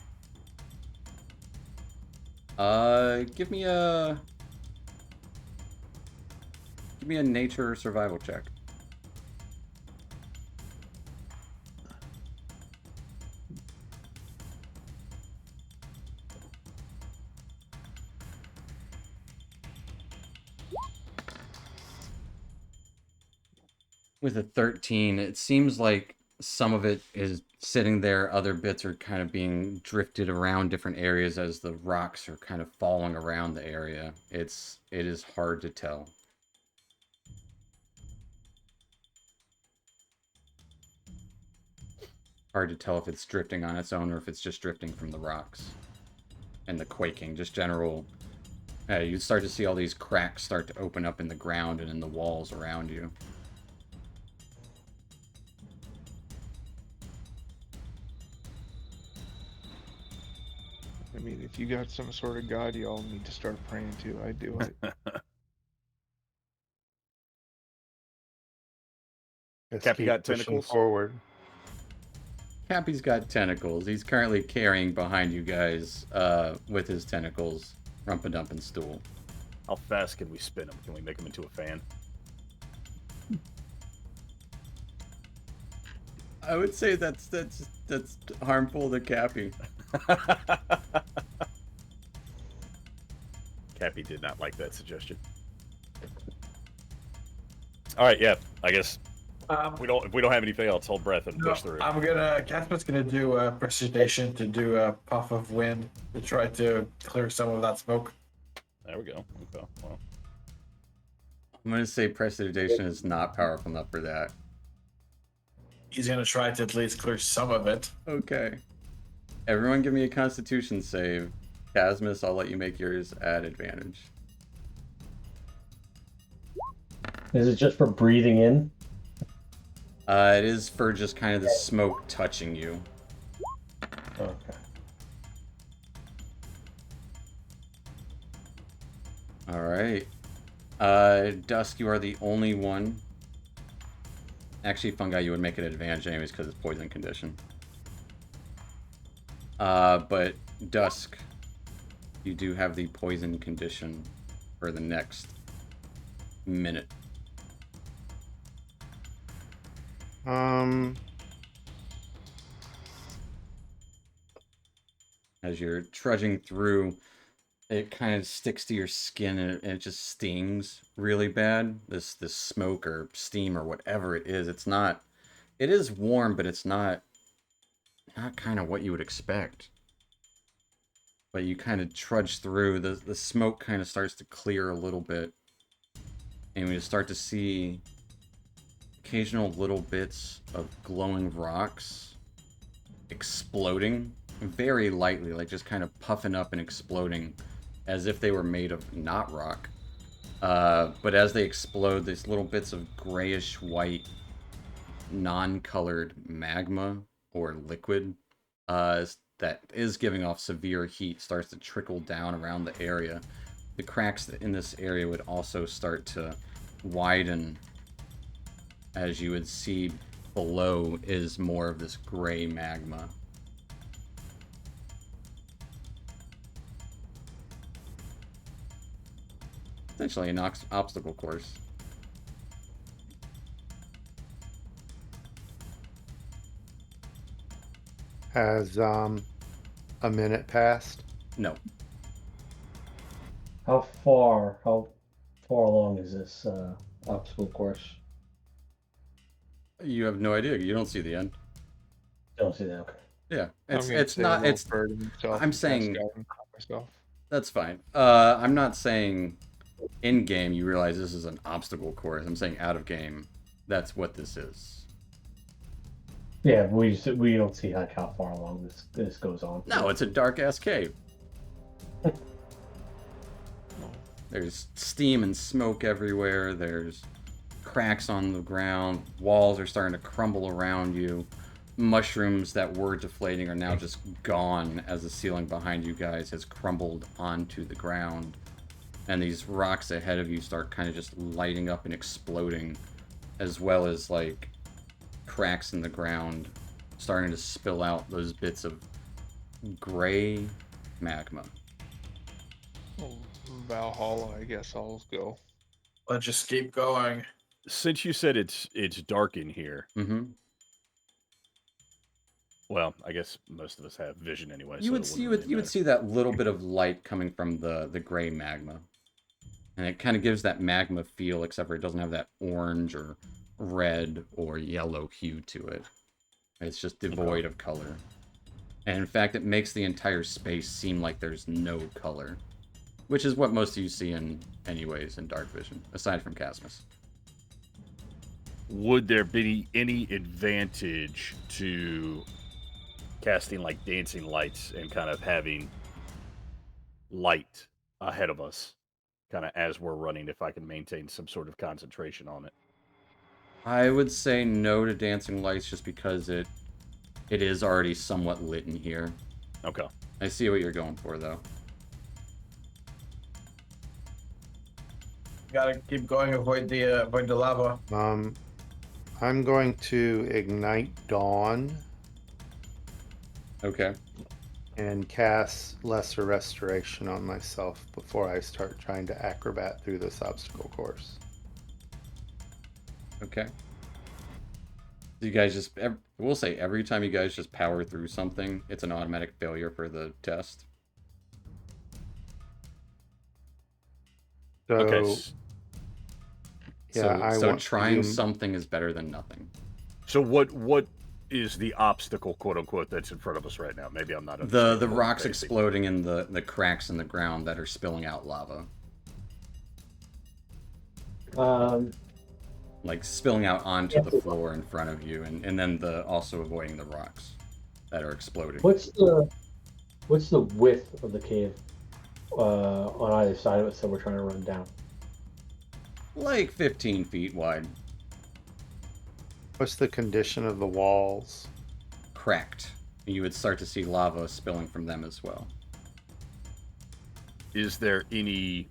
Give me a nature or survival check. With a 13, it seems like some of it is sitting there, other bits are kind of being drifted around different areas as the rocks are kind of falling around the area. It is hard to tell. Hard to tell if it's drifting on its own or if it's just drifting from the rocks and the quaking, just general. You start to see all these cracks start to open up in the ground and in the walls around you. I mean, if you got some sort of god you all need to start praying to, I'd do it. Cappy got tentacles? Forward. Cappy's got tentacles. He's currently carrying behind you guys with his tentacles, Rumpa-Dumpin' Stool. How fast can we spin him? Can we make him into a fan? I would say that's harmful to Cappy. Cappy did not like that suggestion. All right, yeah, I guess if we don't have anything else, hold breath and push through. Casper's gonna do a precipitation to do a puff of wind to try to clear some of that smoke. There we go. Okay, well. I'm gonna say prestidigitation is not powerful enough for that. He's gonna try to at least clear some of it. Okay. Everyone give me a Constitution save. Casmus, I'll let you make yours at advantage. Is it just for breathing in? It is for just kind of the smoke touching you. Okay. Alright. Dusk, you are the only one. Actually, Fungi, you would make it advantage anyways because it's poison condition. But Dusk, you do have the poison condition for the next minute. As you're trudging through, it kind of sticks to your skin and it just stings really bad. This smoke or steam or whatever it is, it's not. It is warm, but it's not kind of what you would expect. But you kind of trudge through. The smoke kind of starts to clear a little bit, and we start to see occasional little bits of glowing rocks exploding very lightly, like just kind of puffing up and exploding as if they were made of not rock. But as they explode, these little bits of grayish white, non-colored magma or liquid that is giving off severe heat starts to trickle down around the area. The cracks in this area would also start to widen. As you would see below is more of this gray magma. Essentially an obstacle course. Has a minute passed? No. How far along is this obstacle course? You have no idea. You don't see the end. Don't see that. Okay. Yeah, I'm it's not. It's. I'm saying that's fine. I'm not saying in game you realize this is an obstacle course. I'm saying out of game, that's what this is. Yeah, we don't see like how far along this goes on. No, it's a dark ass cave. There's steam and smoke everywhere. There's cracks on the ground. Walls are starting to crumble around you. Mushrooms that were deflating are now just gone as the ceiling behind you guys has crumbled onto the ground. And these rocks ahead of you start kind of just lighting up and exploding, as well as like cracks in the ground starting to spill out those bits of gray magma. Oh, Valhalla, I guess I'll go. Let's just keep going. Since you said it's dark in here, Mm-hmm. well, I guess most of us have vision anyway. You would see that little bit of light coming from the gray magma, and it kind of gives that magma feel, except for it doesn't have that orange or red or yellow hue to it. It's just devoid of color. And in fact, it makes the entire space seem like there's no color. Which is what most of you see in anyways in Dark Vision, aside from Casmus. Would there be any advantage to casting like dancing lights and kind of having light ahead of us, kind of as we're running, if I can maintain some sort of concentration on it? I would say no to dancing lights just because it is already somewhat lit in here. Okay. I see what you're going for, though. Gotta keep going. Avoid the lava. I'm going to ignite Dawn Okay. and cast Lesser Restoration on myself before I start trying to acrobat through this obstacle course. Okay. You guys just... We'll say every time you guys just power through something, it's an automatic failure for the test. So, Okay. yeah, So trying something is better than nothing. So what is the obstacle, quote unquote, that's in front of us right now? Maybe I'm not The understanding what rocks we're facing. exploding in the cracks in the ground that are spilling out lava. Like spilling out onto the floor in front of you, and then also avoiding the rocks that are exploding. What's the width of the cave on either side of it? So we're trying to run down. Like 15 feet wide. what's the condition of the walls? Cracked. You would start to see lava spilling from them as well. Is there any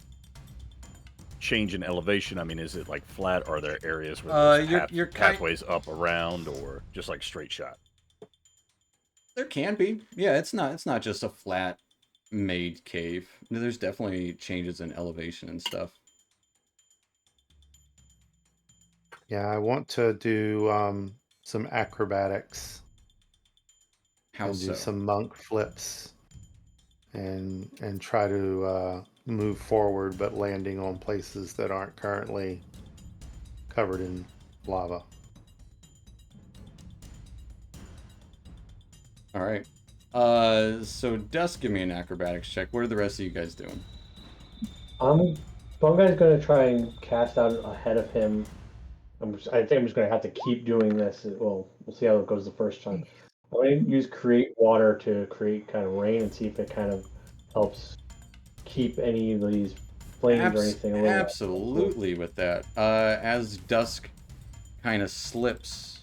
change in elevation? I mean, is it like flat? Are there areas where there's pathways up, around, or just like straight shot? There can be. Yeah, it's not just a flat made cave. There's definitely changes in elevation and stuff. Yeah, I want to do some acrobatics. How and so? do some monk flips and try to move forward, but landing on places that aren't currently covered in lava. All right. So Dusk, give me an acrobatics check. What are the rest of you guys doing? Fungai's gonna try and cast out ahead of him. I think I'm just gonna have to keep doing this. Well, we'll see how it goes the first time. I'm gonna use create water to create kind of rain and see if it kind of helps keep any of these flames or anything away. Absolutely with that. As Dusk kind of slips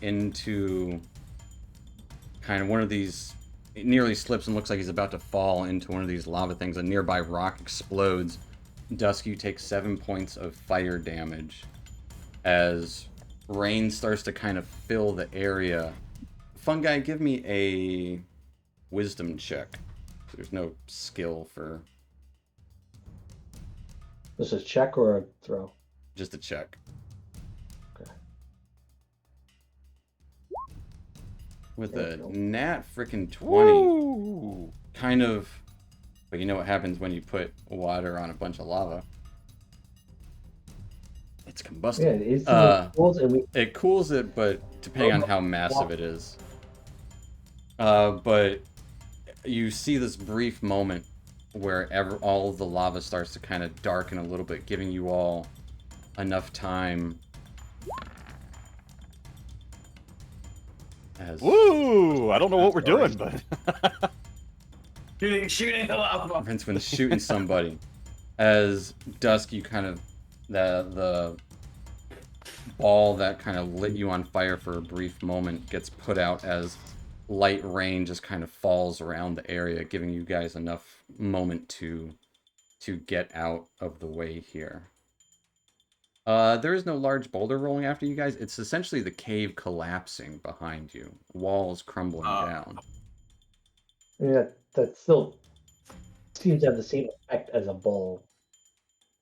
into kind of one of these, it nearly slips and looks like he's about to fall into one of these lava things. A nearby rock explodes. Dusk, you take 7 points of fire damage as rain starts to kind of fill the area. Fungi, give me a wisdom check. There's no skill for... This is check or a throw? Just a check. Okay. With a nat frickin' 20. Woo! Kind of... But you know what happens when you put water on a bunch of lava? It's combustible. Yeah, it cools and It cools it, but depending on how massive it is. But you see this brief moment where all of the lava starts to kind of darken a little bit, giving you all enough time. Woo! I don't know what we're doing, but shooting the lava. Rincewind shooting somebody. As Dusk, you kind of the ball that kind of lit you on fire for a brief moment gets put out as light rain just kind of falls around the area, giving you guys enough moment to get out of the way here. There is no large boulder rolling after you guys. It's essentially the cave collapsing behind you. Walls crumbling down. I mean, that still seems to have the same effect as a ball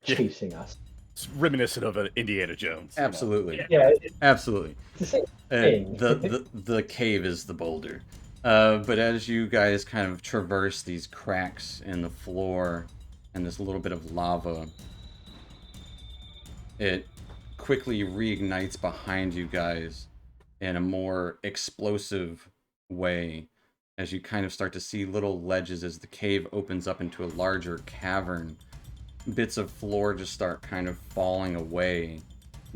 chasing us. it's reminiscent of an Indiana Jones. you know? Absolutely. Yeah, Absolutely. it's the same thing. The cave is the boulder. But as you guys kind of traverse these cracks in the floor and this little bit of lava, it quickly reignites behind you guys in a more explosive way as you kind of start to see little ledges as the cave opens up into a larger cavern. Bits of floor just start kind of falling away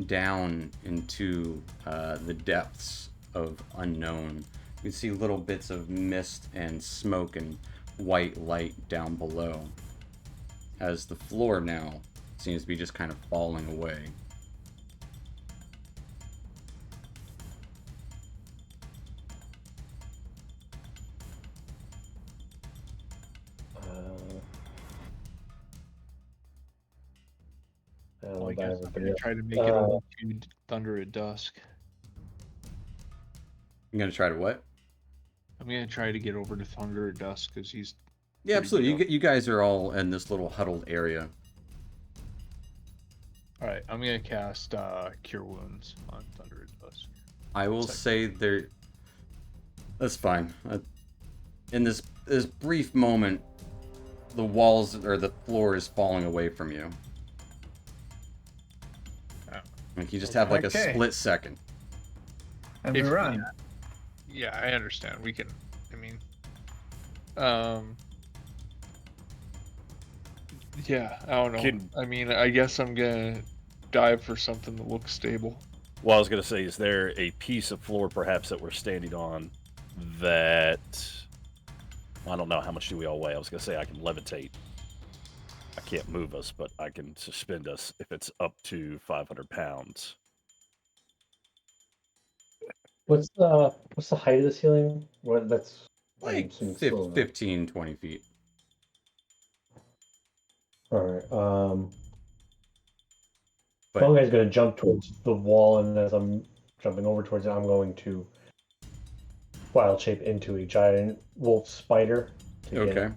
down into the depths of unknown. You can see little bits of mist and smoke and white light down below as the floor now seems to be just kind of falling away. I guess I'm gonna try to make it over to Thunder at Dusk. I'm gonna try to what? I'm gonna try to get over to Thunder at Dusk because he's. Yeah, absolutely. You guys are all in this little huddled area. All right, I'm gonna cast Cure Wounds on Thunder at Dusk. I will say there. That's fine. In this brief moment, the walls or the floor is falling away from you. Oh. Like you just have like a split second. And we run. Yeah, I understand. We can. I mean, yeah, I don't know. I mean, I guess I'm gonna dive for something that looks stable. Well, I was gonna say, is there a piece of floor perhaps that we're standing on that I don't know how much do we all weigh? I was gonna say I can levitate. I can't move us, but I can suspend us if it's up to 500 pounds. What's the height of the ceiling? What that's like 15, 20 feet. All right. Fungai's going to jump towards the wall, and as I'm jumping over towards it, I'm going to wild shape into a giant wolf spider to get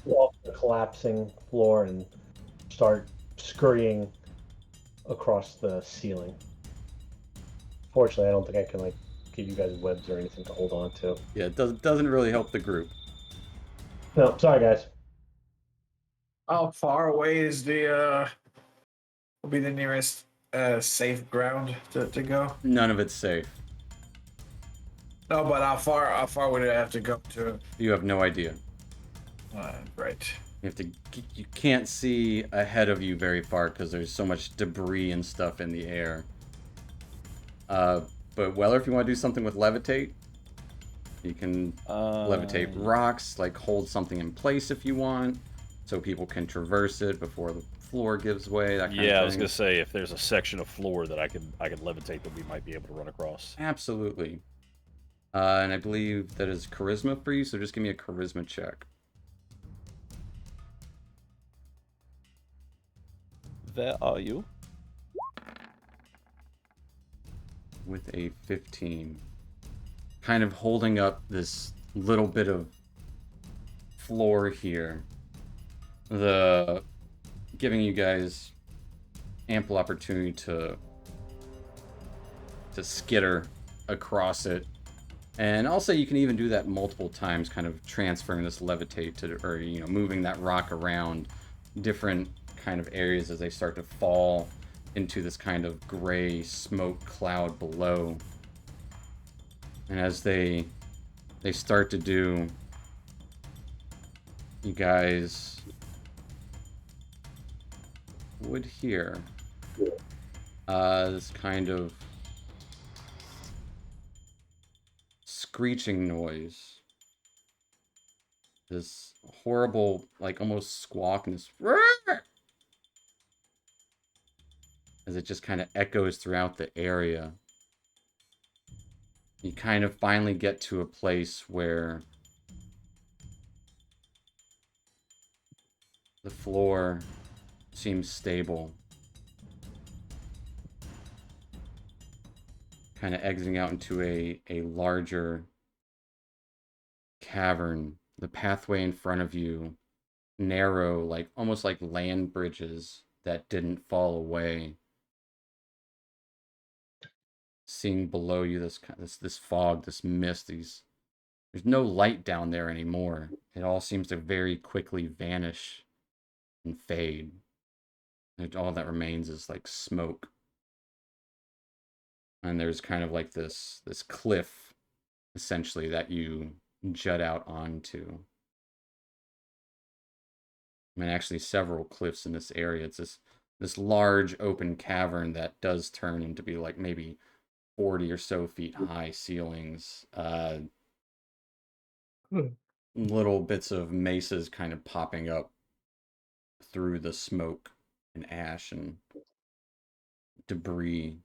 off the collapsing floor and start scurrying across the ceiling. Fortunately, I don't think I can give you guys webs or anything to hold on to. Yeah, it doesn't really help the group. No, sorry guys. How far away is will be the nearest safe ground to go? None of it's safe. No, but how far would it have to go to? You have no idea. Right. You can't see ahead of you very far because there's so much debris and stuff in the air. But Weller, if you want to do something with levitate, you can levitate rocks, like hold something in place if you want, so people can traverse it before the floor gives way. That kind of thing. I was gonna say if there's a section of floor that I could levitate that we might be able to run across. Absolutely. And I believe that is charisma for you, so just give me a charisma check. Where are you? With a 15. Kind of holding up this little bit of floor here. Giving you guys ample opportunity to skitter across it. And I'll say you can even do that multiple times, kind of transferring this levitate or moving that rock around different kind of areas as they start to fall into this kind of gray smoke cloud below. And as they start to do, you guys would hear this kind of screeching noise. This horrible, almost squawk, and this as it just kind of echoes throughout the area. You kind of finally get to a place where the floor seems stable. Kind of exiting out into a larger cavern. The pathway in front of you, narrow, almost like land bridges that didn't fall away. Seeing below you this fog, this mist, there's no light down there anymore. It all seems to very quickly vanish and fade. And all that remains is smoke And there's kind of like this cliff, essentially, that you jut out onto. I mean, actually, several cliffs in this area. It's this large open cavern that does turn into be like maybe 40 or so feet high ceilings. Little bits of mesas kind of popping up through the smoke and ash and debris.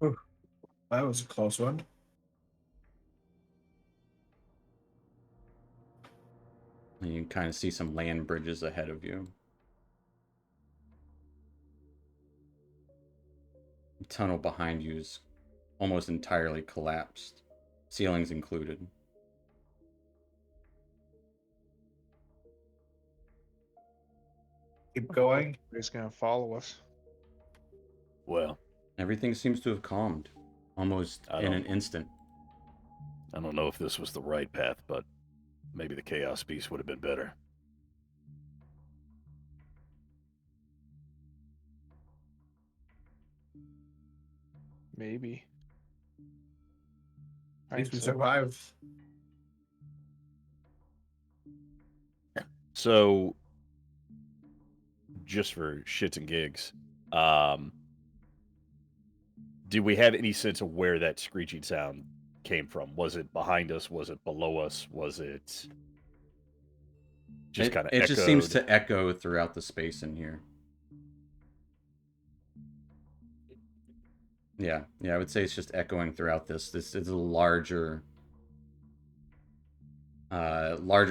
Ooh, that was a close one. And you can kind of see some land bridges ahead of you. The tunnel behind you is almost entirely collapsed, ceilings included. Keep going. He's gonna follow us. Well, Everything seems to have calmed almost in an instant. I don't know if this was the right path, but maybe the Chaos Beast would have been better. Maybe. At least we Hindsight. survived. So, just for shits and gigs, do we have any sense of where that screeching sound came from? Was it behind us? Was it below us? Was it just kind of It just seems to echo throughout the space in here. Yeah, I would say it's just echoing throughout this. This is a larger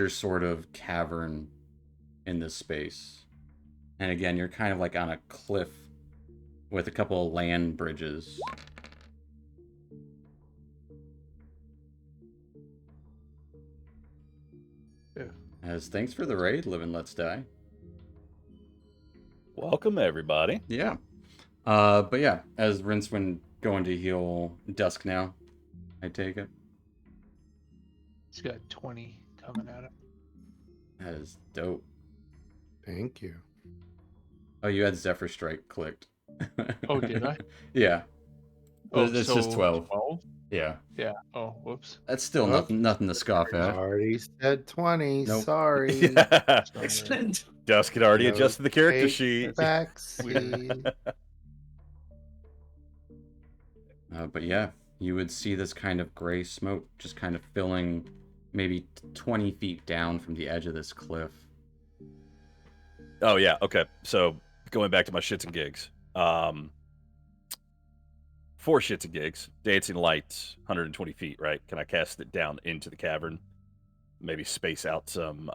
sort of cavern in this space. And again, you're kind of like on a cliff with a couple of land bridges. Yeah. As thanks for the raid, Live and Let's Die. Welcome, everybody. Yeah. But yeah, as Rincewind going to heal Dusk now, I take it. He's got 20 coming at him. That is dope. Thank you. Oh, you had Zephyr Strike clicked. Oh, did I? Yeah. Oh, It's just 12. 12? Yeah. Yeah. Oh, whoops. That's still Oh. nothing to scoff at. Already said 20. Nope. Sorry. Excellent. Dusk had already No adjusted the character take sheet. Backseat. But yeah, you would see this kind of gray smoke just kind of filling maybe 20 feet down from the edge of this cliff. Oh yeah, okay. So going back to my shits and gigs. 4 shits and gigs. Dancing lights, 120 feet, right? Can I cast it down into the cavern? Maybe space out some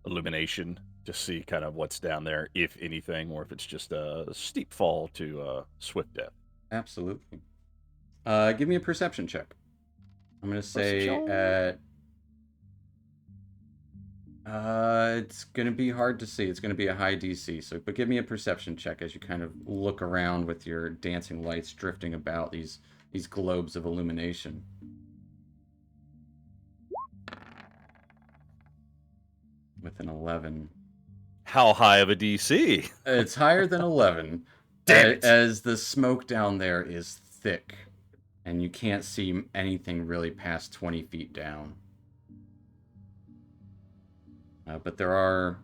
illumination to see kind of what's down there, if anything, or if it's just a steep fall to swift death. Absolutely. Give me a perception check. I'm gonna say Perception. it's gonna be hard to see. It's gonna be a high DC. But give me a perception check as you kind of look around with your dancing lights drifting about these globes of illumination. With an 11. How high of a DC? It's higher than 11. Damn it. As the smoke down there is thick, and you can't see anything really past 20 feet down. But there are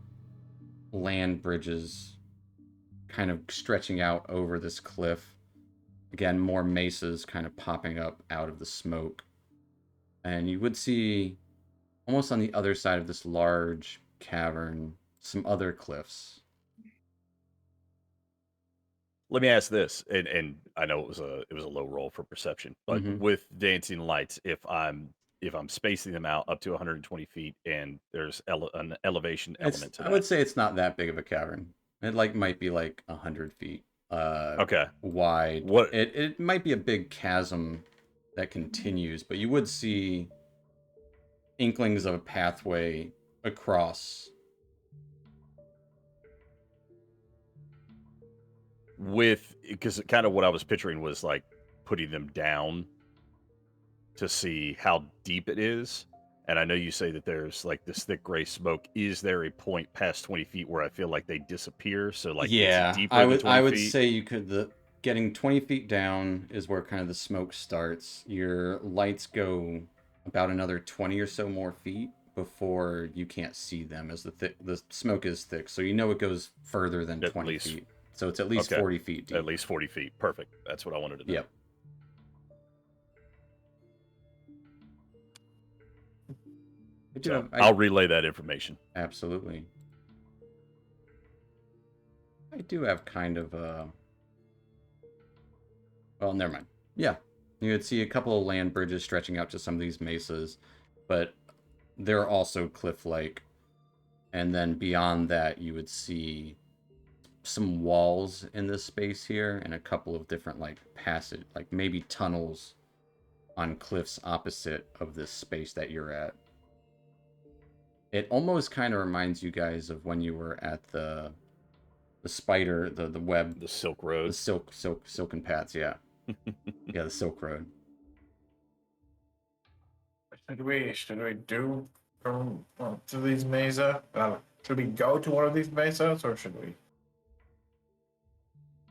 land bridges kind of stretching out over this cliff. Again, more mesas kind of popping up out of the smoke. And you would see, almost on the other side of this large cavern, some other cliffs. Let me ask this, and I know it was a low roll for perception, but with dancing lights, if I'm spacing them out up to 120 feet, and there's an elevation element to that, I would say it's not that big of a cavern. It might be like 100 feet. Okay. Wide. What? It might be a big chasm that continues, but you would see inklings of a pathway across. Because kind of what I was picturing was like putting them down to see how deep it is. And I know you say that there's like this thick gray smoke. Is there a point past 20 feet where I feel like they disappear? So like, is it deeper than 20 I would feet? say you could. Getting 20 feet down is where kind of the smoke starts. Your lights go about another 20 or so more feet before you can't see them, as the smoke is thick. So you know it goes further than 20 feet. So it's at least 40 feet deep. At least 40 feet. Perfect. That's what I wanted to know. Yep. I'll relay that information. Absolutely. I do have kind of a... Well, never mind. Yeah. You would see a couple of land bridges stretching out to some of these mesas, but they're also cliff-like. And then beyond that, you would see some walls in this space here and a couple of different, like, passage, like maybe tunnels on cliffs opposite of this space that you're at. It almost kind of reminds you guys of when you were at the spider, the web, the Silk Road, the silken paths. Yeah, yeah, the Silk Road. Should we do to these mesas? Should we go to one of these mesas, or should we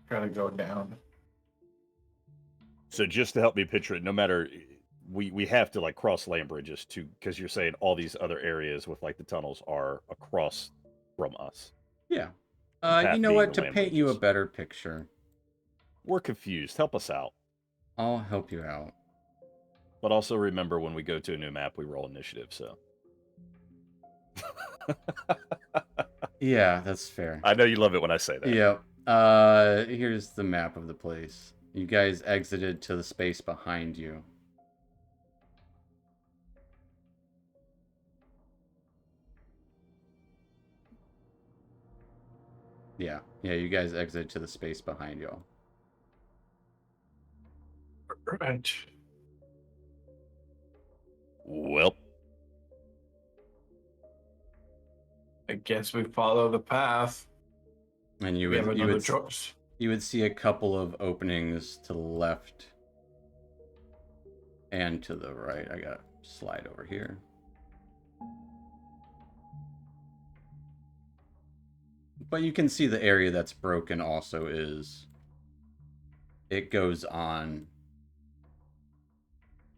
try to go down? So just to help me picture it, no matter. We have to like cross land bridges to, because you're saying all these other areas with like the tunnels are across from us. Yeah. You know what? To paint you a better picture. We're confused. Help us out. I'll help you out. But also remember, when we go to a new map, we roll initiative, so. Yeah, that's fair. I know you love it when I say that. Yeah. Here's the map of the place. You guys exited to the space behind you. Yeah, you guys exit to the space behind y'all. Right. Well, I guess we follow the path. And you would see a couple of openings to the left and to the right. I gotta slide over here. But you can see the area that's broken also is... It goes on...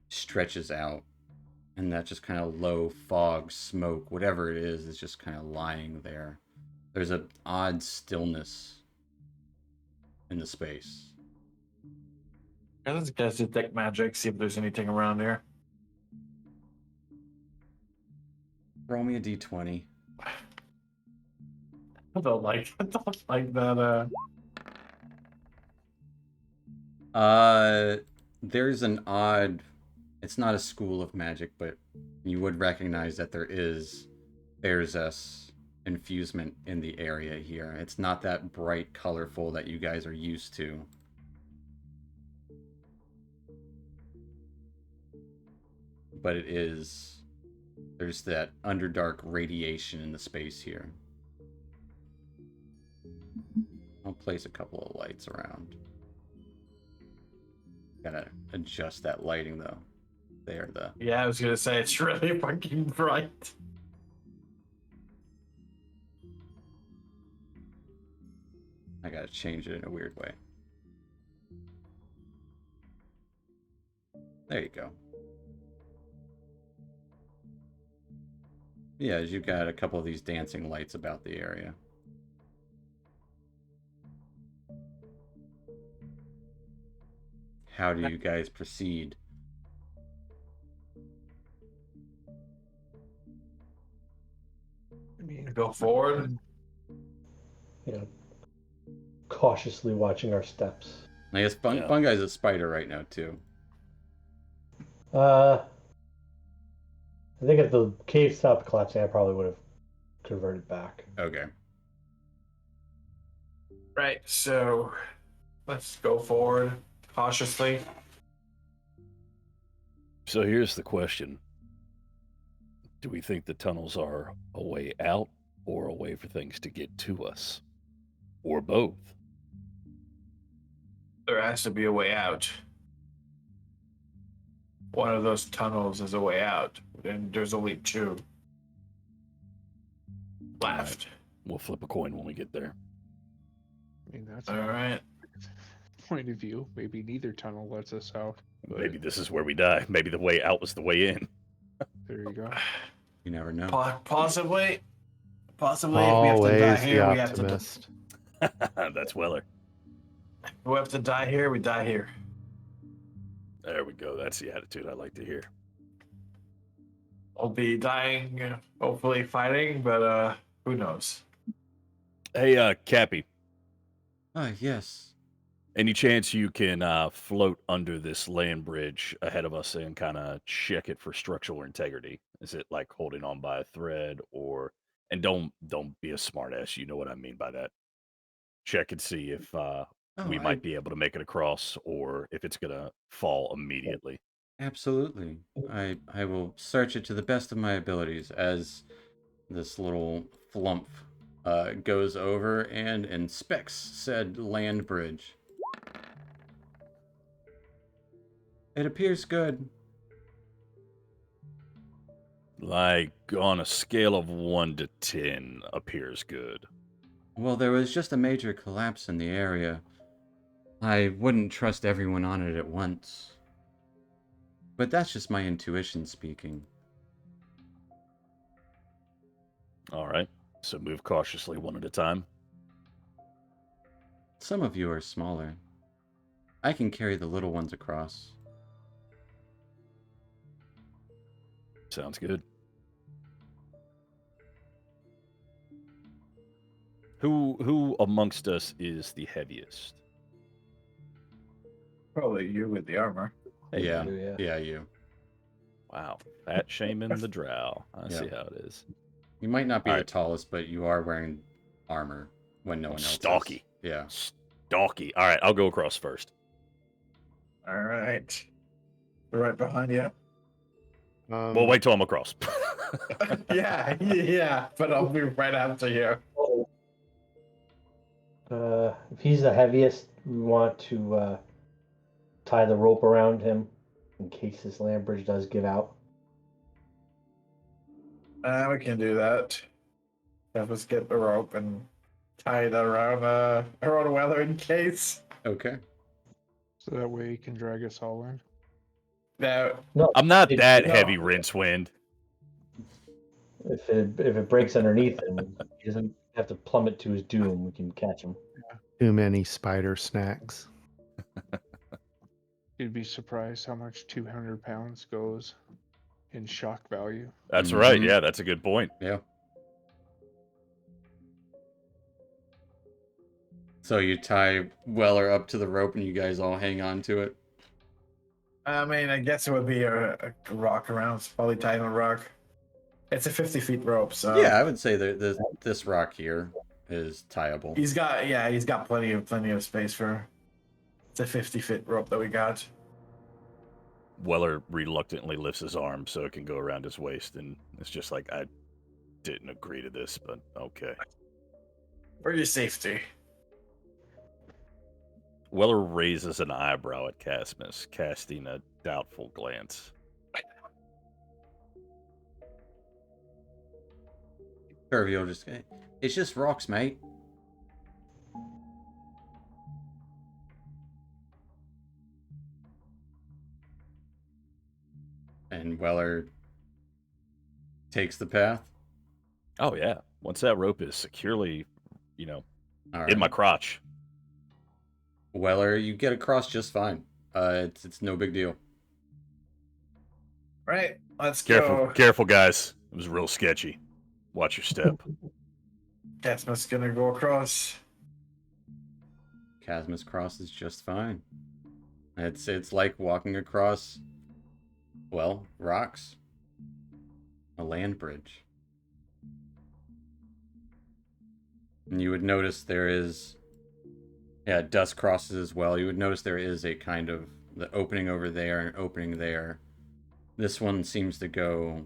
Stretches out. And that just kind of low fog, smoke, whatever it is just kind of lying there. There's an odd stillness in the space. Let's guess detect magic, see if there's anything around here. Roll me a d20. I don't like that. There's an odd... It's not a school of magic, but you would recognize that there's Berzes infusement in the area here. It's not that bright, colorful that you guys are used to. But it is... There's that underdark radiation in the space here. I'll place a couple of lights around. Gotta adjust that lighting, though. Yeah, I was gonna say, it's really fucking bright. I gotta change it in a weird way. There you go. Yeah, you've got a couple of these dancing lights about the area. How do you guys proceed? Go forward. Cautiously watching our steps. I guess Funguy's a spider right now too. I think if the cave stopped collapsing, I probably would have converted back. Okay. Right, so let's go forward cautiously. So here's the question. Do we think the tunnels are a way out or a way for things to get to us? Or both? There has to be a way out. one of those tunnels is a way out, and there's only 2 left. We'll flip a coin when we get there. I mean, that's All right. point of view. Maybe neither tunnel lets us out. But Maybe this is where we die. Maybe the way out was the way in. there you go. You never know. Possibly. Possibly, if we have to die Always the here, we have to. optimist. That's Weller. If we have to die here, we die here. There we go. That's the attitude I like to hear. I'll be dying, hopefully fighting, but who knows? Hey, Cappy. Yes. Any chance you can float under this land bridge ahead of us and kind of check it for structural integrity? Is it like holding on by a thread, or? And don't be a smartass. You know what I mean by that. Check and see if we might be able to make it across, or if it's gonna fall immediately. Absolutely. I will search it to the best of my abilities as this little flump goes over and inspects said land bridge. It appears good. Like on a scale of 1 to 10, appears good. Well, there was just a major collapse in the area. I wouldn't trust everyone on it at once. But that's just my intuition speaking. All right. So move cautiously, one at a time. Some of you are smaller. I can carry the little ones across. Sounds good. Who amongst us is the heaviest? Probably you with the armor. Hey, Yeah. man. Yeah, you. Wow. Fat Shaman the Drow. I Yeah. see how it is. You might not be All the right. tallest, but you are wearing armor when no one else Stalky. is. Yeah. Stalky. All right, I'll go across first. All right. Right behind you. Well, wait till I'm across. yeah, but I'll be right after you. If he's the heaviest, we want to tie the rope around him in case this land bridge does give out. We can do that. Have us get the rope and tie it around Weller in case. Okay. So that way he can drag us all in. No, I'm not that no. heavy, Rincewind. If it breaks underneath him, he doesn't have to plummet to his doom. We can catch him. Too many spider snacks. You'd be surprised how much 200 pounds goes in shock value. That's right. Mhm. Yeah, that's a good point. Yeah. So you tie Weller up to the rope and you guys all hang on to it? I mean, I guess it would be a rock around. It's probably tied on a rock. It's a 50 feet rope, so Yeah, I would say that this rock here is tieable. he's got plenty of space for. It's a 50-foot rope that we got. Weller reluctantly lifts his arm so it can go around his waist, and it's just like, I didn't agree to this, but okay. For your safety. Weller raises an eyebrow at Casmus, casting a doubtful glance. Kirby will just, it's just rocks, mate. And Weller takes the path. Oh, yeah. Once that rope is securely, All in right. my crotch. Weller, you get across just fine. It's no big deal. Right, let's Careful, go. careful, guys. It was real sketchy. Watch your step. Casmus gonna go across. Casmus Cross is just fine. It's like walking across, well, rocks. A land bridge. And you would notice there is, dust crosses as well. You would notice there is a kind of the opening over there and opening there. This one seems to go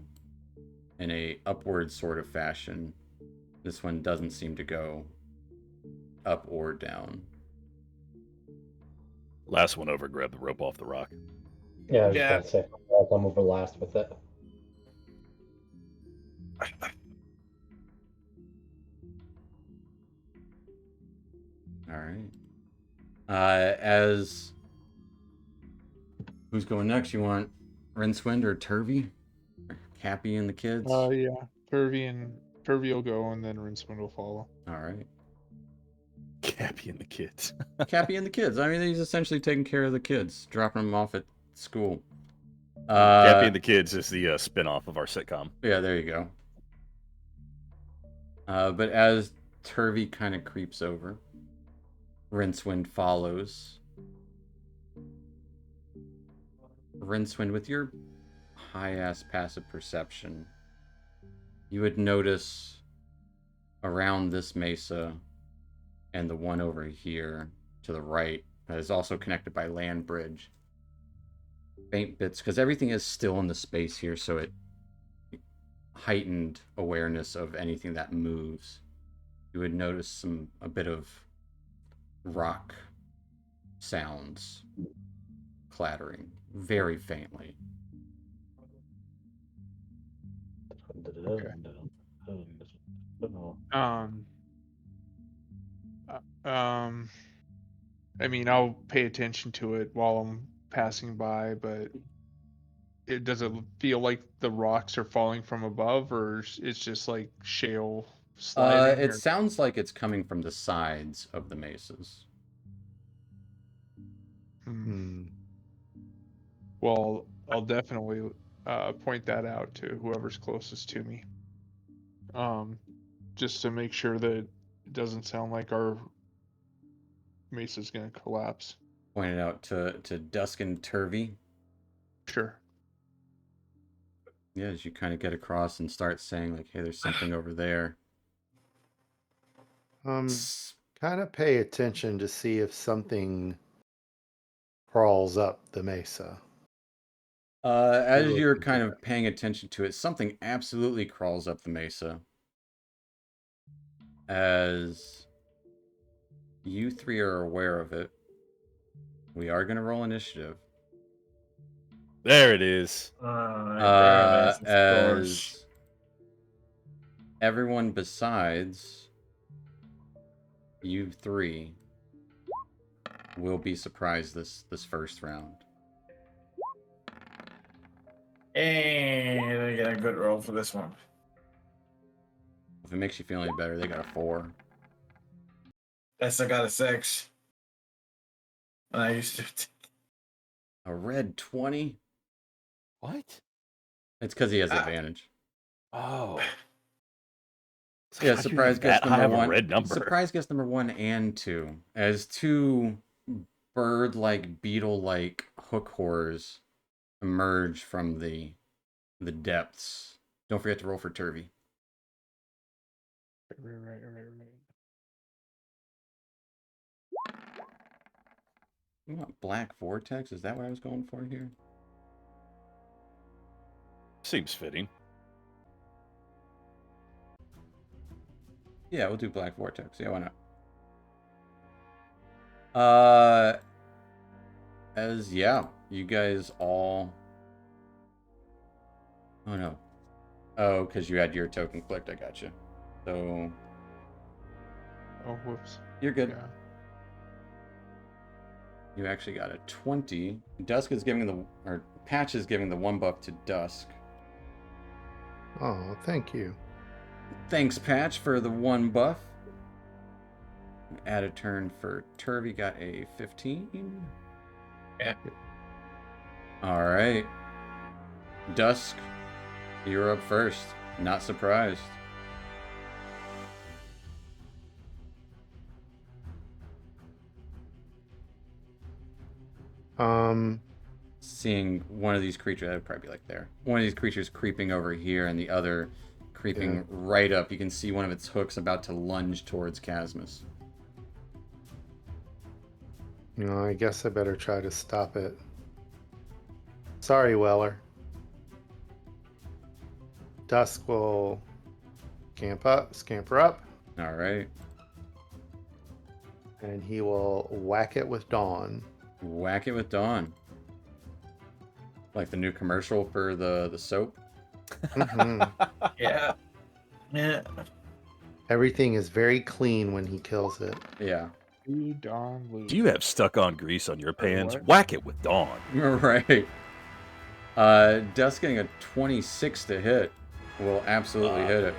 in a upward sort of fashion. This one doesn't seem to go up or down. Last one over, grab the rope off the rock. Yeah, I was Yeah. about to say. I'll come over last with it. All right. As who's going next? You want Rincewind or Turvy? Or Cappy and the kids? Yeah. Turvy will go, and then Rincewind will follow. All right. Cappy and the kids. Cappy and the kids. I mean, he's essentially taking care of the kids, dropping them off at school. Cappy and the kids is the spin-off of our sitcom. Yeah, there you go. But as Turvy kind of creeps over, Rincewind follows. Rincewind, with your high-ass passive perception, you would notice around this mesa and the one over here to the right that is also connected by land bridge. Faint bits, because everything is still in the space here, so it heightened awareness of anything that moves. You would notice a bit of rock sounds clattering very faintly. I mean, I'll pay attention to it while I'm passing by, but does it feel like the rocks are falling from above, or it's just like shale sliding? It sounds like it's coming from the sides of the mesas. Well, I'll definitely point that out to whoever's closest to me. Just to make sure that it doesn't sound like our mesa's gonna collapse. Point it out to Dusk and Turvy. Sure. Yeah, as you kind of get across and start saying, like, hey, there's something over there. Kind of pay attention to see if something crawls up the mesa. As you're kind of paying attention to it, something absolutely crawls up the mesa. As you three are aware of it, we are going to roll initiative. There it is. As everyone besides you three will be surprised this first round. And I get a good roll for this one. If it makes you feel any better, they got a 4. Yes, I got a 6. And I used to. A red 20? What? It's because he has advantage. Oh. Yeah, surprise guest number 1. Red number. Surprise guest number 1 and 2. As 2 bird-like, beetle-like hook horrors emerge from the depths. Don't forget to roll for Turvy. Right. You want Black Vortex? Is that what I was going for here? Seems fitting. Yeah, we'll do Black Vortex. Yeah, why not? You guys all... Oh, no. Oh, because you had your token clicked. I got you. So... Oh, whoops. You're good. Yeah. You actually got a 20. Dusk is giving Patch is giving the 1 buff to Dusk. Oh, thank you. Thanks, Patch, for the 1 buff. Add a turn for Turvy, got a 15. Yeah. All right. Dusk, you're up first. Not surprised. Seeing one of these creatures, that would probably be like there. One of these creatures creeping over here and the other creeping right up. You can see one of its hooks about to lunge towards Casmus. I guess I better try to stop it. Sorry, Weller. Dusk will scamper up. All right. And he will whack it with Dawn. Whack it with Dawn. Like the new commercial for the soap. Mhm. Yeah. Yeah. Everything is very clean when he kills it. Yeah. Ooh, Dawn Lou. Do you have stuck-on grease on your pans? what? Whack it with Dawn. Right. Dusk getting a 26 to hit will absolutely hit it.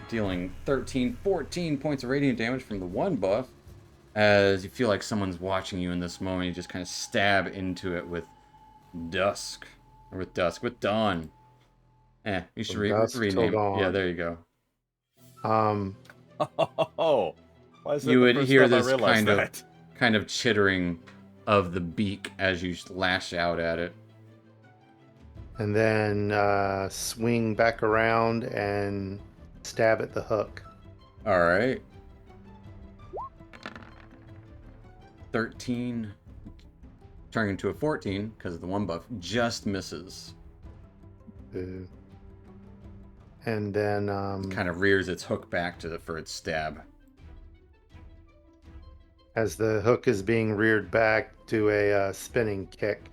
Dealing 14 points of radiant damage from the one buff. As you feel like someone's watching you in this moment, you just kind of stab into it with Dusk. Or with Dawn. You should From dusk till rename. dawn. Yeah, there you go. Oh, why is that You the would first hear time I this realized kind of chittering of the beak as you lash out at it. And then swing back around and stab at the hook. All right. 13 turning into a 14 because of the one buff just misses. Ooh. And then Kind of rears its hook back for its stab. as the hook is being reared back, do a spinning kick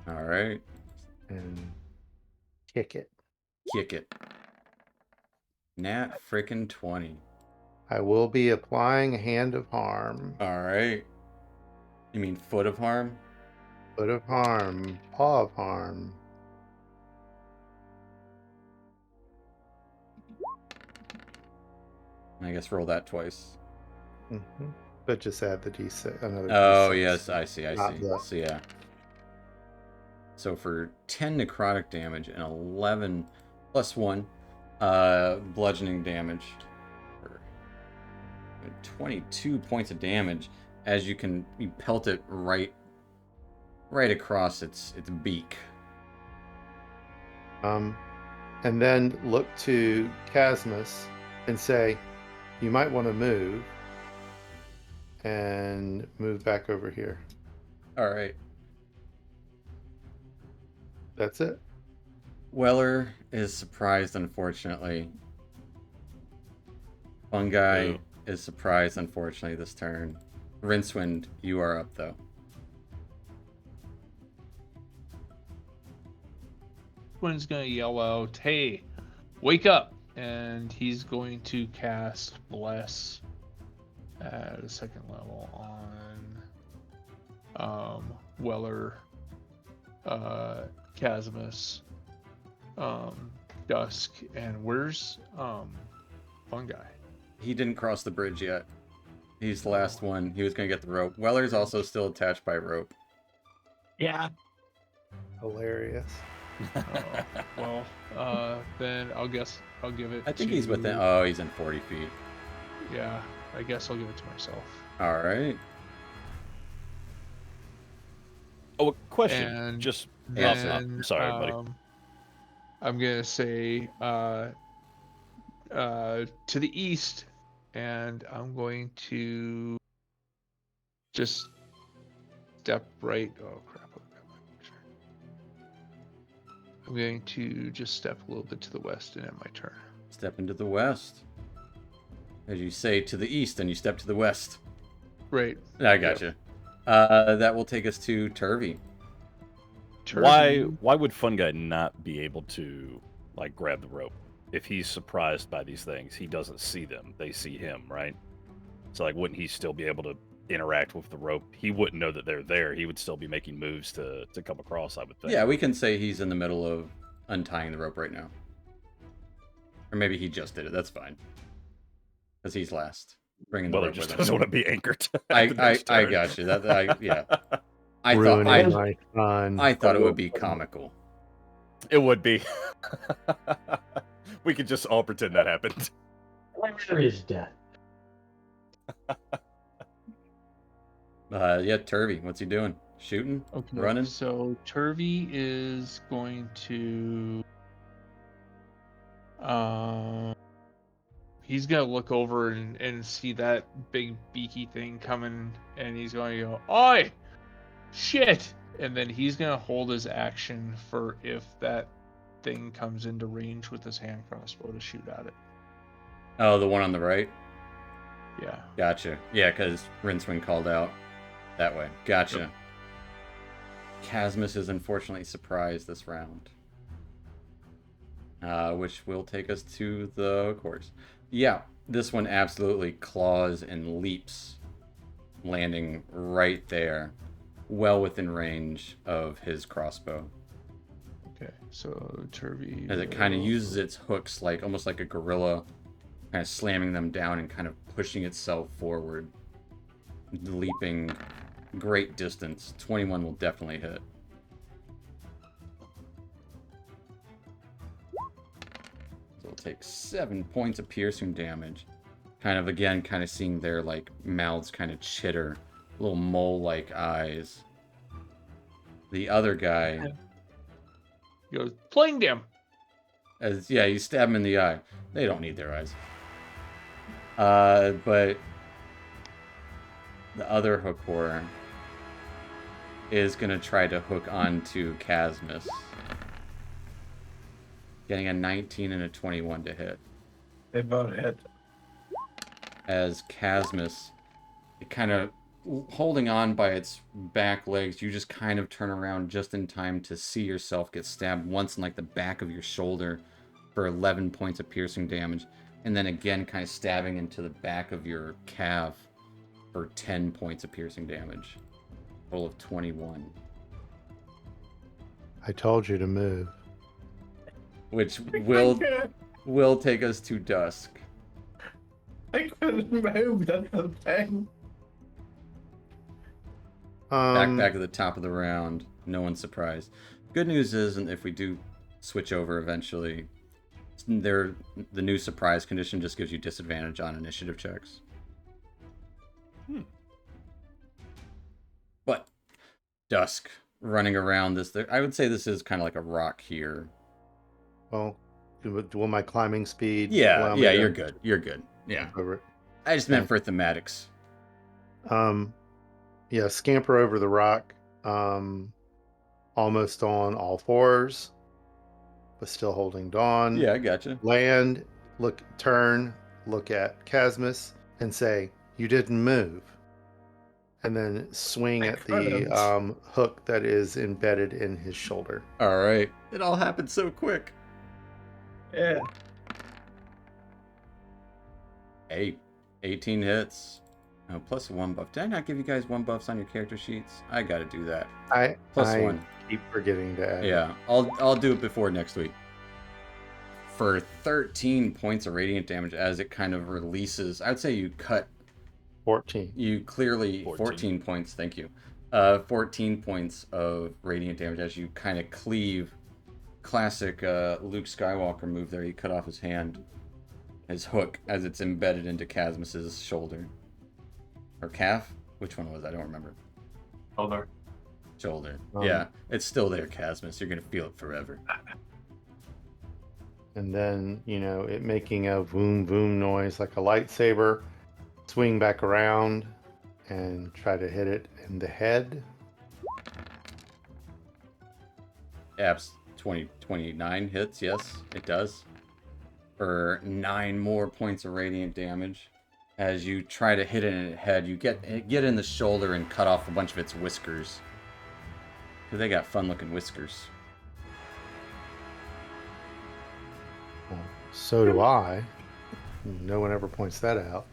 All right. and kick it. Kick it. Nat frickin' 20. I will be applying Hand of Harm. All right. You mean Foot of Harm? Foot of Harm. Paw of Harm. I guess roll that twice. Mm-hmm. But just add the D6. Another Oh, D6. yes, I see. Not the- So, yeah. So for 10 necrotic damage and 11 plus 1 bludgeoning damage, for 22 points of damage, as you pelt it right across its beak. And then look to Casmus and say, you might want to move and move back over here. All right. That's it. Weller is surprised, unfortunately. Fungi Ooh. is surprised, unfortunately, this turn. Rincewind, you are up, though. Rince's gonna yell out, "Hey, wake up!" And he's going to cast Bless at a second level on Weller, Casimus, Dusk, and where's Fungi? He didn't cross the bridge yet. He's the last one. He was going to get the rope. Weller's also still attached by rope. Yeah. Hilarious. Then I'll give it. I think to, he's within... Oh, he's in 40 feet. Yeah, I guess I'll give it to myself. All right. Oh, a question. And Just then, sorry, buddy. I'm gonna say to the east, and I'm going to just step right. Oh crap! I'm going to just step a little bit to the west and end my turn. Step into the west. As you say, to the east, and you step to the west. Right. I gotcha. That will take us to Turvy. Why would Fungi not be able to like grab the rope? If he's surprised by these things, he doesn't see them. They see him, right? So like wouldn't he still be able to interact with the rope? He wouldn't know that they're there. He would still be making moves to come across, I would think. Yeah, we can say he's in the middle of untying the rope right now. Or maybe he just did it. That's fine. Because he's last. Bringing the Well, he rope just with doesn't him. want to be anchored. I the next turn. got you. Yeah. Ruining I my fun. thought it would be comical. It would be. We could just all pretend that happened. Where is death? Yeah, Turvy, what's he doing? Shooting? Okay, Running? So Turvy is going to he's gonna look over and see that big beaky thing coming, and he's going to go, "Oi! Shit!" And then he's gonna hold his action for if that thing comes into range with his hand crossbow to shoot at it. Oh, the one on the right? Yeah. Gotcha. Yeah, because Rincewind called out that way. Gotcha. Casmus is unfortunately surprised this round. Which will take us to the course. Yeah, this one absolutely claws and leaps, landing right there, well within range of his crossbow. Okay, so Turvey. As it kind of uses its hooks like almost like a gorilla, kind of slamming them down and kind of pushing itself forward, leaping great distance. 21 will definitely hit. So it'll take 7 points of piercing damage. Kind of again, kind of seeing their like mouths kind of chitter, little mole-like eyes. The other guy. He goes, playing them. As yeah, you stab him in the eye. They don't need their eyes. But the other hook horror is gonna try to hook onto Casmus. Getting a 19 and a 21 to hit. They both hit. As Casmus, it kind of holding on by its back legs, you just kind of turn around just in time to see yourself get stabbed once in like the back of your shoulder for 11 points of piercing damage, and then again kind of stabbing into the back of your calf for 10 points of piercing damage. Total of 21. I told you to move. Which will take us to dusk. I couldn't move, that's the thing. Back at the top of the round. No one's surprised. Good news is, and if we do switch over eventually, the new surprise condition just gives you disadvantage on initiative checks. But dusk running around this. I would say this is kind of like a rock here. Well, will my climbing speed? Yeah, you're good. You're good. Yeah. Over it. I just meant for thematics. Yeah, scamper over the rock, almost on all fours, but still holding Dawn. Yeah, I gotcha. Land, turn, look at Casmus, and say, "You didn't move." And then swing at the hook that is embedded in his shoulder. All right. It all happened so quick. Yeah. Hey, 18 hits. Oh, plus 1 buff. Did I not give you guys 1 buffs on your character sheets? I gotta do that. Plus I 1. keep forgetting to add. Yeah, I'll do it before next week. For 13 points of radiant damage as it kind of releases. I would say you cut 14. You clearly 14 points, thank you. 14 points of radiant damage as you kind of cleave. Classic Luke Skywalker move there. You cut off his hand, his hook, as it's embedded into Casmus's shoulder. Or calf? Which one was it? I don't remember. Shoulder. Yeah, it's still there, Casmus. You're gonna feel it forever. And then, it making a boom boom noise like a lightsaber. Swing back around and try to hit it in the head. Apps 29 hits, yes, it does. For 9 more points of radiant damage. As you try to hit it in the head, you get in the shoulder and cut off a bunch of its whiskers. Because they got fun looking whiskers. Well, so do I. No one ever points that out.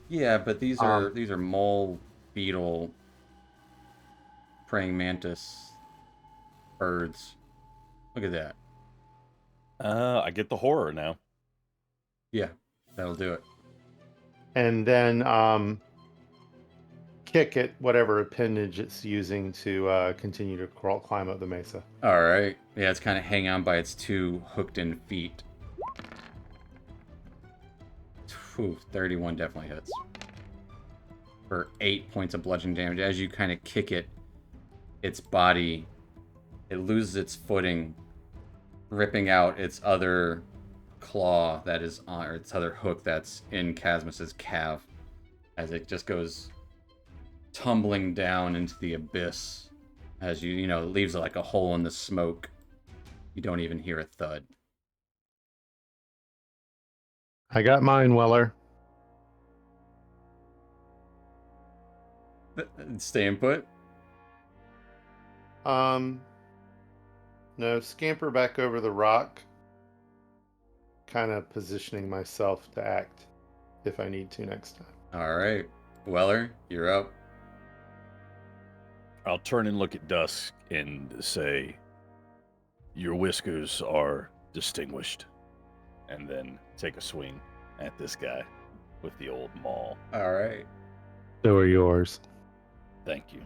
Yeah, but these are mole, beetle, praying mantis, birds. Look at that. I get the horror now. Yeah, that'll do it. And then kick at whatever appendage it's using to continue to climb up the mesa. All right. Yeah, it's kind of hanging on by its 2 hooked-in feet. 31 definitely hits. For 8 points of bludgeoning damage. As you kind of kick it, its body, it loses its footing, ripping out its other claw that is on, or its other hook that's in Casmus's calf, as it just goes tumbling down into the abyss. As it leaves like a hole in the smoke. You don't even hear a thud. I got mine, Weller. Staying put? No, scamper back over the rock. Kind of positioning myself to act if I need to next time. All right. Weller, you're up. I'll turn and look at Dusk and say, "Your whiskers are distinguished," and then take a swing at this guy with the old maul. All right. So are yours. Thank you.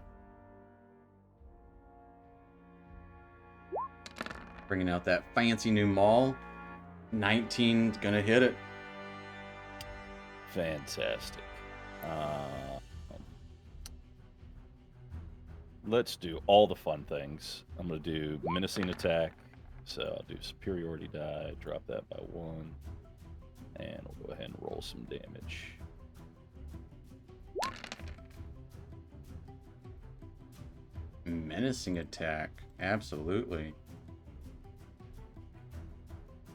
Bringing out that fancy new maul. 19's gonna hit it. Fantastic. Let's do all the fun things. I'm going to do menacing attack. So I'll do superiority die, drop that by 1. And we'll go ahead and roll some damage. Menacing attack. Absolutely.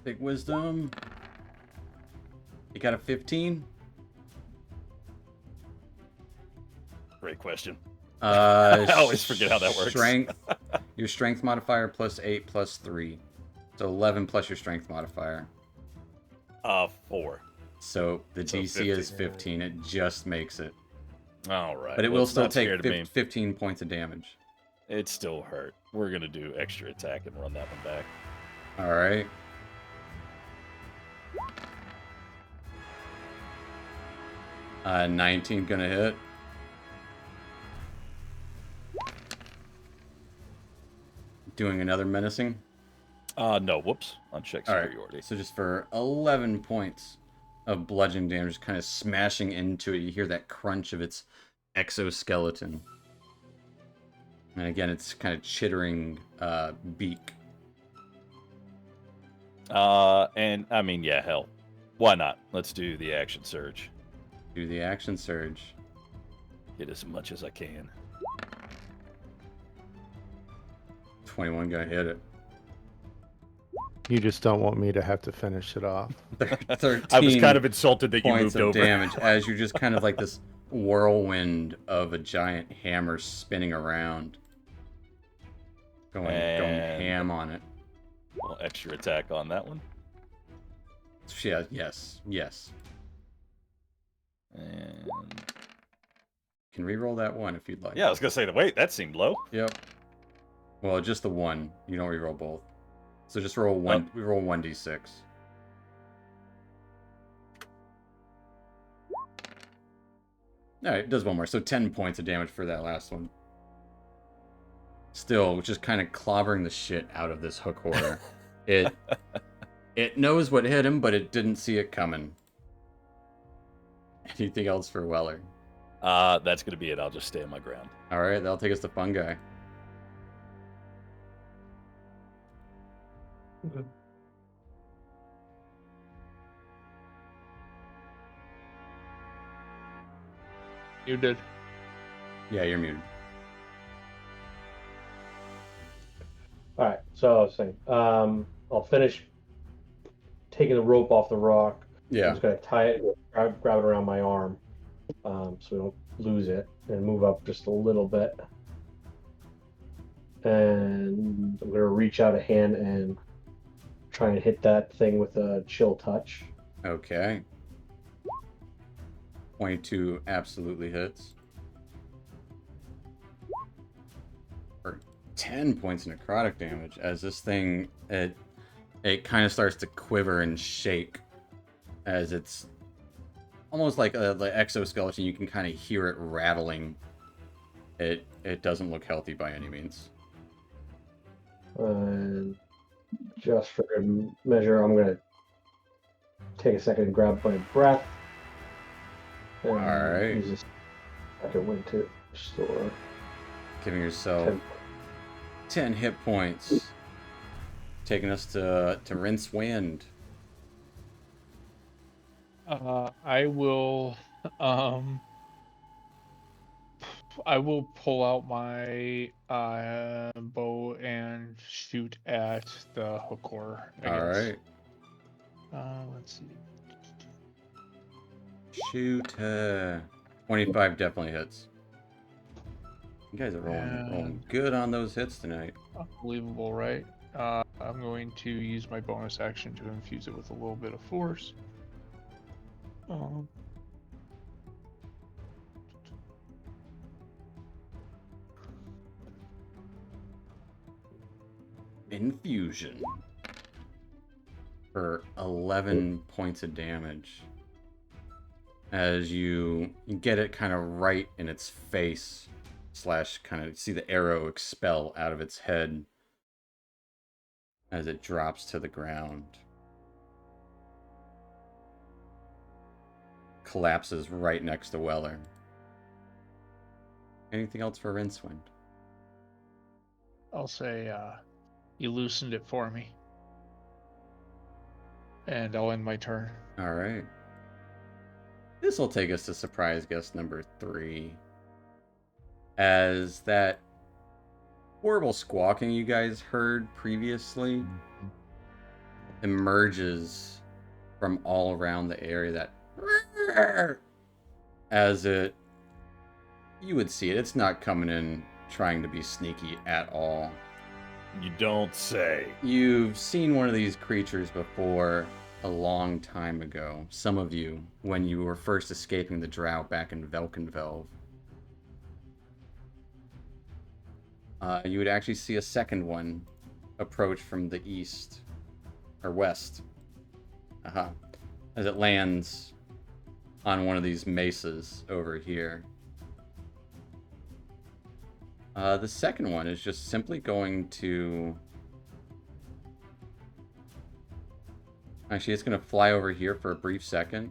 Big wisdom. You got a 15? Great question. I always forget how that works. Strength. Your strength modifier plus 8 plus 3. So 11 plus your strength modifier. 4. So the So DC is 15. It just makes it. All right. But it well, will it's still not take scared of me. 15 points of damage. It still hurt. We're going to do extra attack and run that one back. All right. Uh, 19 gonna hit. Doing another menacing. No, whoops. Uncheck All right. superiority. So just for 11 points of bludgeoning damage, kind of smashing into it, you hear that crunch of its exoskeleton. And again, it's kind of chittering beak. And I mean, yeah, hell. Why not? Let's do the action surge. Do the action surge. Get as much as I can. 21 gonna hit it. You just don't want me to have to finish it off. 13 I was kind of insulted that you points moved of over. damage as you're just kind of like this whirlwind of a giant hammer spinning around. Going And- ham on it. Well, extra attack on that one. Yeah, yes. And Can re-roll that one if you'd like. yeah, I was gonna say, wait, that seemed low. Yep. Well, just the one. You don't re-roll both. So just roll one. We roll 1d6. All right, it does one more. So 10 points of damage for that last one. Still, just kind of clobbering the shit out of this hook horror. It knows what hit him, but it didn't see it coming. Anything else for Weller? That's gonna be it. I'll just stay on my ground. All right, that'll take us to Fungi. You did. Yeah, you're muted. All right, so I was saying, I'll finish taking the rope off the rock. I'm Yeah. just gonna tie it, grab it around my arm, so we don't lose it, and move up just a little bit. And I'm gonna reach out a hand and try and hit that thing with a chill touch. Okay. 22 absolutely hits. For 10 points of necrotic damage as this thing, it kind of starts to quiver and shake as it's almost like the exoskeleton. You can kind of hear it rattling. It doesn't look healthy by any means. And just for good measure, I'm gonna take a second and grab my breath. And Alright. use this second wind to restore Giving yourself 10. 10 hit points. Taking us to Rinse Wind. I will pull out my bow and shoot at the hook horror. I All guess. right. Let's see. Shoot. 25 definitely hits. You guys are rolling And- good on those hits tonight. Unbelievable, right? I'm going to use my bonus action to infuse it with a little bit of force. Infusion. For 11 points of damage. As you get it kind of right in its face, slash kind of see the arrow expel out of its head as it drops to the ground. Collapses right next to Weller. Anything else for Rincewind? I'll say you loosened it for me. And I'll end my turn. All right. This will take us to surprise guest number 3. As that horrible squawking you guys heard previously emerges from all around the area, that as it, you would see it, it's not coming in trying to be sneaky at all. You don't say. You've seen one of these creatures before a long time ago. Some of you, when you were first escaping the drought back in Velkenvelv. You would actually see a second one approach from the east, or west. As it lands on one of these mesas over here. The second one is just simply going to... Actually, it's going to fly over here for a brief second.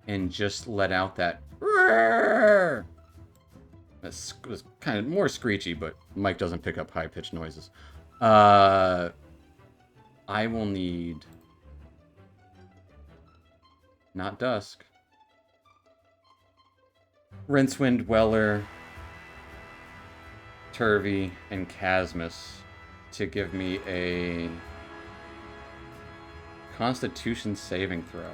And just let out that... That was kind of more screechy, but Mike doesn't pick up high-pitched noises. I will need... Not Dusk. Rincewind, Weller, Turvy, and Casmus to give me a Constitution saving throw.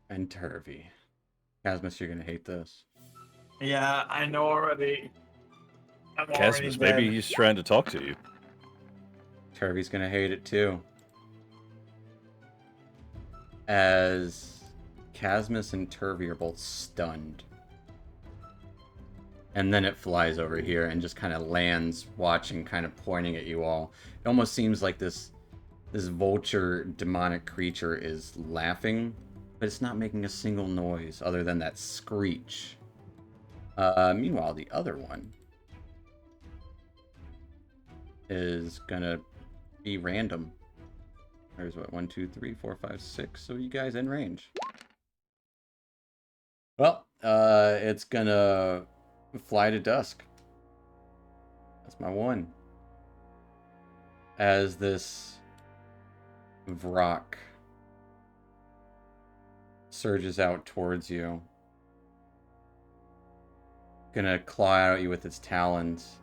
And Turvy. Casmus, you're gonna hate this. Yeah, I know already. I'm Casmus, already maybe dead. he's trying to talk to you. Turvy's gonna hate it too. As Casmus and Turvy are both stunned. And then it flies over here and just kind of lands, watching, kind of pointing at you all. It almost seems like this vulture demonic creature is laughing, but it's not making a single noise other than that screech. Meanwhile, the other one is gonna be random. There's what, 1, 2, 3, 4, 5, 6. So you guys in range. Well, it's gonna fly to Dusk. That's my one. As this Vrock surges out towards you. Gonna claw out at you with its talons.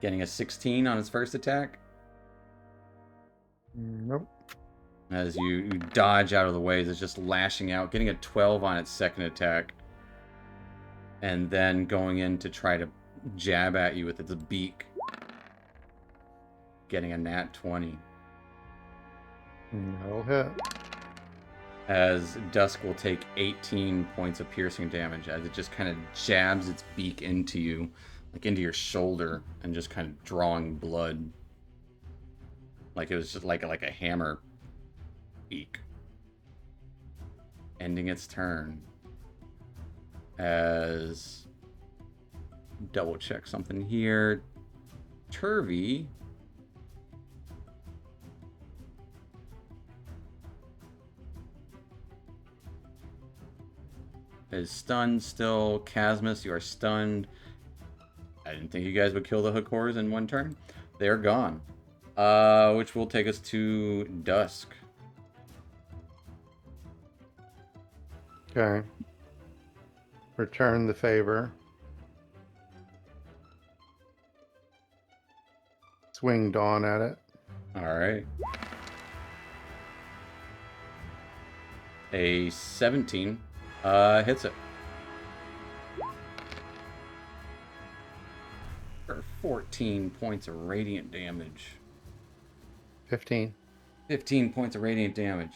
Getting a 16 on its first attack. Nope. As you dodge out of the way, it's just lashing out, getting a 12 on its second attack. And then going in to try to jab at you with its beak. Getting a nat 20. No hit. As Dusk will take 18 points of piercing damage as it just kind of jabs its beak into you, like into your shoulder, and just kind of drawing blood. Like it was just like a hammer beak. Ending its turn. As double check something here. Turvy is stunned still. Casmus, you are stunned. I didn't think you guys would kill the Hakors in one turn. They're gone. Which will take us to Dusk. Okay. Return the favor. swing Dawn at it. All right. A 17 hits it. For 14 points of radiant damage. 15. 15 points of radiant damage.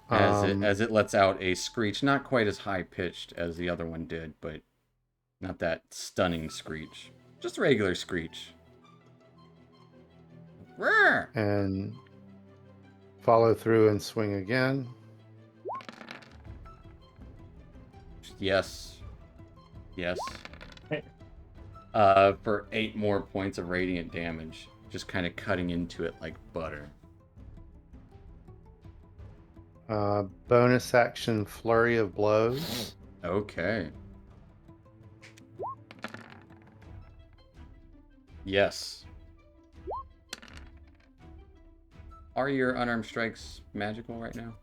As it lets out a screech, not quite as high pitched as the other one did, but not that stunning screech. Just a regular screech. Roar! And follow through and swing again. Yes. Yes. For 8 more points of radiant damage. Just kind of cutting into it like butter. Bonus action flurry of blows. Okay. Yes. Are your unarmed strikes magical right now?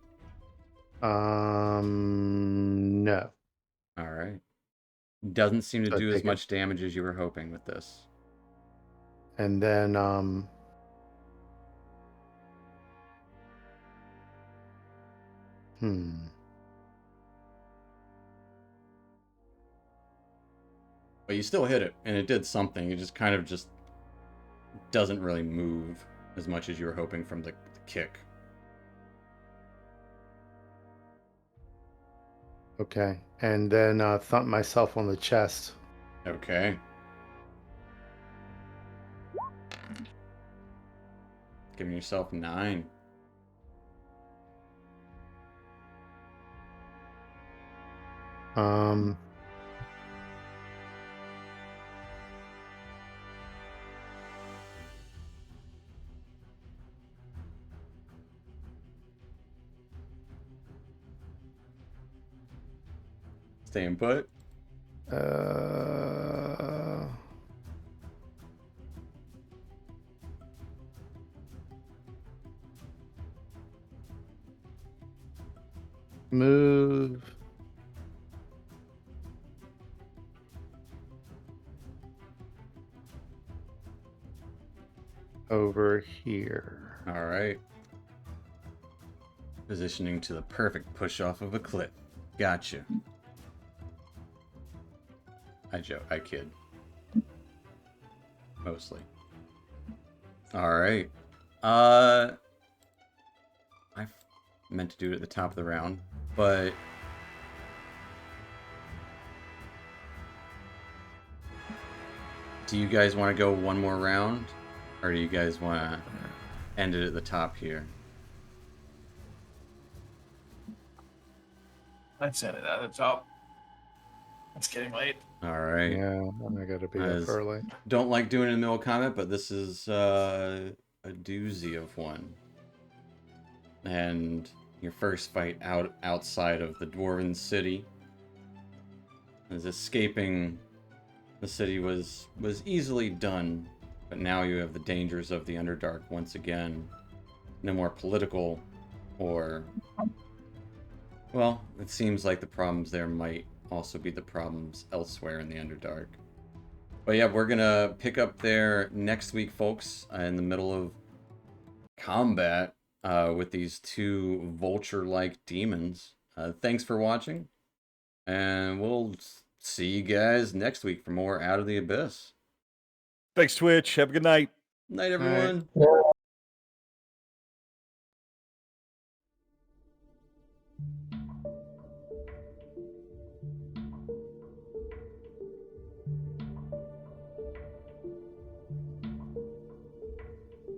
No. All right. Doesn't seem to So do as take it. much damage as you were hoping with this. And then But you still hit it, and it did something. It just kind of just doesn't really move as much as you were hoping from the kick. Okay. And then thump myself on the chest. Okay. Giving yourself 9. Staying put. Move. Over here. All right. Positioning to the perfect push off of a cliff. Gotcha. I joke. I kid. Mostly. All right. I meant to do it at the top of the round, but do you guys want to go one more round, or do you guys want to end it at the top here? I'd set it at the top. It's getting late. All right. Yeah, I gotta be up early. Don't like doing it in the middle of combat, but this is a doozy of one. And your first fight outside of the Dwarven city, as escaping the city was easily done, but now you have the dangers of the Underdark once again. No more political or, well, it seems like the problems there might also be the problems elsewhere in the Underdark. But yeah, we're gonna pick up there next week, folks, in the middle of combat with these two vulture-like demons. Thanks for watching, and we'll see you guys next week for more Out of the Abyss. Thanks, Twitch. Have a good night. Night, everyone. Yeah.